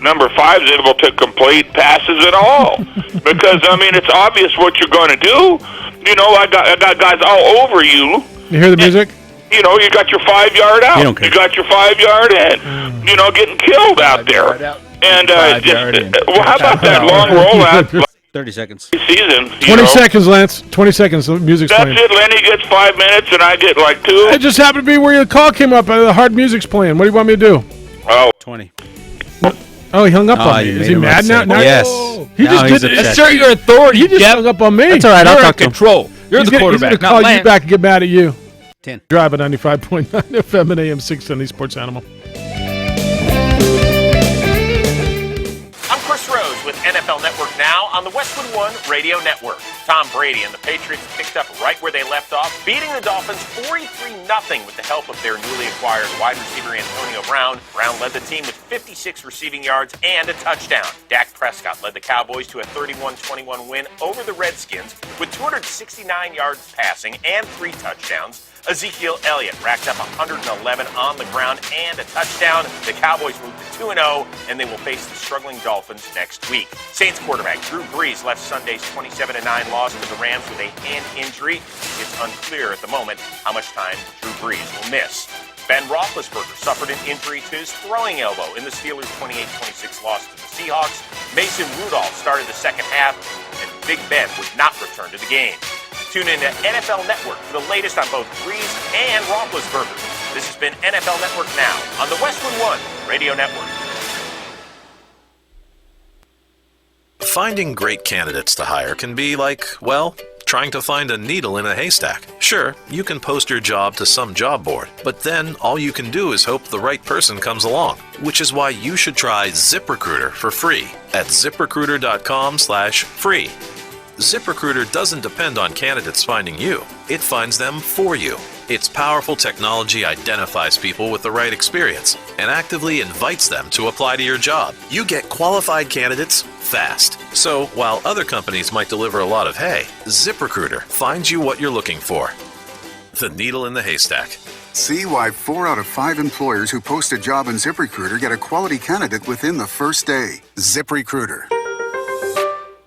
S11: number 5 is able to complete passes at all. Because, I mean, it's obvious what you're going to do. I got guys all over you.
S3: You hear the music?
S11: You got your 5-yard out. You got your 5-yard in. Getting killed out there. And how about that long rollout?
S5: 30 seconds.
S11: Season.
S3: 20 seconds, Lance. 20 seconds. The music's playing.
S11: That's it. Lenny gets 5 minutes, and I get like 2.
S3: It just happened to be where your call came up. The hard music's playing. What do you want me to do?
S11: Oh.
S5: 20.
S3: Oh, he hung up on me. Is he mad now?
S5: Yes.
S3: He just did.
S4: Assert your authority.
S3: He just hung up on me.
S5: That's all right. I'll talk to him.
S4: Control. You're the quarterback.
S3: He's going to call you back and get mad at you.
S5: 10.
S3: Drive at 95.9 FM and AM 670 Sports Animal.
S12: Chris Rose with NFL Network Now on the Westwood One Radio Network. Tom Brady and the Patriots picked up right where they left off, beating the Dolphins 43-0 with the help of their newly acquired wide receiver Antonio Brown. Brown led the team with 56 receiving yards and a touchdown. Dak Prescott led the Cowboys to a 31-21 win over the Redskins with 269 yards passing and 3 touchdowns. Ezekiel Elliott racked up 111 on the ground and a touchdown. The Cowboys moved to 2-0, and they will face the struggling Dolphins next week. Saints quarterback Drew Brees left Sunday's 27-9 loss to the Rams with a hand injury. It's unclear at the moment how much time Drew Brees will miss. Ben Roethlisberger suffered an injury to his throwing elbow in the Steelers' 28-26 loss to the Seahawks. Mason Rudolph started the second half, and Big Ben would not return to the game. Tune in to NFL Network for the latest on both Brees and Roethlisberger. This has been NFL Network Now on the Westwood One Radio Network.
S14: Finding great candidates to hire can be like, well, trying to find a needle in a haystack. Sure, you can post your job to some job board, but then all you can do is hope the right person comes along, which is why you should try ZipRecruiter for free at ZipRecruiter.com/free. ZipRecruiter doesn't depend on candidates finding you. It finds them for you. Its powerful technology identifies people with the right experience and actively invites them to apply to your job. You get qualified candidates fast. So while other companies might deliver a lot of hay, ZipRecruiter finds you what you're looking for. The needle in the haystack.
S15: See why 4 out of 5 employers who post a job in ZipRecruiter get a quality candidate within the first day. ZipRecruiter.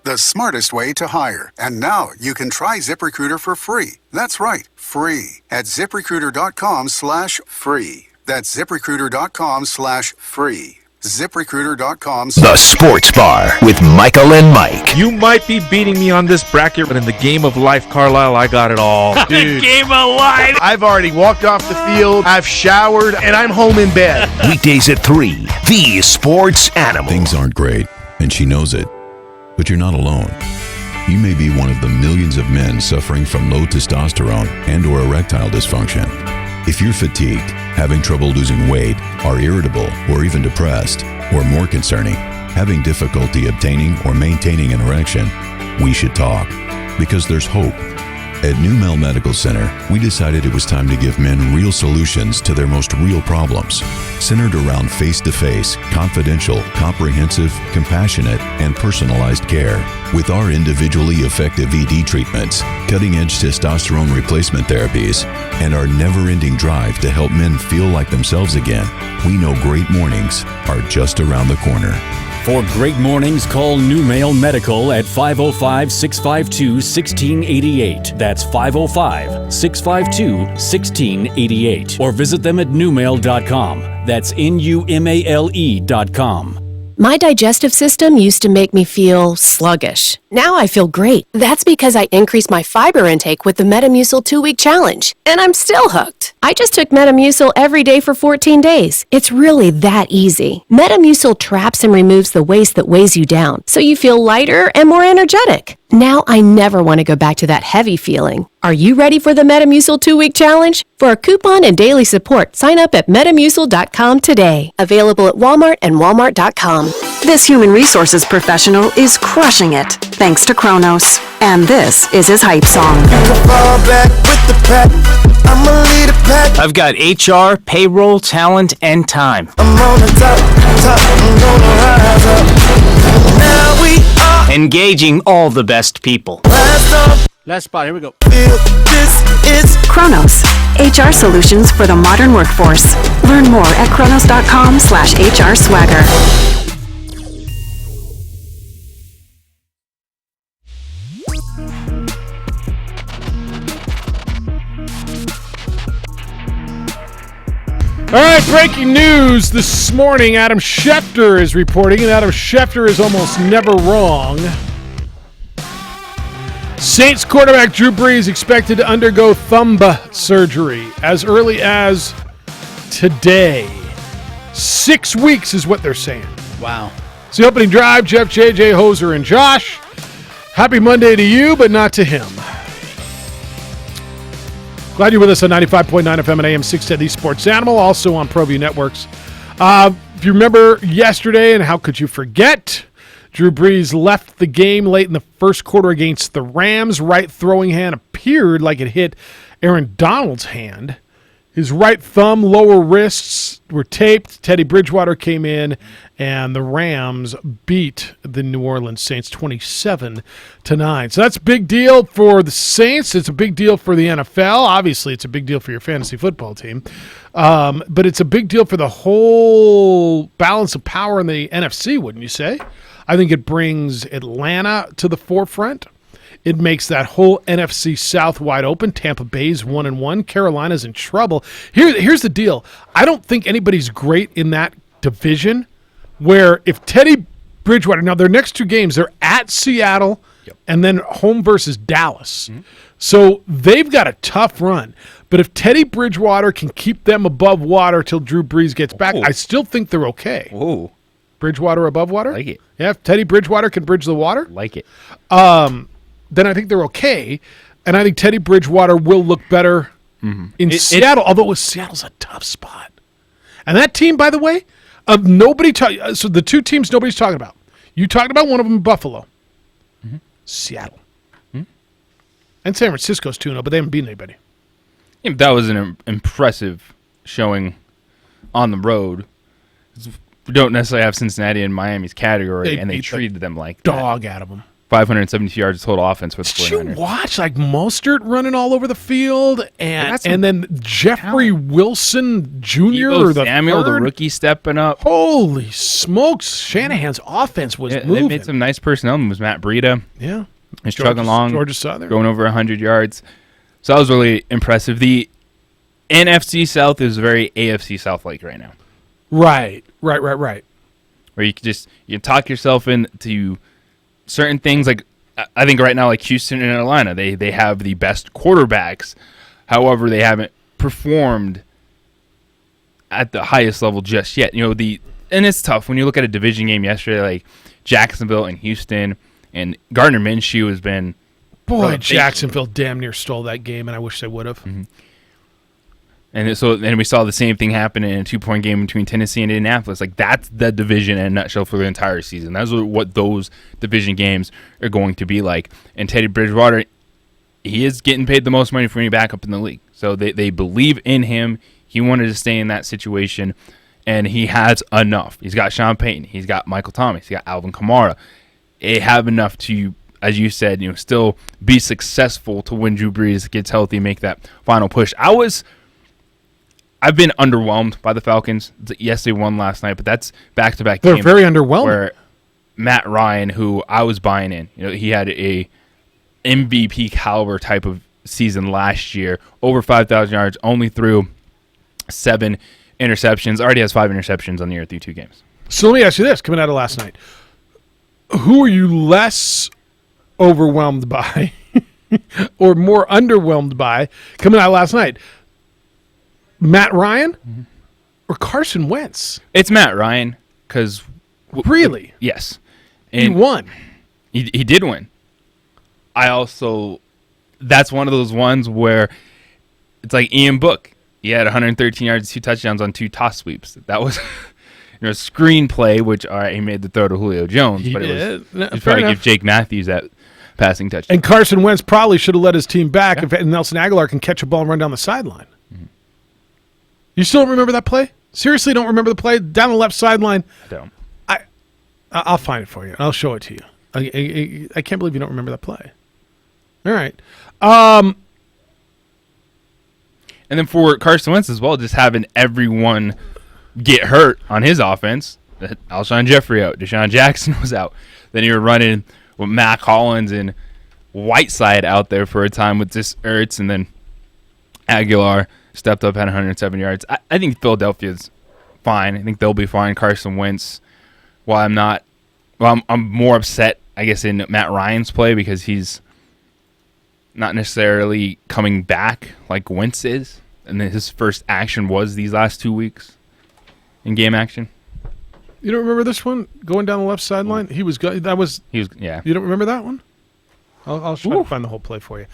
S15: The smartest way to hire. And now you can try ZipRecruiter for free. That's right, free. At ZipRecruiter.com/free. That's ZipRecruiter.com/free. ZipRecruiter.com.
S16: The Sports Bar with Michael and Mike.
S17: You might be beating me on this bracket, but in the game of life, Carlisle, I got it all. Dude,
S4: game of life.
S17: I've already walked off the field, I've showered, and I'm home in bed.
S16: Weekdays at 3, the Sports Animal.
S35: Things aren't great, and she knows it. But you're not alone.
S19: You may be one of the millions of men suffering from low testosterone and or erectile dysfunction. If you're fatigued, having trouble losing weight, are irritable, or even depressed, or more concerning, having difficulty obtaining or maintaining an erection, we should talk, because there's hope. At New Mel Medical Center, we decided it was time to give men real solutions to their most real problems, centered around face-to-face, confidential, comprehensive, compassionate, and personalized care. With our individually effective ED treatments, cutting-edge testosterone replacement therapies, and our never-ending drive to help men feel like themselves again, we know great mornings are just around the corner.
S20: For great mornings, call New Male Medical at 505-652-1688. That's 505-652-1688. Or visit them at newmale.com. That's NUMALE.com.
S22: My digestive system used to make me feel sluggish. Now I feel great. That's because I increased my fiber intake with the Metamucil 2-week challenge. And I'm still hooked. I just took Metamucil every day for 14 days. It's really that easy. Metamucil traps and removes the waste that weighs you down, so you feel lighter and more energetic. Now I never want to go back to that heavy feeling. Are you ready for the Metamucil 2-week challenge? For a coupon and daily support, sign up at Metamucil.com today. Available at Walmart and Walmart.com.
S23: This human resources professional is crushing it, thanks to Kronos. And this is his hype song.
S24: I've got HR, payroll, talent, and time.
S25: I'm on the top, I'm gonna rise up. Now we are
S24: engaging all the best people.
S5: Last spot, here we go.
S23: This is Kronos, HR solutions for the modern workforce. Learn more at kronos.com/HR swagger.
S3: All right, breaking news this morning. Adam Schefter is reporting, and Adam Schefter is almost never wrong. Saints quarterback Drew Brees expected to undergo thumb surgery as early as today. 6 weeks is what they're saying.
S5: Wow.
S3: It's the opening drive. Jeff, JJ, Hoser, and Josh. Happy Monday to you, but not to him. Glad you're with us on 95.9 FM and AM 610 Sports Animal, also on ProView Networks. If you remember yesterday, and how could you forget, Drew Brees left the game late in the first quarter against the Rams. Right throwing hand appeared like it hit Aaron Donald's hand. His right thumb, lower wrists were taped. Teddy Bridgewater came in, and the Rams beat the New Orleans Saints 27-9. So that's a big deal for the Saints. It's a big deal for the NFL. Obviously, it's a big deal for your fantasy football team. But it's a big deal for the whole balance of power in the NFC, wouldn't you say? I think it brings Atlanta to the forefront. It makes that whole NFC South wide open. Tampa Bay's 1-1. Carolina's in trouble. Here's the deal. I don't think anybody's great in that division where if Teddy Bridgewater, now their next two games, they're at Seattle and then home versus Dallas. Mm-hmm. So they've got a tough run. But if Teddy Bridgewater can keep them above water till Drew Brees gets back, I still think they're okay.
S4: Whoa.
S3: Bridgewater above water?
S4: Like it.
S3: Yeah, if Teddy Bridgewater can bridge the water?
S4: Like it.
S3: Then I think they're okay. And I think Teddy Bridgewater will look better in Seattle, although Seattle's a tough spot. And that team, by the way, so the two teams nobody's talking about. You talked about one of them, Buffalo. Mm-hmm. Seattle. Mm-hmm. And San Francisco's 2-0, but they haven't beaten anybody.
S4: Yeah, that was an impressive showing on the road. We don't necessarily have Cincinnati in Miami's category, and they treated them like
S3: dog out of them.
S4: 572 yards total offense for the 49ers.
S3: Did you watch Mostert running all over the field, and then Jeffrey Wilson Jr. or the
S4: Samuel,
S3: third?
S4: the rookie, stepping up.
S3: Holy smokes! Shanahan's offense was moving.
S4: They made some nice personnel moves. Matt Breida, he's chugging along,
S3: Georgia Southern,
S4: going over 100 yards. So that was really impressive. The NFC South is very AFC South like right now.
S3: Right. Where
S4: you can talk yourself into certain things. Like I think right now, like Houston and Atlanta, they have the best quarterbacks. However, they haven't performed at the highest level just yet. And it's tough when you look at a division game yesterday, like Jacksonville and Houston. And Gardner Minshew has been...
S3: Boy, Jacksonville damn near stole that game, and I wish they would have.
S4: Mm-hmm. And we saw the same thing happen in a 2-point game between Tennessee and Indianapolis. Like, that's the division in a nutshell for the entire season. That's what those division games are going to be like. And Teddy Bridgewater, he is getting paid the most money for any backup in the league. So they believe in him. He wanted to stay in that situation, and he has enough. He's got Sean Payton. He's got Michael Thomas. He's got Alvin Kamara. They have enough to, as you said, still be successful to when Drew Brees gets healthy, make that final push. I've been underwhelmed by the Falcons. Yes, they won last night, but that's back-to-back games.
S3: They're very underwhelming.
S4: Where Matt Ryan, who I was buying in, he had a MVP caliber type of season last year, over 5,000 yards, only threw 7 interceptions. Already has 5 interceptions on the year through 2 games.
S3: So let me ask you this, coming out of last night. Who are you less overwhelmed by or more underwhelmed by coming out last night? Matt Ryan or Carson Wentz?
S4: It's Matt Ryan because...
S3: Really?
S4: Yes.
S3: And he won.
S4: He did win. That's one of those ones where it's like Ian Book. He had 113 yards, 2 touchdowns on 2 toss sweeps. That was a screenplay, which he made the throw to Julio Jones. But it was probably give Jake Matthews that passing touchdown.
S3: And Carson Wentz probably should have led his team back if Nelson Aguilar can catch a ball and run down the sideline. You still don't remember that play? Seriously, don't remember the play? Down the left sideline.
S4: I don't.
S3: I'll find it for you. I'll show it to you. I can't believe you don't remember that play. All right.
S4: And then for Carson Wentz as well, just having everyone get hurt on his offense. Alshon Jeffrey out. Deshaun Jackson was out. Then you were running with Mac Hollins and Whiteside out there for a time with this Ertz, and then Aguilar stepped up, had 107 yards. I think Philadelphia's fine. I think they'll be fine. Carson Wentz, I'm more upset, I guess, in Matt Ryan's play because he's not necessarily coming back like Wentz is. And then his first action was these last 2 weeks in game action.
S3: You don't remember this one? Going down the left sideline? He was, yeah. You don't remember that one? I'll try to find the whole play for you.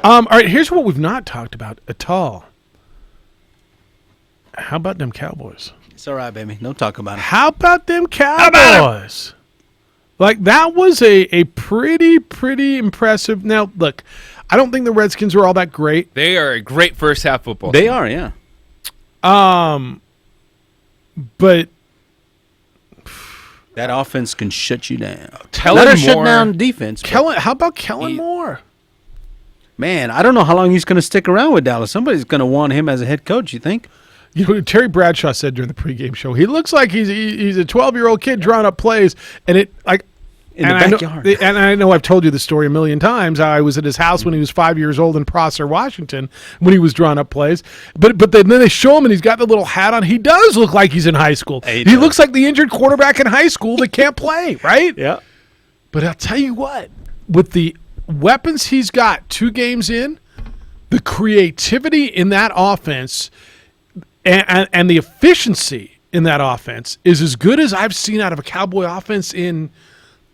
S3: All right, here's what we've not talked about at all. How about them Cowboys?
S5: It's all right, baby. Don't talk about it.
S3: How about them Cowboys? Like, that was a pretty impressive. Now, look, I don't think the Redskins were all that great.
S4: They are a great first half football
S5: team.
S4: They
S5: are, yeah.
S3: But
S5: that offense can shut you down.
S4: Kellen Moore.
S5: Shut down defense.
S3: How about Kellen Moore?
S5: Man, I don't know how long he's going to stick around with Dallas. Somebody's going to want him as a head coach, you think?
S3: Terry Bradshaw said during the pregame show, he looks like he's a 12-year-old kid drawing up plays, and it like
S5: in the backyard.
S3: I know I've told you the story a million times. How I was at his house when he was 5 years old in Prosser, Washington, when he was drawing up plays. But then they show him, and he's got the little hat on. He does look like he's in high school. He looks like the injured quarterback in high school that can't play, right?
S5: Yeah.
S3: But I'll tell you what, with the weapons he's got 2 games in, the creativity in that offense and the efficiency in that offense is as good as I've seen out of a Cowboy offense in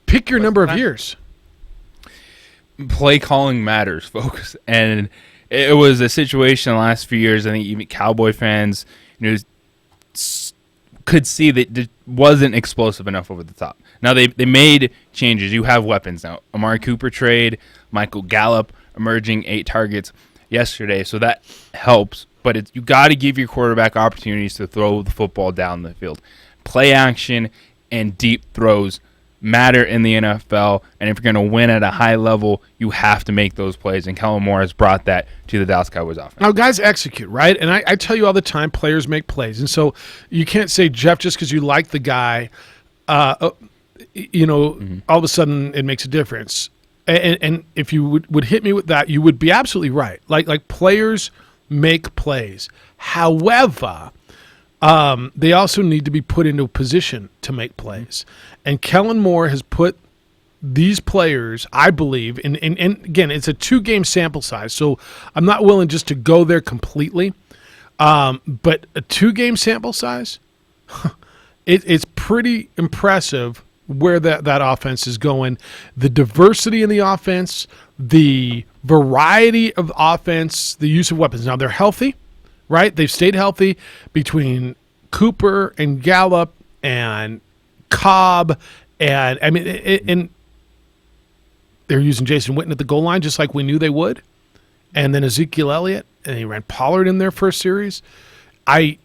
S3: pick your number of years.
S4: Play calling matters, folks. And it was a situation in the last few years, I think even Cowboy fans could see that it wasn't explosive enough over the top. Now, they made changes. You have weapons now. Amari Cooper trade, Michael Gallup emerging 8 targets yesterday, so that helps. But you got to give your quarterback opportunities to throw the football down the field. Play action and deep throws matter in the NFL, and if you're going to win at a high level, you have to make those plays, and Kellen Moore has brought that to the Dallas Cowboys offense.
S3: Now, guys execute, right? And I tell you all the time, players make plays, and so you can't say, Jeff, just because you like the guy, all of a sudden it makes a difference. And if you would hit me with that, you would be absolutely right. Like players make plays. However, they also need to be put into a position to make plays. And Kellen Moore has put these players, I believe, and again, it's a 2-game sample size, so I'm not willing just to go there completely. But a 2-game sample size, it's pretty impressive where that offense is going. The diversity in the offense, the variety of offense, the use of weapons. Now, they're healthy, right? They've stayed healthy between Cooper and Gallup and Cobb. And, I mean, and they're using Jason Witten at the goal line just like we knew they would. And then Ezekiel Elliott, and he ran Pollard in their first series. I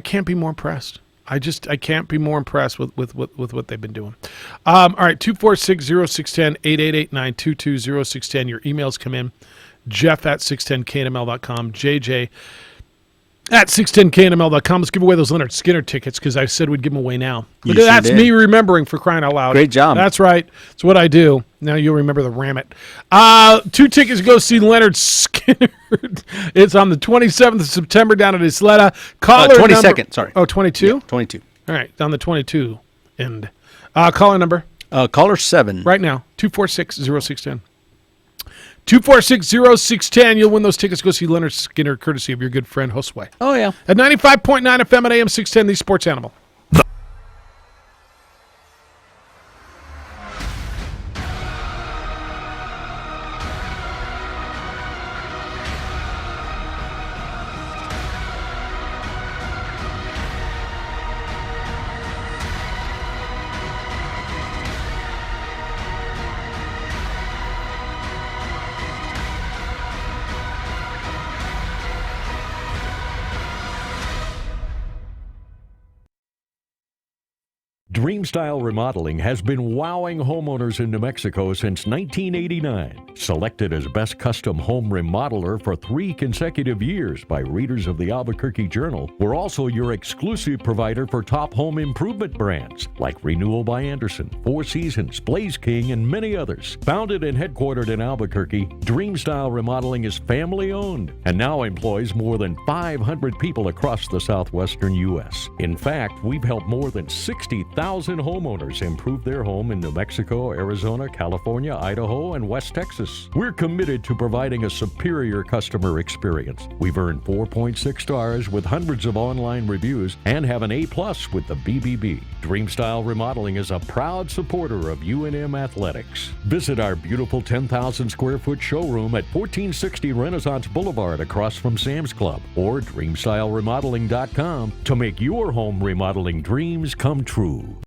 S3: can't be more impressed. I can't be more impressed with what they've been doing. All right, 246-0610, 888-922-0610. Your emails come in. Jeff at 610knml.com. JJ at 610knml.com. Let's give away those Leonard Skinner tickets because I said we'd give them away now. Look, that's me remembering, for crying out loud.
S5: Great job.
S3: That's right. It's what I do. Now you'll remember the Ramit. 2 tickets to go see Leonard Skinner. It's on the 27th of September down at Isleta.
S5: 22nd, sorry.
S3: Oh, 22?
S5: Yeah, 22.
S3: All right, down the 22 end. Caller number?
S5: Caller 7.
S3: Right now, 246-0610. 246-0610. You'll win those tickets to go see Leonard Skinner, courtesy of your good friend Josue.
S5: Oh, yeah.
S3: At 95.9 FM at AM 610, the Sports Animal.
S9: Dreamstyle Remodeling has been wowing homeowners in New Mexico since 1989. Selected as Best Custom Home Remodeler for 3 consecutive years by readers of the Albuquerque Journal, we're also your exclusive provider for top home improvement brands like Renewal by Anderson, Four Seasons, Blaze King, and many others. Founded and headquartered in Albuquerque, Dreamstyle Remodeling is family-owned and now employs more than 500 people across the southwestern U.S. In fact, we've helped more than 60,000 homeowners improve their home in New Mexico, Arizona, California, Idaho, and West Texas. We're committed to providing a superior customer experience. We've earned 4.6 stars with hundreds of online reviews and have an A+ with the BBB. Dreamstyle Remodeling is a proud supporter of UNM Athletics. Visit our beautiful 10,000 square foot showroom at 1460 Renaissance Boulevard across from Sam's Club or DreamstyleRemodeling.com to make your home remodeling dreams come true.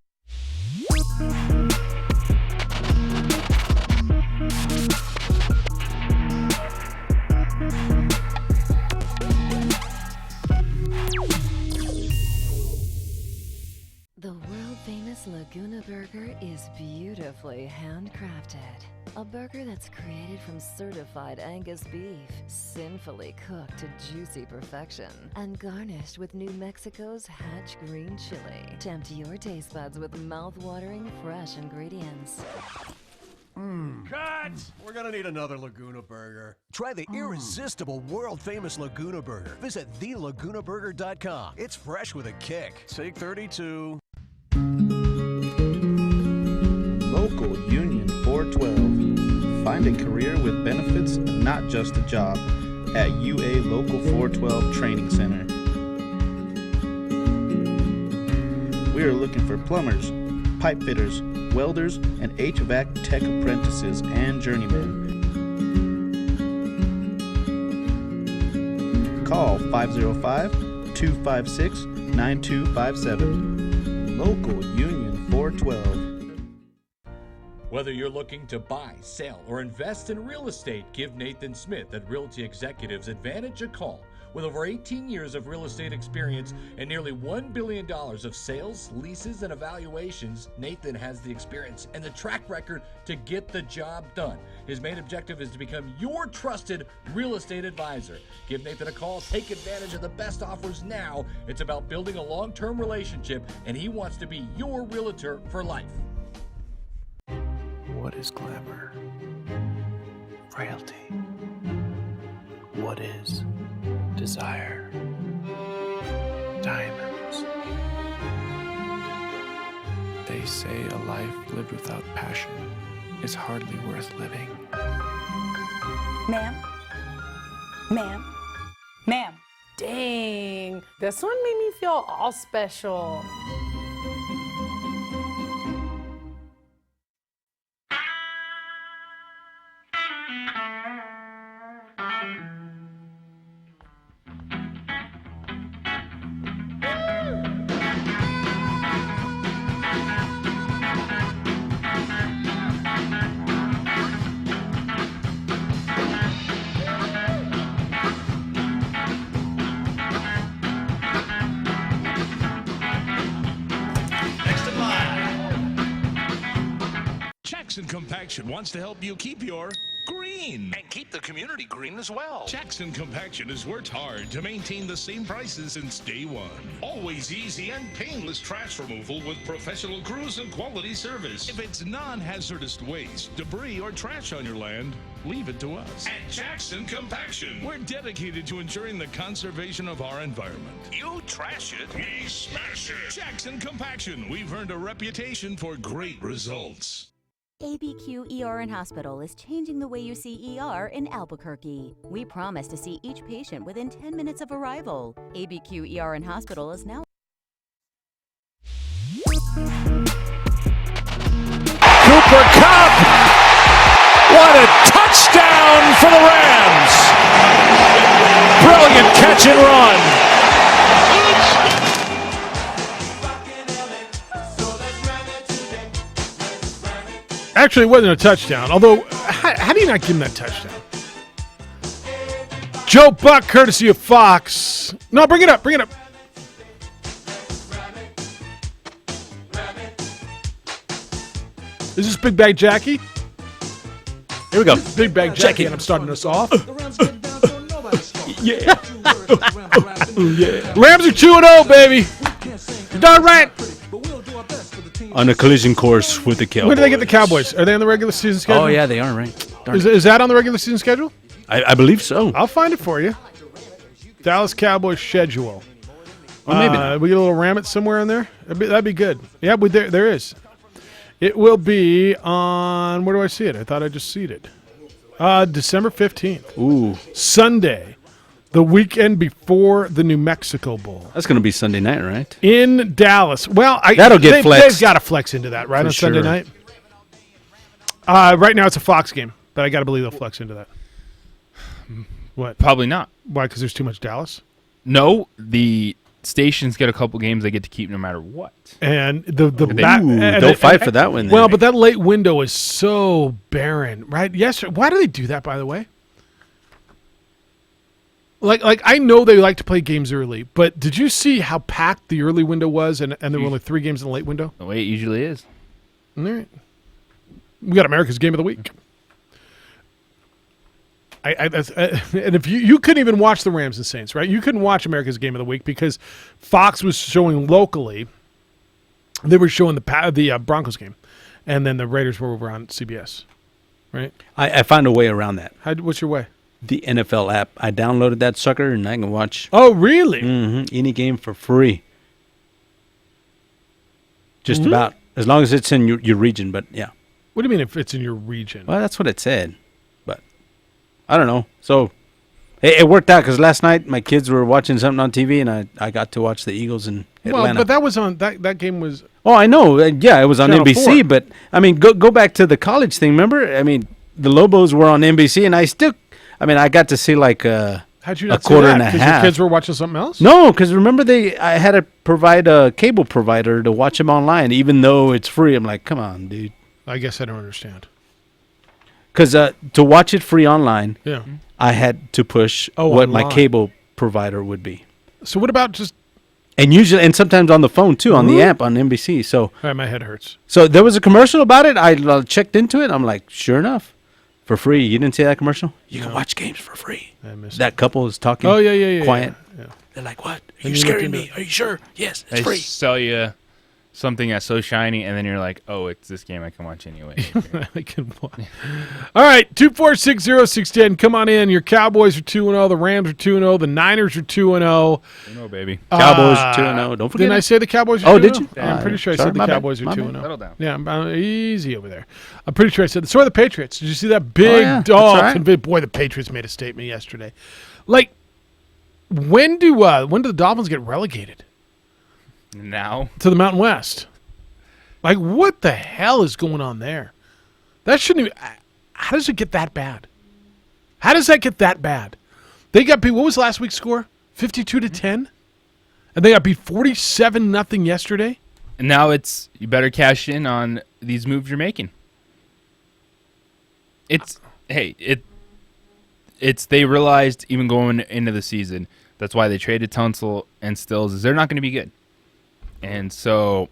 S1: The world-famous Laguna Burger is beautifully handcrafted. A burger that's created from certified Angus beef, sinfully cooked to juicy perfection, and garnished with New Mexico's Hatch green chili. Tempt your taste buds with mouth-watering fresh ingredients.
S2: Cut! We're gonna need another Laguna Burger. Try the irresistible, world-famous Laguna Burger. Visit thelagunaburger.com. It's fresh with a kick. Take 32.
S7: Local Union 412. Find a career with benefits, not just a job, at UA Local 412 Training Center. We are looking for plumbers, pipe fitters, welders, and HVAC tech apprentices and journeymen. Call 505-256-9257. Local Union 412.
S8: Whether you're looking to buy, sell, or invest in real estate, give Nathan Smith at Realty Executives Advantage a call. With over 18 years of real estate experience and nearly $1 billion of sales, leases, and evaluations, Nathan has the experience and the track record to get the job done. His main objective is to become your trusted real estate advisor. Give Nathan a call. Take advantage of the best offers now. It's about building a long-term relationship, and he wants to be your realtor for life.
S18: What is glamour? Frailty. What is desire? Diamonds. They say a life lived without passion is hardly worth living.
S21: Ma'am? Ma'am? Ma'am?
S26: Dang, this one made me feel all special.
S6: Jackson Compaction wants to help you keep your green. And keep the community green as well. Jackson Compaction has worked hard to maintain the same prices since day one. Always easy and painless trash removal with professional crews and quality service. If it's non-hazardous waste, debris, or trash on your land, leave it to us. At Jackson Compaction, we're dedicated to ensuring the conservation of our environment. You trash it, we smash it. Jackson Compaction, we've earned a reputation for great results.
S10: ABQ ER and Hospital is changing the way you see ER in Albuquerque. We promise to see each patient within 10 minutes of arrival. ABQ ER and Hospital is now.
S6: Cooper Kupp! What a touchdown for the Rams! Brilliant catch and run.
S3: Actually, it wasn't a touchdown. Although, how do you not give him that touchdown? Joe Buck, courtesy of Fox. No, bring it up. Bring it up. Is this Big Bag Jackie?
S5: Here we go.
S3: Big Bag Jackie, and I'm starting us off.
S5: Yeah.
S3: Rams are 2-0, baby. You're darn right.
S5: On a collision course with the Cowboys.
S3: When do they get the Cowboys? Are they on the regular season schedule?
S5: Oh, yeah, they are, right.
S3: Is that on the regular season schedule?
S5: I believe so.
S3: I'll find it for you. Dallas Cowboys schedule.
S5: Well, maybe not.
S3: We get a little Ramit somewhere in there? That'd be good. Yeah, there is. It will be on, where do I see it? I thought I just seen it. December 15th.
S5: Ooh.
S3: Sunday. The weekend before the New Mexico Bowl.
S5: That's going to be Sunday night, right?
S3: In Dallas. Well,
S5: that'll get flexed.
S3: They've got to flex into that, right,
S5: For
S3: on Sunday
S5: sure.
S3: night? Right now it's a Fox game, but I got to believe they'll flex into that. What?
S4: Probably not.
S3: Why? Because there's too much Dallas?
S4: No, the stations get a couple games they get to keep no matter what.
S3: And
S5: they'll fight for that one.
S3: Well, but that late window is so barren, right? Yes. Why do they do that, by the way? Like I know they like to play games early, but did you see how packed the early window was, and there were only 3 games in the late window?
S4: The way it usually is.
S3: All right. We got America's Game of the Week. And if you couldn't even watch the Rams and Saints, right? You couldn't watch America's Game of the Week because Fox was showing locally. They were showing the Broncos game, and then the Raiders were over on CBS, right?
S5: I found a way around that.
S3: What's your way?
S5: The NFL app. I downloaded that sucker, and I can watch.
S3: Oh, really?
S5: Any game for free. Just about. As long as it's in your region, but yeah.
S3: What do you mean if it's in your region?
S5: Well, that's what it said, but I don't know. So it worked out because last night my kids were watching something on TV, and I got to watch the Eagles in Atlanta.
S3: Well, but that was on that game was.
S5: Oh, I know. Yeah, it was on
S3: Channel
S5: NBC.
S3: 4.
S5: But I mean, go back to the college thing. Remember? I mean, the Lobos were on NBC, and I got to see like
S3: How'd you not
S5: a quarter
S3: see that?
S5: and a
S3: 'Cause
S5: half.
S3: Your kids were watching something else?
S5: No, because remember I had to provide a cable provider to watch them online, even though it's free. I'm like, come on, dude.
S3: I guess I don't understand.
S5: Because to watch it free online,
S3: Yeah.
S5: I had to push what my
S3: online.
S5: cable provider would be.
S3: So what about just?
S5: And sometimes on the phone too, on the app on NBC. So
S3: All right, my head hurts.
S5: So there was a commercial about it. I checked into it. I'm like, sure enough, for free. You didn't see that commercial? You can watch games for free.
S3: I missed
S5: that couple is talking.
S3: Oh yeah.
S5: Quiet.
S3: Yeah.
S5: They're like, what? Are
S3: And
S5: you
S3: you
S5: scaring
S3: look
S5: me?
S3: into-
S5: Are you sure? Yes, it's
S4: They
S5: free.
S4: sell you something that's so shiny, and then you're like, oh, it's this game I can watch anyway.
S3: I can watch. All right, 2460610. Come on in. Your Cowboys are 2-0. The Rams are 2-0. The Niners are 2-0.
S4: No, baby.
S5: Cowboys are 2-0. Don't forget
S3: Didn't I
S5: it.
S3: say the Cowboys are 2-0?
S5: Oh, did you?
S3: I'm pretty sure I
S5: Sorry,
S3: said the
S5: my bad,
S3: Cowboys are
S5: my bad.
S3: 2-0.
S4: Settle down.
S3: Yeah, I'm easy over there. I'm pretty sure I said that. So are the Patriots. Did you see that big
S5: yeah,
S3: dog?
S5: that's right.
S3: Boy, the Patriots made a statement yesterday. Like, when do the Dolphins get relegated
S4: Now?
S3: to the Mountain West? Like, what the hell is going on there? That shouldn't even. How does it get that bad? How does that get that bad? They got beat. What was last week's score? 52-10, and they got beat 47-0 yesterday.
S4: And now it's you better cash in on these moves you're making. It's they realized even going into the season, that's why they traded Tunsil and Stills, is they're not going to be good. And so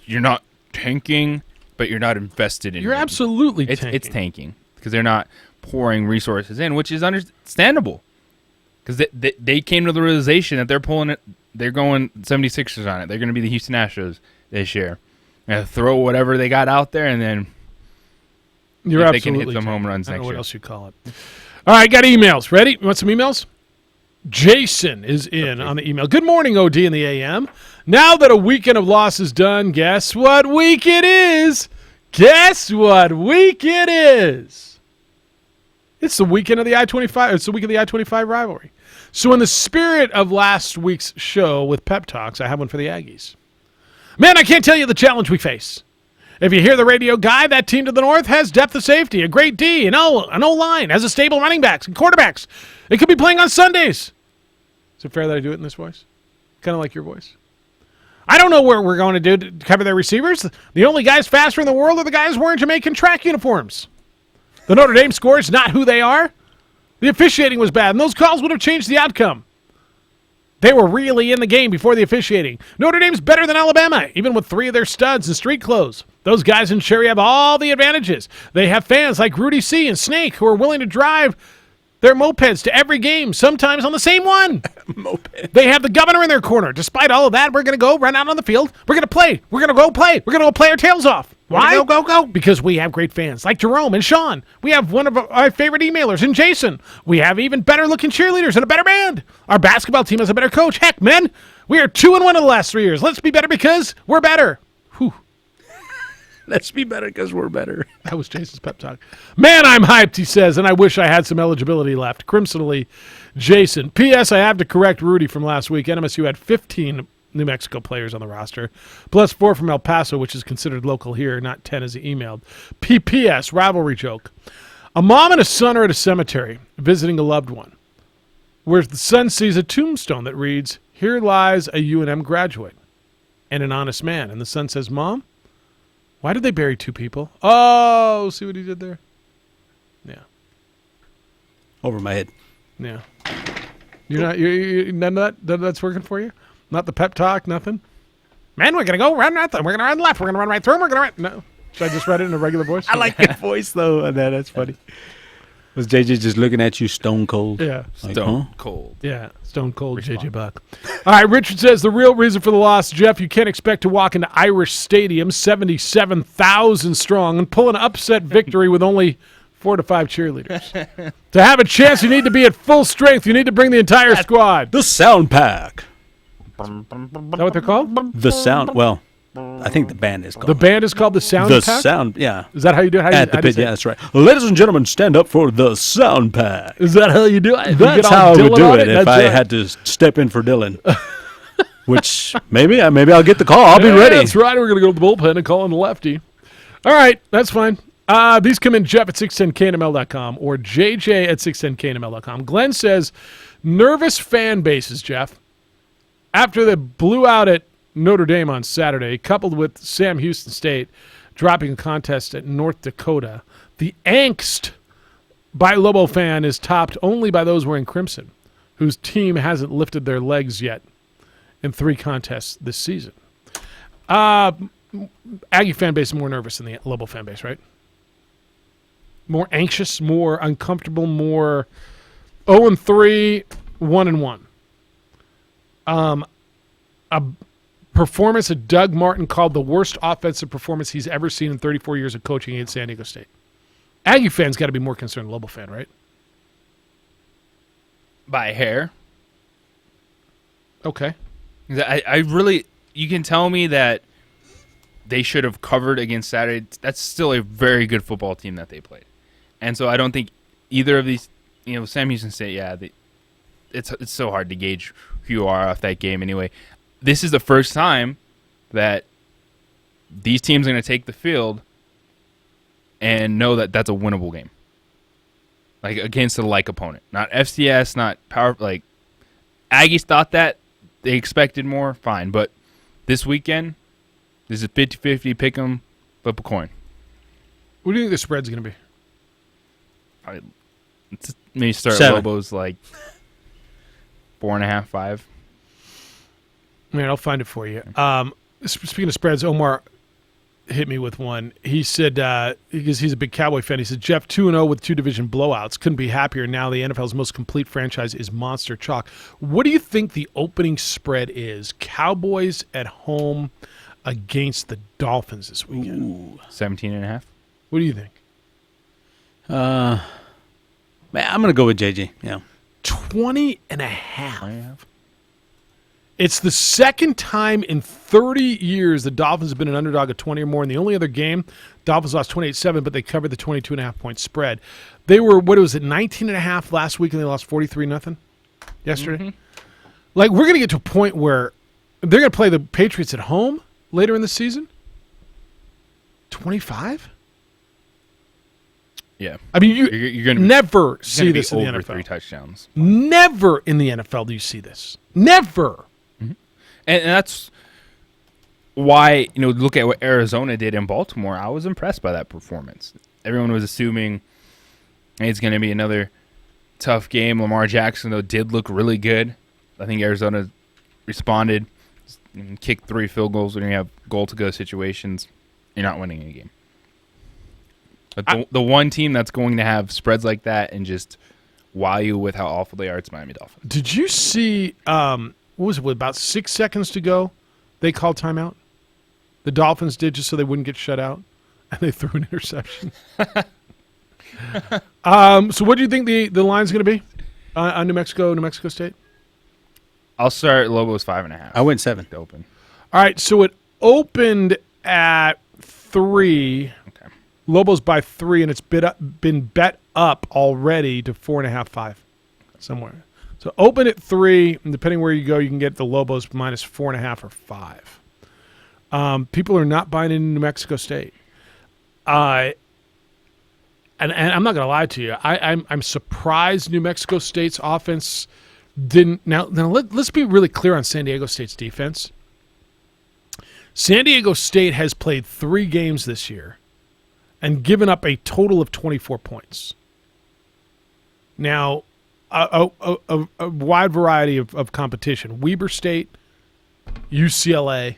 S4: you're not tanking, but you're not invested in.
S3: You're absolutely tanking.
S4: It's tanking because they're not pouring resources in, which is understandable. Because they came to the realization that they're pulling it. They're going 76ers on it. They're going to be the Houston Astros this year. And throw whatever they got out there, and then they can hit some home runs
S3: I don't
S4: next
S3: know
S4: year.
S3: What else you call it? All right, got emails. Ready? You want some emails? Jason is in on the email. Good morning, OD in the AM. Now that a weekend of loss is done, guess what week it is? Guess what week it is? It's the weekend of the I-25. It's the week of the I-25 rivalry. So in the spirit of last week's show with Pep Talks, I have one for the Aggies. Man, I can't tell you the challenge we face. If you hear the radio guy, that team to the north has depth of safety, a great D, an O-line, has a stable running backs and quarterbacks. They could be playing on Sundays. Is it fair that I do it in this voice? Kind of like your voice. I don't know what we're going to do to cover their receivers. The only guys faster in the world are the guys wearing Jamaican track uniforms. The Notre Dame score is not who they are. The officiating was bad, and those calls would have changed the outcome. They were really in the game before the officiating. Notre Dame's better than Alabama, even with 3 of their studs in street clothes. Those guys in Cherry have all the advantages. They have fans like Rudy C. and Snake who are willing to drive their mopeds to every game, sometimes on the same one. Moped. They have the governor in their corner. Despite all of that, we're going to go run out on the field. We're going to play. We're going to go play. We're going to go play our tails off. Why? Go. Because we have great fans like Jerome and Sean. We have one of our favorite emailers in Jason. We have even better-looking cheerleaders and a better band. Our basketball team has a better coach. Heck, men, we are 2-1 in the last 3 years. Let's be better because we're better. Whew.
S5: Let's be better because we're better.
S3: That was Jason's pep talk. Man, I'm hyped, he says, and I wish I had some eligibility left. Crimsonally, Jason. P.S. I have to correct Rudy from last week. NMSU had 15 New Mexico players on the roster, plus 4 from El Paso, which is considered local here, not 10 as he emailed. P.P.S. Rivalry joke. A mom and a son are at a cemetery visiting a loved one, where the son sees a tombstone that reads, "Here lies a UNM graduate and an honest man." And the son says, "Mom, why did they bury 2 people?" Oh, see what he did there? Yeah.
S5: Over my head.
S3: Yeah. You're none of that's working for you? Not the pep talk, nothing? Man, we're going to go run nothing. We're going to run left. We're going to run right through. We're going to run. No. Should I just read it in a regular voice?
S5: I like your voice, though. That's funny. Was JJ just looking at you stone cold?
S3: Yeah.
S5: Like,
S4: Stone cold.
S3: Yeah, stone cold JJ Buck. All right, Richard says the real reason for the loss, Jeff, you can't expect to walk into Irish Stadium, 77,000 strong, and pull an upset victory with only 4 to 5 cheerleaders. To have a chance, you need to be at full strength. You need to bring the entire squad.
S5: The sound pack.
S3: Is that what they're called?
S5: The sound. Well, I think the band is called.
S3: The band is called the Sound
S5: The
S3: Pack?
S5: Sound, yeah.
S3: Is that how you do it?
S5: At the pit, yeah, that's right. Ladies and gentlemen, stand up for the Sound Pack.
S3: Is that how you do it?
S5: That's how I would do it if I had to step in for Dylan. Which maybe I'll get the call. I'll be ready.
S3: That's right. We're going to go to the bullpen and call in the lefty. All right, that's fine. These come in Jeff at 610knml.com or JJ at 610knml.com. Glenn says, nervous fan bases, Jeff. After they blew out at Notre Dame on Saturday, coupled with Sam Houston State dropping a contest at North Dakota, the angst by Lobo fan is topped only by those wearing crimson, whose team hasn't lifted their legs yet in 3 contests this season. Aggie fan base is more nervous than the Lobo fan base, right? More anxious, more uncomfortable, more 0-3, 1-1. A performance that Doug Martin called the worst offensive performance he's ever seen in 34 years of coaching at San Diego State. Aggie fans got to be more concerned than Lobo fan, right?
S4: By a hair.
S3: Okay.
S4: I really, you can tell me that they should have covered against Saturday. That's still a very good football team that they played. And so I don't think either of these, Sam Houston State, yeah, it's so hard to gauge who you are off that game anyway. This is the first time that these teams are going to take the field and know that that's a winnable game. like against a like opponent, not FCS, not power. Like Aggies thought that they expected more, fine, but this weekend, this is 50-50. Pick 'em, flip a coin.
S3: What do you think the spread's going to be?
S4: Maybe start
S5: 7.
S4: Lobos like 4.5, 5.
S3: Man, I'll find it for you. Speaking of spreads, Omar hit me with one. He said, because he's a big Cowboy fan, he said, Jeff, 2-0 with 2 division blowouts. Couldn't be happier. Now the NFL's most complete franchise is monster chalk. What do you think the opening spread is? Cowboys at home against the Dolphins this weekend.
S4: 17.5.
S3: What do you think?
S5: Man, I'm going to go with JJ. Yeah.
S3: 20.5. It's the second time in 30 years the Dolphins have been an underdog of 20 or more. In the only other game, Dolphins lost 28-7, but they covered the 22.5-point spread. They were, 19.5 last week, and they lost 43-0 yesterday? Mm-hmm. Like, we're going to get to a point where they're going to play the Patriots at home later in the season? 25?
S4: Yeah.
S3: I mean, you're
S4: going to
S3: never see this in the
S4: over
S3: NFL.
S4: 3 touchdowns.
S3: Never in the NFL do you see this. Never.
S4: Mm-hmm. And that's why, look at what Arizona did in Baltimore. I was impressed by that performance. Everyone was assuming it's going to be another tough game. Lamar Jackson, though, did look really good. I think Arizona responded, kicked 3 field goals when you have goal-to-go situations. You're not winning a game. But the one team that's going to have spreads like that and just wow you with how awful they are, it's Miami Dolphins.
S3: Did you see, what was it, with about 6 seconds to go, they called timeout? The Dolphins did, just so they wouldn't get shut out, and they threw an interception. So what do you think the line's going to be on New Mexico State?
S4: I'll start Lobos 5.5.
S5: I went 7
S4: to open.
S3: All right, so it opened at 3.
S4: Okay.
S3: Lobos by 3, and it's been bet up already to 4.5, 5 somewhere. So open at 3, and depending where you go, you can get the Lobos minus 4.5 or 5. People are not buying into New Mexico State. And I'm not going to lie to you. I'm surprised New Mexico State's offense didn't. Now let's be really clear on San Diego State's defense. San Diego State has played 3 games this year and given up a total of 24 points. Now, a wide variety of competition. Weber State, UCLA,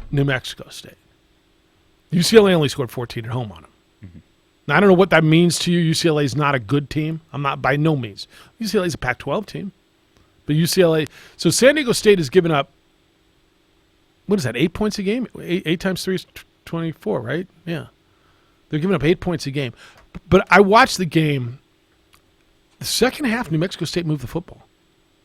S3: New Mexico State. UCLA only scored 14 at home on them. Mm-hmm. Now, I don't know what that means to you. UCLA is not a good team. I'm not, by no means. UCLA is a Pac-12 team. But UCLA, so San Diego State has given up, what is that, 8 points a game? 8 times 3 is 24, right? Yeah. They're giving up 8 points a game. But I watched the game. The second half, New Mexico State moved the football.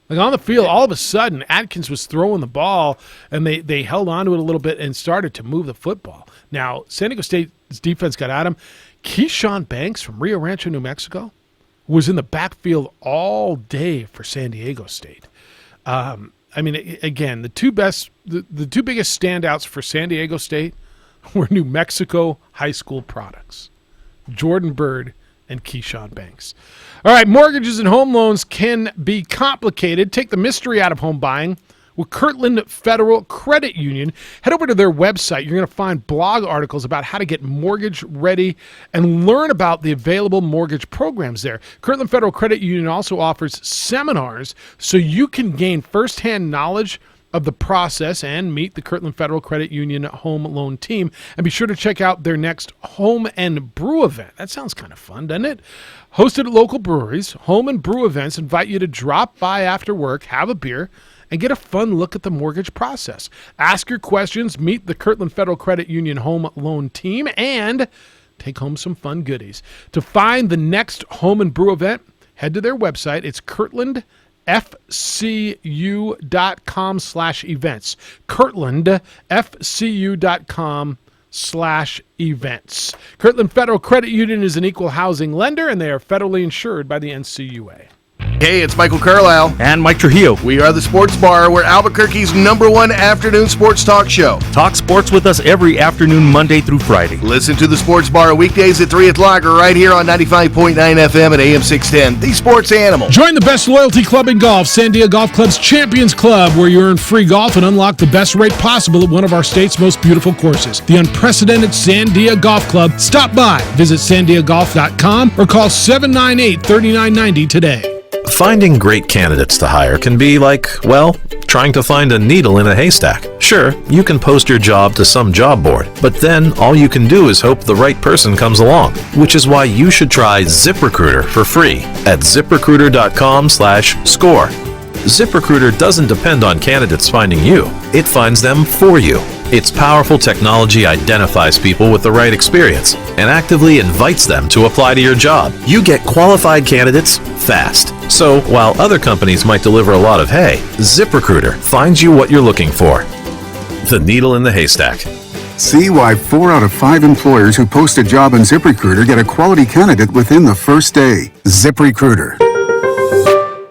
S3: Like on the field, all of a sudden, Atkins was throwing the ball, and they held on to it a little bit and started to move the football. Now, San Diego State's defense got at him. Keyshawn Banks from Rio Rancho, New Mexico, was in the backfield all day for San Diego State. I mean, again, the two biggest standouts for San Diego State were New Mexico high school products, Jordan Bird and Keyshawn Banks. All right, mortgages and home loans can be complicated. Take the mystery out of home buying with Kirtland Federal Credit Union. Head over to their website. You're going to find blog articles about how to get mortgage ready and learn about the available mortgage programs there. Kirtland Federal Credit Union also offers seminars so you can gain firsthand knowledge of the process and meet the Kirtland Federal Credit Union home loan team. And be sure to check out their next Home and Brew event. That sounds kind of fun, doesn't it? Hosted at local breweries, Home and Brew events invite you to drop by after work, have a beer, and get a fun look at the mortgage process. Ask your questions, meet the Kirtland Federal Credit Union home loan team, and take home some fun goodies. To find the next Home and Brew event, head to their website. It's kirtlandfcu.com/events. kirtlandfcu.com/events. Kirtland Federal Credit Union is an equal housing lender, and they are federally insured by the NCUA.
S11: Hey, it's Michael Carlisle.
S12: And Mike Trujillo.
S11: We are the Sports Bar. We're Albuquerque's #1 afternoon sports talk show.
S12: Talk sports with us every afternoon, Monday through Friday.
S11: Listen to the Sports Bar weekdays at 3 o'clock or right here on 95.9 FM at AM 610. The Sports Animal.
S3: Join the best loyalty club in golf, Sandia Golf Club's Champions Club, where you earn free golf and unlock the best rate possible at one of our state's most beautiful courses. The unprecedented Sandia Golf Club. Stop by. Visit sandiagolf.com or call 798-3990 today.
S13: Finding great candidates to hire can be like, well, trying to find a needle in a haystack. Sure, you can post your job to some job board, but then all you can do is hope the right person comes along, which is why you should try ZipRecruiter for free at ZipRecruiter.com/score. ZipRecruiter doesn't depend on candidates finding you. It finds them for you. Its powerful technology identifies people with the right experience and actively invites them to apply to your job. You get qualified candidates fast. So, while other companies might deliver a lot of hay, ZipRecruiter finds you what you're looking for. The needle in the haystack.
S14: See why 4 out of 5 employers who post a job on ZipRecruiter get a quality candidate within the first day. ZipRecruiter.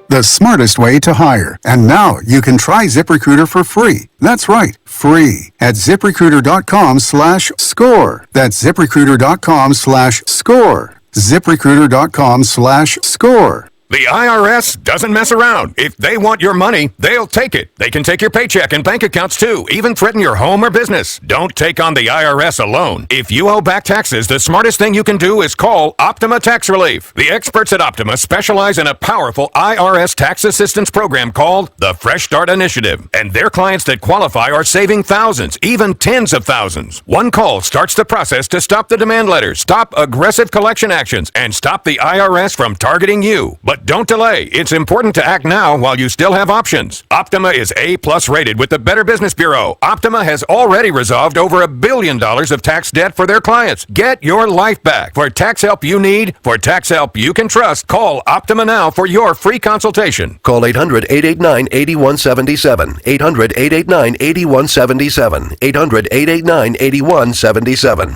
S14: The smartest way to hire. And now you can try ZipRecruiter for free. That's right, free at ZipRecruiter.com/score. That's ZipRecruiter.com/score. ZipRecruiter.com/score.
S35: The IRS doesn't mess around. If they want your money, they'll take it. They can take your paycheck and bank accounts too, even threaten your home or business. Don't take on the IRS alone. If you owe back taxes, the smartest thing you can do is call Optima Tax Relief. The experts at Optima specialize in a powerful IRS tax assistance program called the Fresh Start Initiative. And their clients that qualify are saving thousands, even tens of thousands. One call starts the process to stop the demand letters, stop aggressive collection actions, and stop the IRS from targeting you. But don't delay. It's important to act now while you still have options. Optima is A+ rated with the Better Business Bureau. Optima has already resolved over $1 billion of tax debt for their clients. Get your life back. For tax help you need, for tax help you can trust, call Optima now for your free consultation.
S2: Call 800-889-8177. 800-889-8177. 800-889-8177.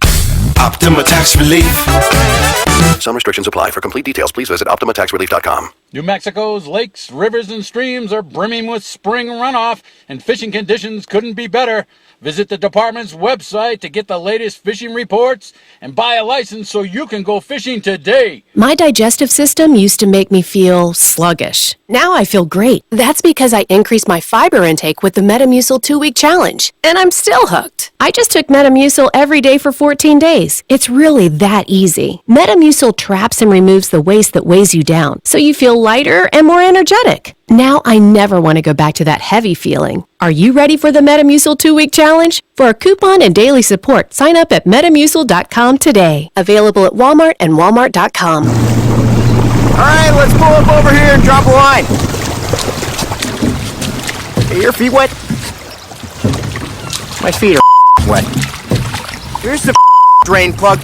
S25: Optima Tax Relief.
S2: Some restrictions apply. For complete details, please visit OptimaTaxRelief.com.
S15: New Mexico's lakes, rivers, and streams are brimming with spring runoff, and fishing conditions couldn't be better. Visit the department's website to get the latest fishing reports and buy a license so you can go fishing today.
S22: My digestive system used to make me feel sluggish. Now I feel great. That's because I increased my fiber intake with the Metamucil 2-week challenge. And I'm still hooked. I just took Metamucil every day for 14 days. It's really that easy. Metamucil traps and removes the waste that weighs you down, so you feel lighter and more energetic. Now I never want to go back to that heavy feeling. Are you ready for the Metamucil 2-week challenge? For a coupon and daily support, sign up at Metamucil.com today. Available at Walmart and Walmart.com.
S16: All right, let's pull up over here and drop a line. Are your feet wet? My feet are wet. Here's the drain plug.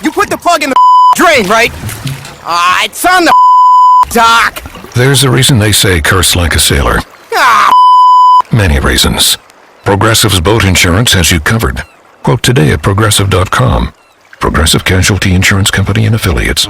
S16: You put the plug in the drain, right? It's on the dock.
S35: There's a reason they say curse like a sailor. Many reasons. Progressive's boat insurance has you covered. Quote today at Progressive.com. Progressive Casualty Insurance Company and Affiliates.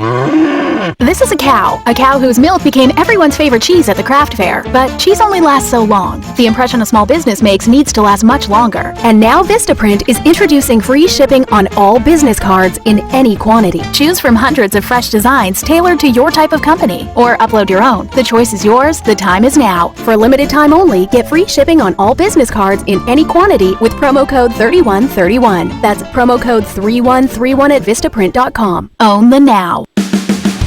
S17: This is a cow whose milk became everyone's favorite cheese at the craft fair. But cheese only lasts so long. The impression a small business makes needs to last much longer. And now Vistaprint is introducing free shipping on all business cards in any quantity. Choose from hundreds of fresh designs tailored to your type of company, or upload your own. The choice is yours. The time is now. For a limited time only, get free shipping on all business cards in any quantity with promo code 3131. That's promo code 3131 at Vistaprint.com. Own the now.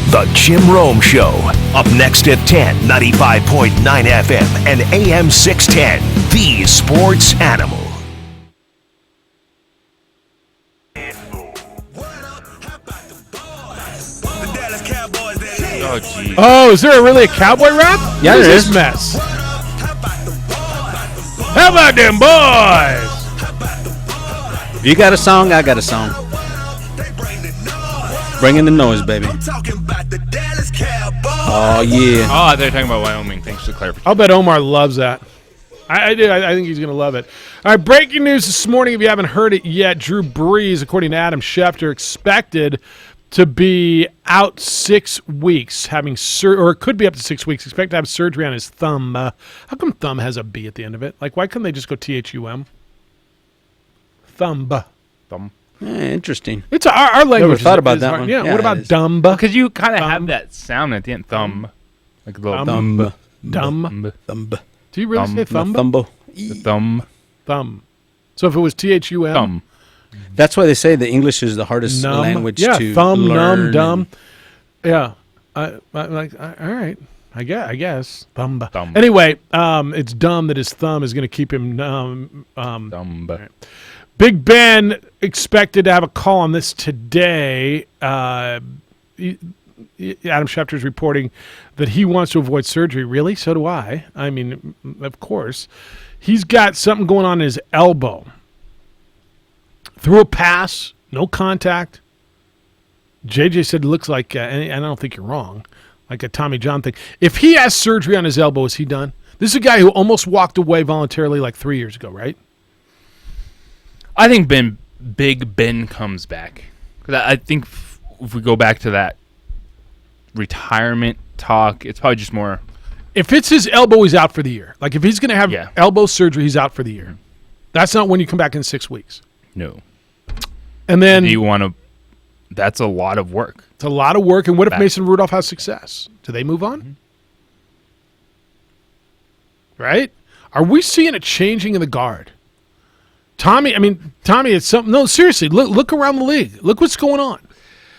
S27: The Jim Rome Show. Up next at 10, 95.9 FM and AM 610. The Sports Animal.
S4: Oh, geez.
S3: Oh, is there really a cowboy rap?
S5: Yeah,
S3: what
S5: there
S3: is
S5: is.
S3: this mess? How about them boys?
S5: You got a song, I got a song. Bring in the noise, baby. Oh, yeah.
S4: Oh, they're talking about Wyoming. Thanks for the clarification.
S3: I'll bet Omar loves that. I do. I think he's going to love it. All right, breaking news this morning. If you haven't heard it yet, Drew Brees, according to Adam Schefter, expected to be out 6 weeks, having or it could be up to 6 weeks. Expect to have surgery on his thumb. How come thumb has a B at the end of it? Like, why couldn't they just go THUM? Thumb.
S4: Thumb.
S5: Interesting.
S3: It's our language.
S5: Never thought about that one.
S3: Yeah. What about dumb?
S4: Because you kind of have that sound at the end. Thumb. Like a little
S3: Thumb.
S5: Thumb.
S3: Do you really say thumb?
S5: Thumbo.
S4: The thumb.
S3: Thumb. So if it was THUM.
S4: Thumb.
S5: That's why they say the English is the hardest language to
S3: thumb,
S5: learn.
S3: numb, dumb. Yeah. All right. I guess. Thumb. Anyway, it's dumb that his thumb is going to keep him numb.
S4: Thumb.
S3: Right. Big Ben expected to have a call on this today. Adam Schefter is reporting that he wants to avoid surgery. Really? So do I. I mean, of course. He's got something going on in his elbow. Threw a pass, no contact. JJ said it looks like, and I don't think you're wrong, like a Tommy John thing. If he has surgery on his elbow, is he done? This is a guy who almost walked away voluntarily like 3 years ago, right?
S4: I think Big Ben comes back. 'Cause I think if we go back to that retirement talk, it's probably just more.
S3: If it's his elbow, he's out for the year. Like if he's going to have elbow surgery, he's out for the year. That's not when you come back in 6 weeks.
S4: No.
S3: And then
S4: do you want to? That's a lot of work.
S3: It's a lot of work. And what if Mason Rudolph has success? Do they move on? Mm-hmm. Right? Are we seeing a changing in the guard? Tommy, it's something. No, seriously, look around the league. Look what's going on.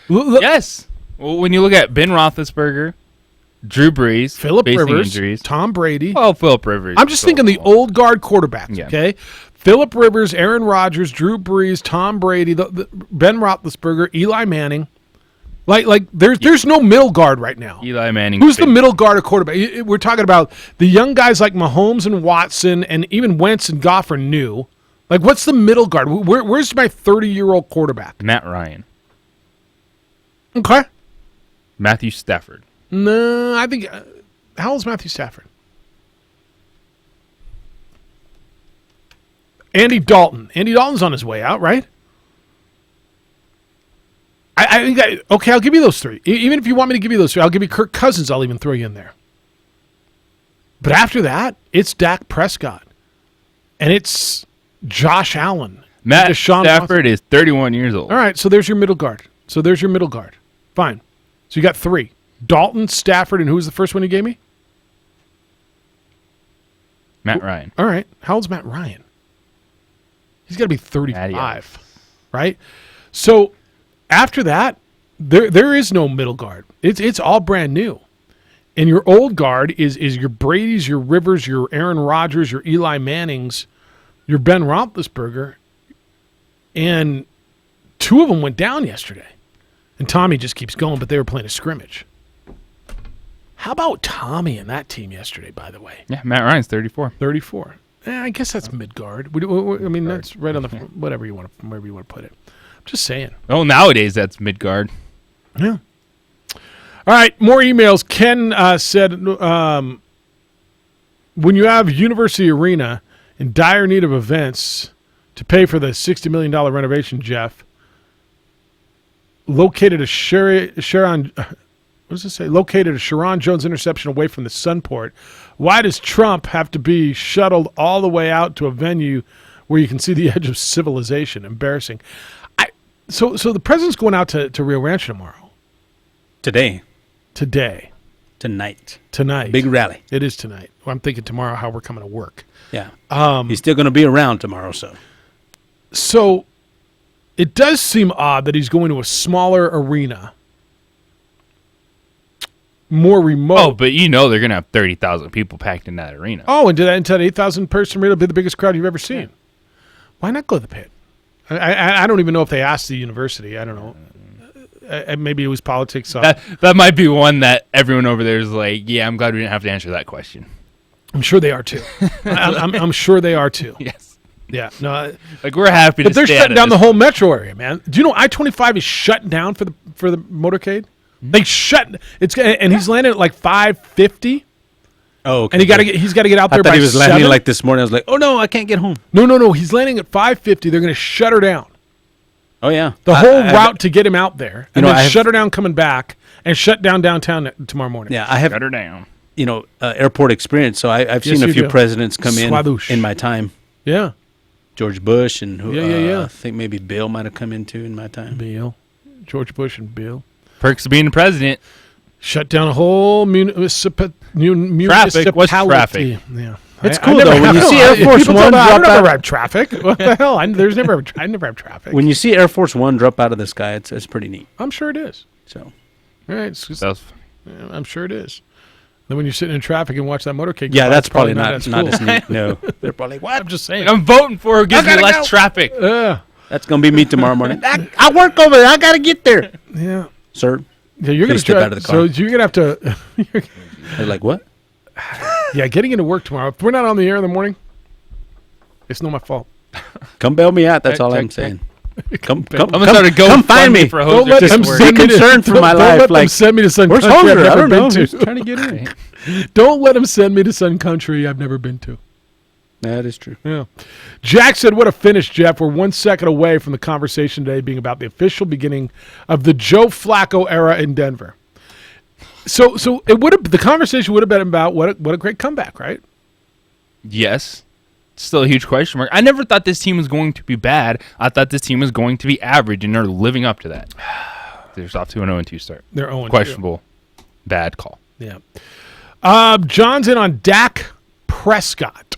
S3: Look.
S4: Yes. Well, when you look at Ben Roethlisberger, Drew Brees,
S3: Phillip Rivers,
S4: injuries.
S3: Tom Brady.
S4: Well, Phillip Rivers.
S3: I'm just thinking the old guard quarterbacks, okay? Phillip Rivers, Aaron Rodgers, Drew Brees, Tom Brady, the Ben Roethlisberger, Eli Manning. Like there's no middle guard right now.
S4: Eli Manning.
S3: Who's the middle guard of quarterback? We're talking about the young guys like Mahomes and Watson and even Wentz and Goff are new. Like, what's the middle guard? Where's my 30-year-old quarterback?
S4: Matt Ryan.
S3: Okay.
S4: Matthew Stafford.
S3: No, I think. How old is Matthew Stafford? Andy Dalton. Andy Dalton's on his way out, right? I think okay, I'll give you those three. Even if you want me to give you those three, I'll give you Kirk Cousins. I'll even throw you in there. But after that, it's Dak Prescott. And it's Josh Allen.
S4: Matt Stafford is 31 years old.
S3: All right, so there's your middle guard. Fine. So you got three. Dalton, Stafford, and who was the first one you gave me?
S4: Matt Ryan.
S3: All right. How old's Matt Ryan? He's got to be 35, right? So after that, there is no middle guard. It's all brand new. And your old guard is your Brady's, your Rivers, your Aaron Rodgers, your Eli Mannings, your Ben Roethlisberger. And two of them went down yesterday. And Tommy just keeps going, but they were playing a scrimmage. How about Tommy and that team yesterday, by the way?
S4: Yeah, Matt Ryan's 34.
S3: 34. I guess that's mid-guard. I mean, that's right on the wherever you want to put it. I'm just saying.
S4: Oh, nowadays that's mid-guard.
S3: Yeah. All right, more emails. Ken said, when you have University Arena in dire need of events to pay for the $60 million renovation, Jeff, located a Sharon Jones interception away from the Sunport. Why does Trump have to be shuttled all the way out to a venue where you can see the edge of civilization? Embarrassing. So the president's going out to Rio Rancho tomorrow.
S5: Today.
S3: Tonight.
S5: Big rally.
S3: It is tonight. Well, I'm thinking tomorrow how we're coming to work.
S5: Yeah. He's still going to be around tomorrow,
S3: So it does seem odd that he's going to a smaller arena, more remote.
S4: Oh, but they're going to have 30,000 people packed in that arena.
S3: Oh, and to that 8,000 person arena will be the biggest crowd you've ever seen. Yeah. Why not go to the Pit? I don't even know if they asked the university. I don't know. Maybe it was politics.
S4: That might be one that everyone over there is like, yeah, I'm glad we didn't have to answer that question.
S3: I'm sure they are too. I'm sure they are too.
S4: Yes.
S3: Yeah. No.
S4: We're happy to.
S3: But they're shutting down the whole metro area, man. Do you know I-25 is shutting down for the motorcade? Mm-hmm. They shut and he's landing at like 5:50.
S5: Oh, okay.
S3: And he's got to get out there by 7.
S5: He was landing like this morning. I was like, oh no, I can't get home.
S3: No. He's landing at 5:50. They're going to shut her down.
S5: Oh, yeah.
S3: The whole route to get him out there. And then shut her down coming back and shut down downtown tomorrow morning.
S5: Yeah, I have.
S4: Shut her down.
S5: Airport experience. So I've seen a few presidents come in my time.
S3: Yeah.
S5: George Bush and
S3: I
S5: think maybe Bill might have come in too in my time.
S3: George Bush and Bill.
S4: Perks of being the president.
S3: Shut down a whole municipality.
S4: Traffic. What's traffic?
S3: Yeah.
S5: It's cool though when you see Air Force One drop out.
S3: I never have traffic. What the hell? I never have traffic.
S5: When you see Air Force One drop out of the sky, it's pretty neat.
S3: I'm sure it is.
S5: So,
S3: all right, I'm sure it is. Then when you're sitting in traffic and watch that motorcade,
S5: that's probably not
S3: as
S5: neat. No, they're probably what?
S3: I'm just saying.
S4: Like, I'm voting for who gives me less traffic.
S5: That's gonna be me tomorrow morning. I work over there. I gotta get there.
S3: Yeah,
S5: sir.
S3: Yeah, you're gonna
S5: step out of the car.
S3: So you're gonna have to.
S5: They're like what?
S3: Yeah, getting into work tomorrow. If we're not on the air in the morning, it's not my fault.
S5: Come bail me out. That's all I'm saying. Come
S4: find me
S5: for
S4: a
S3: Don't let them
S5: be concerned for my life.
S3: Don't let them send me to Sun Country I've never been to.
S5: Trying to get in.
S3: Don't let them send me to Sun Country I've never been to.
S5: That is true.
S3: Yeah. Jack said, what a finish, Jeff. We're 1 second away from the conversation today being about the official beginning of the Joe Flacco era in Denver. So it would have the conversation would have been about what a great comeback, right?
S4: Yes. Still a huge question mark. I never thought this team was going to be bad. I thought this team was going to be average, and they're living up to that. They're off to an 0-2 start.
S3: They're 0-2.
S4: Questionable. Bad call.
S3: Yeah. John's in on Dak Prescott.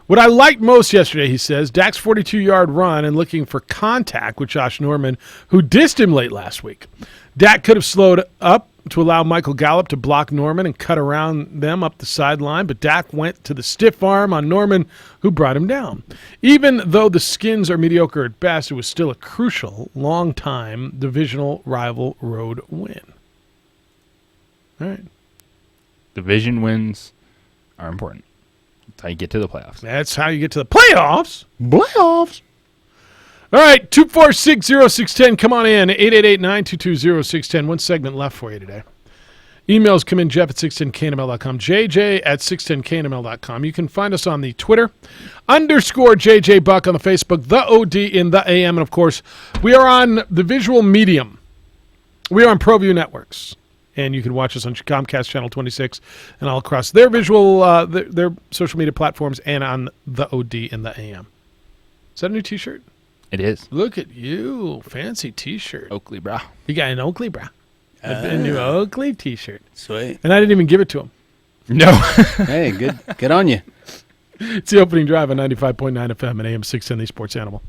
S3: What I liked most yesterday, he says, Dak's 42-yard run and looking for contact with Josh Norman, who dissed him late last week. Dak could have slowed up to allow Michael Gallup to block Norman and cut around them up the sideline, but Dak went to the stiff arm on Norman, who brought him down. Even though the Skins are mediocre at best, it was still a crucial, long-time divisional rival road win. All right.
S4: Division wins are important. That's how you get to the playoffs.
S3: That's how you get to the playoffs.
S5: Playoffs.
S3: All right, 2460610. Come on in, 888-922-0610. One segment left for you today. Emails come in, Jeff at 610knml.com, JJ at 610knml.com. You can find us on the Twitter, _JJ Buck on the Facebook, the OD in the AM. And, of course, we are on the visual medium. We are on ProView Networks. And you can watch us on Comcast Channel 26 and all across their visual, their social media platforms and on the OD in the AM. Is that a new T-shirt?
S4: It is.
S3: Look at you. Fancy T-shirt.
S4: Oakley, bro.
S3: You got an Oakley, bro. A new Oakley T-shirt.
S5: Sweet.
S3: And I didn't even give it to him.
S4: No.
S5: Hey, good on you.
S3: It's the opening drive on 95.9 FM and AM 610, the Sports Animal.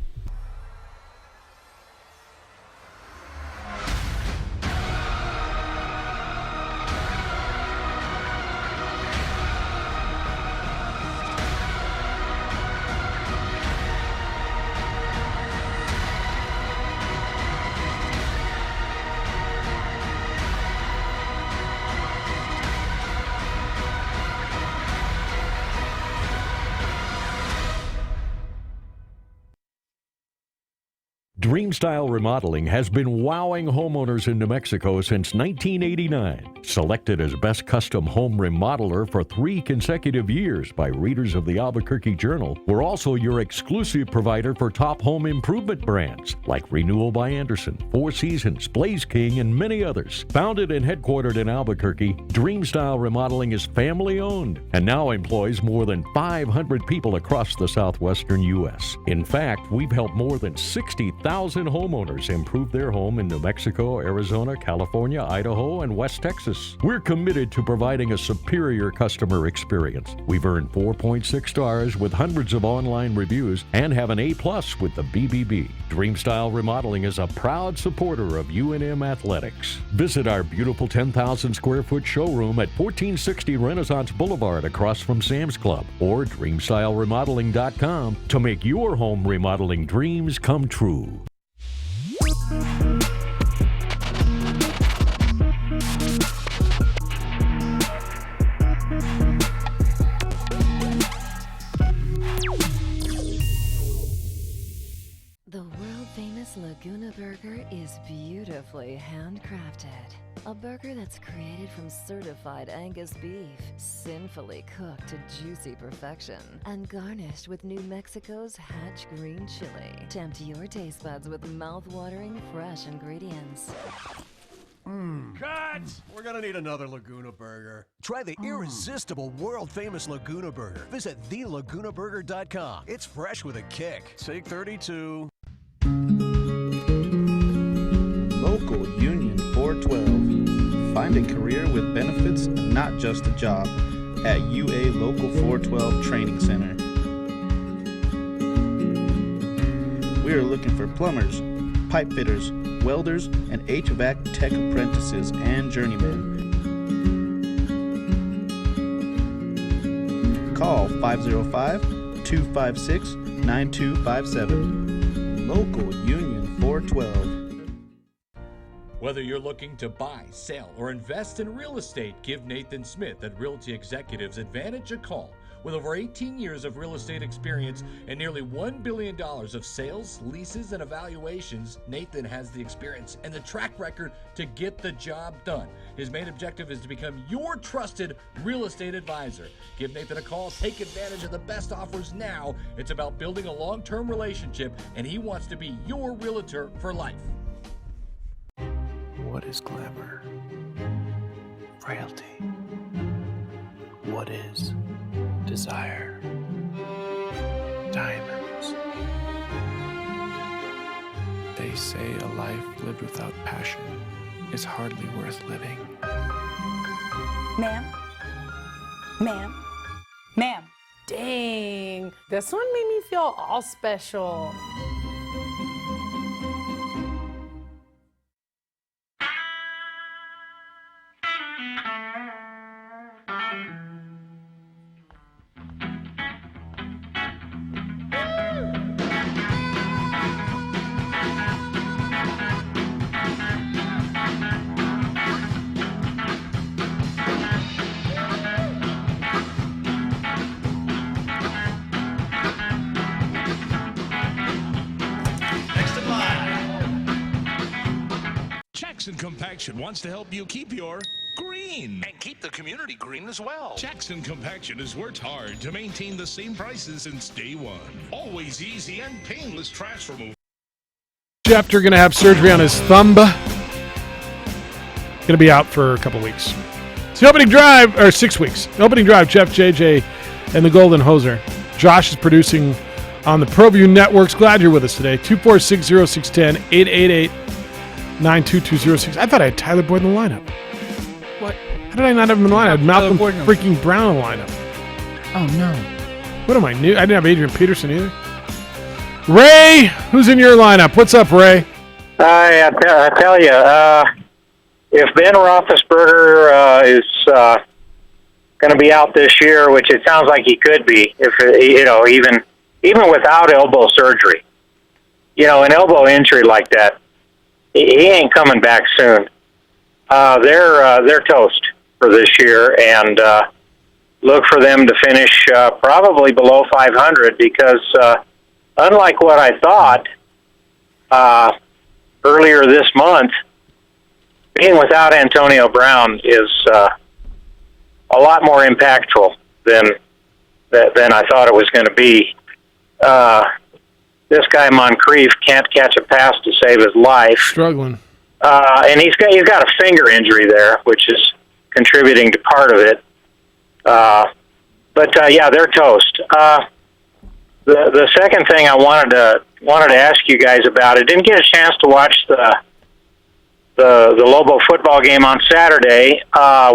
S1: Dreamstyle Remodeling has been wowing homeowners in New Mexico since 1989. Selected as Best Custom Home Remodeler for 3 consecutive years by readers of the Albuquerque Journal, we're also your exclusive provider for top home improvement brands like Renewal by Anderson, Four Seasons, Blaze King, and many others. Founded and headquartered in Albuquerque, Dreamstyle Remodeling is family-owned and now employs more than 500 people across the southwestern U.S. In fact, we've helped more than 60,000 homeowners improve their home in New Mexico, Arizona, California, Idaho, and West Texas. We're committed to providing a superior customer experience. We've earned 4.6 stars with hundreds of online reviews and have an A+ with the BBB. Dreamstyle Remodeling is a proud supporter of UNM Athletics. Visit our beautiful 10,000 square foot showroom at 1460 Renaissance Boulevard across from Sam's Club or dreamstyleremodeling.com to make your home remodeling dreams come true.
S7: The world-famous Laguna Burger is beautifully handcrafted. A burger that's created from certified Angus beef, sinfully cooked to juicy perfection, and garnished with New Mexico's Hatch green chili. Tempt your taste buds with mouth-watering fresh ingredients.
S2: Cut! We're gonna need another Laguna Burger. Try the irresistible, world-famous Laguna Burger. Visit thelagunaburger.com. It's fresh with a kick. Take 32.
S8: Local Union 412. Find a career with benefits, not just a job, at UA Local 412 Training Center. We are looking for plumbers, pipe fitters, welders, and HVAC tech apprentices and journeymen. Call 505-256-9257. Local Union 412.
S9: Whether you're looking to buy, sell, or invest in real estate, give Nathan Smith at Realty Executives Advantage a call. With over 18 years of real estate experience and nearly $1 billion of sales, leases, and evaluations, Nathan has the experience and the track record to get the job done. His main objective is to become your trusted real estate advisor. Give Nathan a call. Take advantage of the best offers now. It's about building a long-term relationship, and he wants to be your realtor for life.
S18: What is glamour? Frailty. What is desire? Diamonds. They say a life lived without passion is hardly worth living.
S21: Ma'am? Ma'am? Ma'am?
S26: Dang, this one made me feel all special.
S6: Jackson Compaction wants to help you keep your green and keep the community green as well. Jackson Compaction has worked hard to maintain the same prices since day one. Always easy and painless trash removal.
S3: Schefter going to have surgery on his thumb. Going to be out for a couple weeks. It's the opening drive, or 6 weeks. The opening drive, Jeff, JJ, and the Golden Hoser. Josh is producing on the ProView Networks. Glad you're with us today. 246-0610, 888-92206. I thought I had Tyler Boyd in the lineup.
S4: What?
S3: How did I not have him in the lineup? I had Malcolm freaking Brown in the lineup.
S4: Oh, no.
S3: What am I new? I didn't have Adrian Peterson either. Ray, who's in your lineup? What's up, Ray?
S19: I tell you, if Ben Roethlisberger is going to be out this year, which it sounds like he could be, if even without elbow surgery, an elbow injury like that, he ain't coming back soon. They're toast for this year, and look for them to finish probably below 500 because unlike what I thought earlier this month, being without Antonio Brown is a lot more impactful than I thought it was going to be. This guy Moncrief can't catch a pass to save his life.
S3: Struggling.
S19: And he's got a finger injury there, which is contributing to part of it. But they're toast. The second thing I wanted to ask you guys about, I didn't get a chance to watch the Lobo football game on Saturday.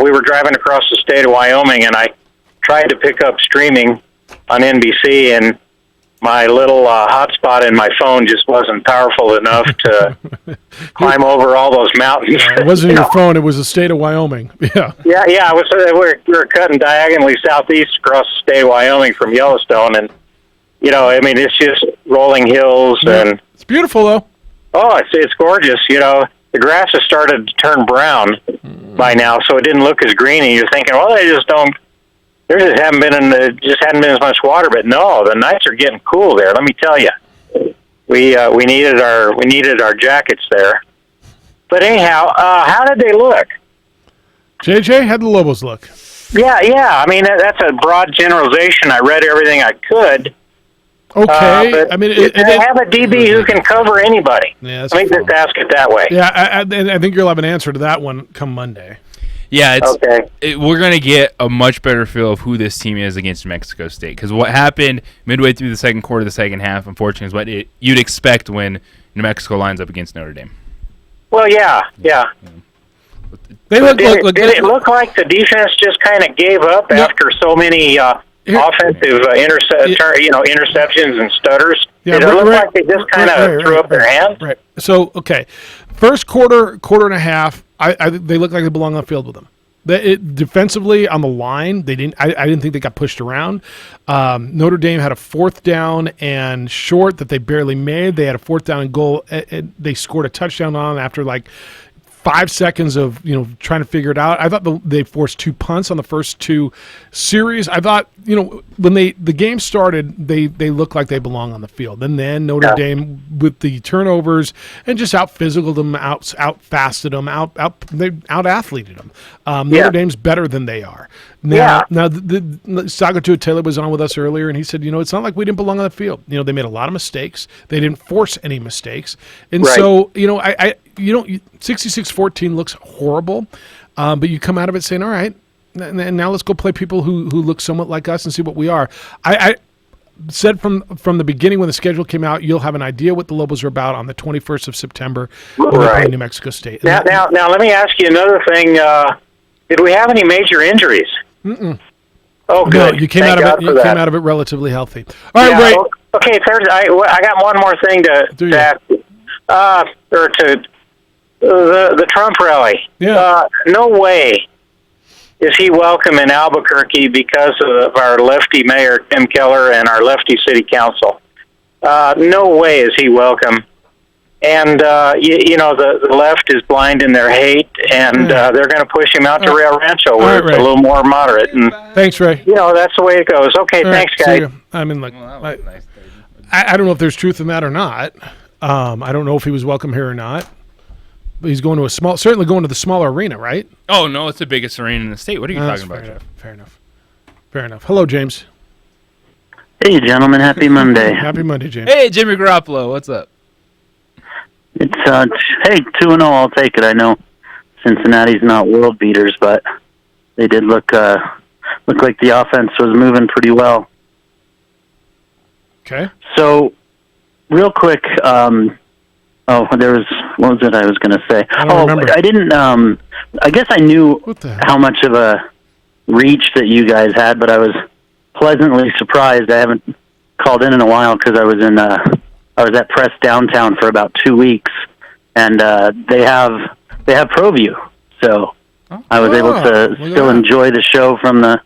S19: We were driving across the state of Wyoming, and I tried to pick up streaming on NBC, and my little hotspot in my phone just wasn't powerful enough to climb over all those mountains.
S3: Yeah, it wasn't your phone; it was the state of Wyoming. Yeah.
S19: Yeah. We were cutting diagonally southeast across the state of Wyoming from Yellowstone, and it's just rolling hills, and
S3: it's beautiful though.
S19: Oh, it's gorgeous. The grass has started to turn brown by now, so it didn't look as green. And you're thinking, well, there just hadn't been as much water. But no, the nights are getting cool there. Let me tell you, we needed our jackets there. But anyhow, how did they look?
S3: JJ, how'd the Lobos look?
S19: Yeah. I mean, that's a broad generalization. I read everything I could.
S3: Okay.
S19: But
S3: I mean,
S19: they have a DB who can cover anybody.
S3: Yeah,
S19: Let me just ask it that way.
S3: Yeah, I think you'll have an answer to that one come Monday.
S4: Yeah, we're going to get a much better feel of who this team is against Mexico State. Because what happened midway through the second quarter, the second half, unfortunately, is what you'd expect when New Mexico lines up against Notre Dame.
S19: Well, yeah. Did it look like the defense just kind of gave up after so many offensive interceptions and stutters?
S3: Yeah,
S19: did it look like they just kind of threw up their hands?
S3: Right. So, okay. First quarter and a half, they looked like they belong on the field with them. Defensively on the line, they didn't. I didn't think they got pushed around. Notre Dame had a 4th down and short that they barely made. They had a 4th down and goal. They scored a touchdown on after like 5 seconds of trying to figure it out. I thought they forced 2 punts on the first 2 series. I thought when the game started, they looked like they belong on the field. And then Notre Dame with the turnovers and just out physicaled them, out fasted them, they out athleted them. Notre Dame's better than they are. Now the Saga Taylor was on with us earlier, and he said, it's not like we didn't belong on the field. They made a lot of mistakes. They didn't force any mistakes, and so 66-14 looks horrible, but you come out of it saying, all right, and now let's go play people who look somewhat like us and see what we are. I said from the beginning when the schedule came out, you'll have an idea what the Lobos are about on the 21st of September when they play New Mexico State.
S19: Now, let me ask you another thing. Did we have any major injuries?
S3: Mm-mm.
S19: Oh, good.
S3: No, you came out of it relatively healthy. All right, Ray.
S19: Okay, I got one more thing to ask you. The Trump rally.
S3: Yeah.
S19: No way is he welcome in Albuquerque because of our lefty mayor, Tim Keller, and our lefty city council. No way is he welcome. And, the left is blind in their hate, and they're going to push him out to Rio Rancho where it's a little more moderate. And
S3: thanks, Ray.
S19: That's the way it goes. Okay, thanks, guys.
S3: I mean, I don't know if there's truth in that or not. I don't know if he was welcome here or not. But he's going to certainly going to the smaller arena, right?
S4: Oh, no, it's the biggest arena in the state. What are you talking about, Jeff?
S3: Fair enough. Hello, James.
S10: Hey, gentlemen. Happy Monday.
S3: Happy Monday, James.
S4: Hey, Jimmy Garoppolo. What's up?
S10: It's 2-0. I'll take it. I know Cincinnati's not world beaters, but they did look like the offense was moving pretty well.
S3: Okay.
S10: So, real quick, what was it I was going to say?
S3: I don't remember.
S10: I didn't. I guess I knew how much of a reach that you guys had, but I was pleasantly surprised. I haven't called in a while because I was at Press Downtown for about 2 weeks, and they have ProView, so I was able to still enjoy the show from the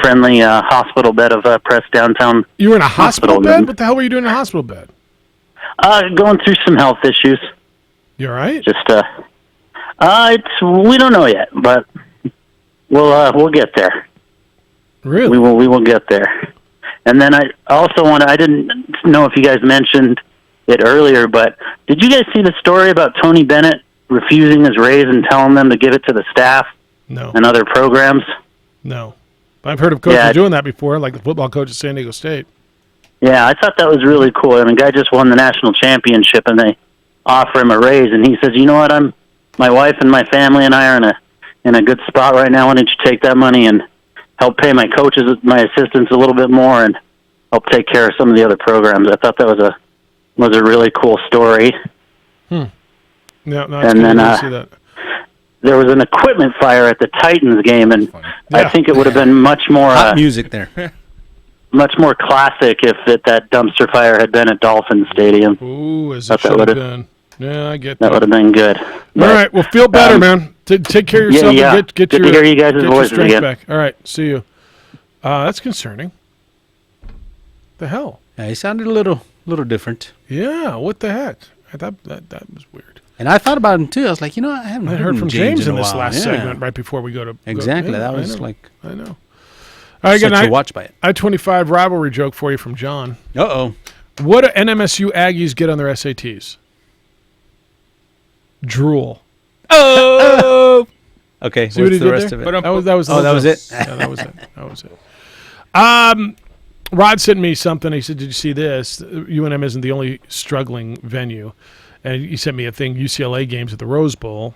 S10: friendly hospital bed of Press Downtown.
S3: You were in a hospital bed? What the hell were you doing in a hospital bed?
S10: Going through some health issues.
S3: You all right?
S10: Just we don't know yet, but we'll get there.
S3: Really?
S10: We will get there. And then I also I didn't know if you guys mentioned it earlier, but did you guys see the story about Tony Bennett refusing his raise and telling them to give it to the staff?
S3: No.
S10: And other programs?
S3: No. But I've heard of coaches doing that before, like the football coach at San Diego State.
S10: Yeah, I thought that was really cool. I mean, the guy just won the national championship, and they offer him a raise, and he says, "You know what? My wife and my family and I are in a good spot right now. Why don't you take that money and help pay my coaches, my assistants a little bit more, and help take care of some of the other programs?" I thought that was a really cool story.
S3: No,
S10: and then
S3: see that.
S10: There was an equipment fire at the Titans game, and I think it would have been much more
S5: hot music there.
S10: Much more classic if that dumpster fire had been at Dolphin Stadium.
S3: Ooh, as it should have been. Yeah, I get that.
S10: That would have been good.
S3: All right, well, feel better, man. Take care of yourself and get
S10: good
S3: your,
S10: to hear you guys'
S3: get
S10: voices
S3: your strength
S10: again.
S3: back. All right, see you. That's concerning. The hell?
S5: Yeah, he sounded a little different.
S3: Yeah, what the heck? That was weird.
S5: And I thought about him too. I was like, I haven't
S3: heard from James in this
S5: while.
S3: last segment right before we go to
S5: exactly.
S3: Yeah,
S5: that was
S3: I know. All right, good night.
S5: Watch by it.
S3: I-25 rivalry joke for you from John.
S5: Uh-oh.
S3: What do NMSU Aggies get on their SATs? Drool.
S4: Oh!
S5: Okay,
S3: See what he
S5: what's the
S3: did
S5: rest
S3: there?
S5: of it?
S3: That was
S5: that was it?
S3: Yeah, that was it. That was it. Rod sent me something. He said, "Did you see this? UNM isn't the only struggling venue." And he sent me a thing, UCLA games at the Rose Bowl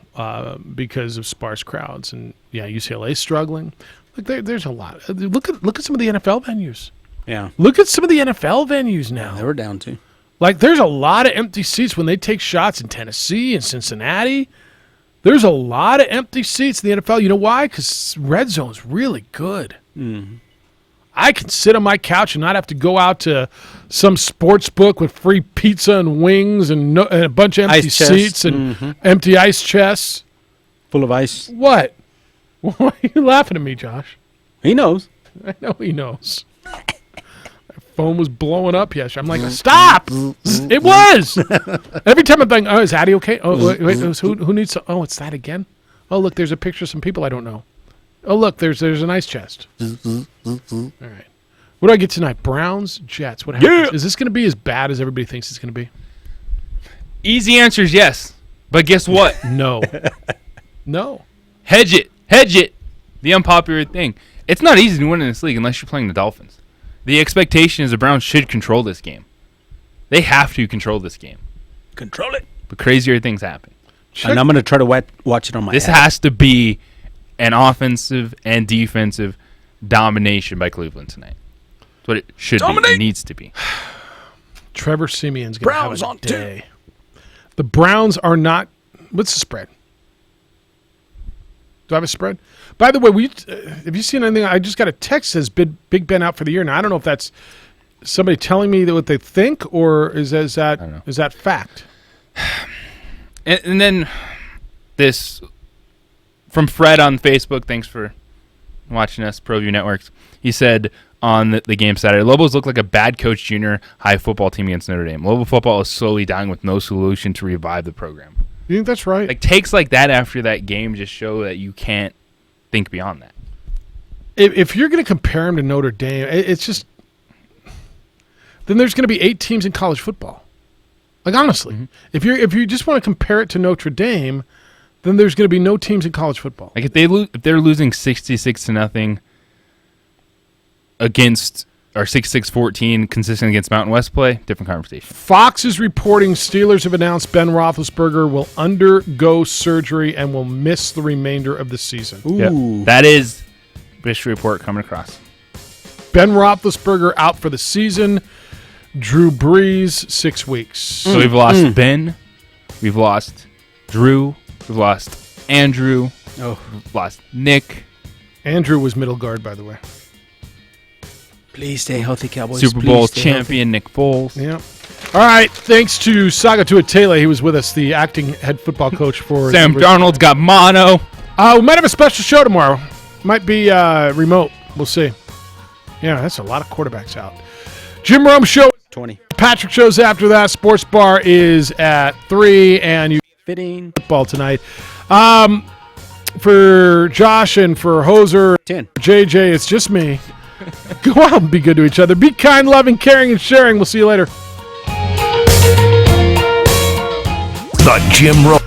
S3: because of sparse crowds. And, yeah, UCLA's struggling. Look, there's a lot. Look at some of the NFL venues.
S5: Yeah.
S3: Look at some of the NFL venues now.
S5: They were down, too.
S3: Like, there's a lot of empty seats when they take shots in Tennessee and Cincinnati. There's a lot of empty seats in the NFL. You know why? Because Red Zone's really good.
S5: Mm-hmm.
S3: I can sit on my couch and not have to go out to some sports book with free pizza and wings and a bunch of empty seats and empty ice chests.
S5: Full of ice.
S3: What? Why are you laughing at me, Josh?
S5: He knows.
S3: I know he knows. My phone was blowing up yesterday. I'm like, stop! It was! Every time I'm thinking, oh, is Addie okay? Oh, wait, who needs to? Oh, it's that again? Oh, look, there's a picture of some people I don't know. Oh, look, there's an ice chest. All right. What do I get tonight? Browns, Jets. What happens?
S4: Yeah.
S3: Is this going to be as bad as everybody thinks it's going to be?
S4: Easy answer is yes. But guess what?
S3: No. No.
S4: Hedge it. Hedge it. The unpopular thing. It's not easy to win in this league unless you're playing the Dolphins. The expectation is the Browns should control this game. They have to control this game.
S5: Control it.
S4: But crazier things happen.
S5: And I'm going to try to watch it on my
S4: This
S5: app.
S4: has to be an offensive and defensive domination by Cleveland tonight. That's what it should be. It needs to be.
S3: Trevor Siemian's going to have a day. The Browns are not. What's the spread? Do I have a spread? By the way, have you seen anything? I just got a text that says Big Ben out for the year. Now I don't know if that's somebody telling me that what they think, or is that fact?
S4: And then this from Fred on Facebook. Thanks for watching us, ProView Networks. He said on the game Saturday, Lobos look like a bad coach junior high football team against Notre Dame. Lobo football is slowly dying with no solution to revive the program.
S3: You think that's right?
S4: Like takes like that after that game just show that you can't think beyond that.
S3: If you're going to compare him to Notre Dame, it's just then there's going to be 8 teams in college football. Like honestly, if you just want to compare it to Notre Dame, then there's going to be no teams in college football.
S4: Like if they're losing 66-0 against or 66-14 consistent against Mountain West play, different conversation.
S3: Fox is reporting Steelers have announced Ben Roethlisberger will undergo surgery and will miss the remainder of the season.
S4: Ooh. Yep. That is this report coming across.
S3: Ben Roethlisberger out for the season. Drew Brees 6 weeks.
S4: So we've lost Ben, we've lost Drew, we've lost Andrew, we've lost Nick.
S3: Andrew was middle guard, by the way.
S5: Please stay healthy, Cowboys.
S4: Super Bowl champion Nick Foles.
S3: Yeah. All right. Thanks to Saga Tuatele. He was with us, the acting head football coach for
S4: Sam Darnold's got mono.
S3: We might have a special show tomorrow. Might be remote. We'll see. Yeah, that's a lot of quarterbacks out. Jim Rome Show.
S5: 20.
S3: Patrick Show's after that. Sports Bar is at 3. And you
S5: fitting
S3: football tonight. For Josh and for Hoser,
S5: 10.
S3: JJ, it's just me. Go out and be good to each other. Be kind, loving, caring, and sharing. We'll see you later.
S27: The Jim Rome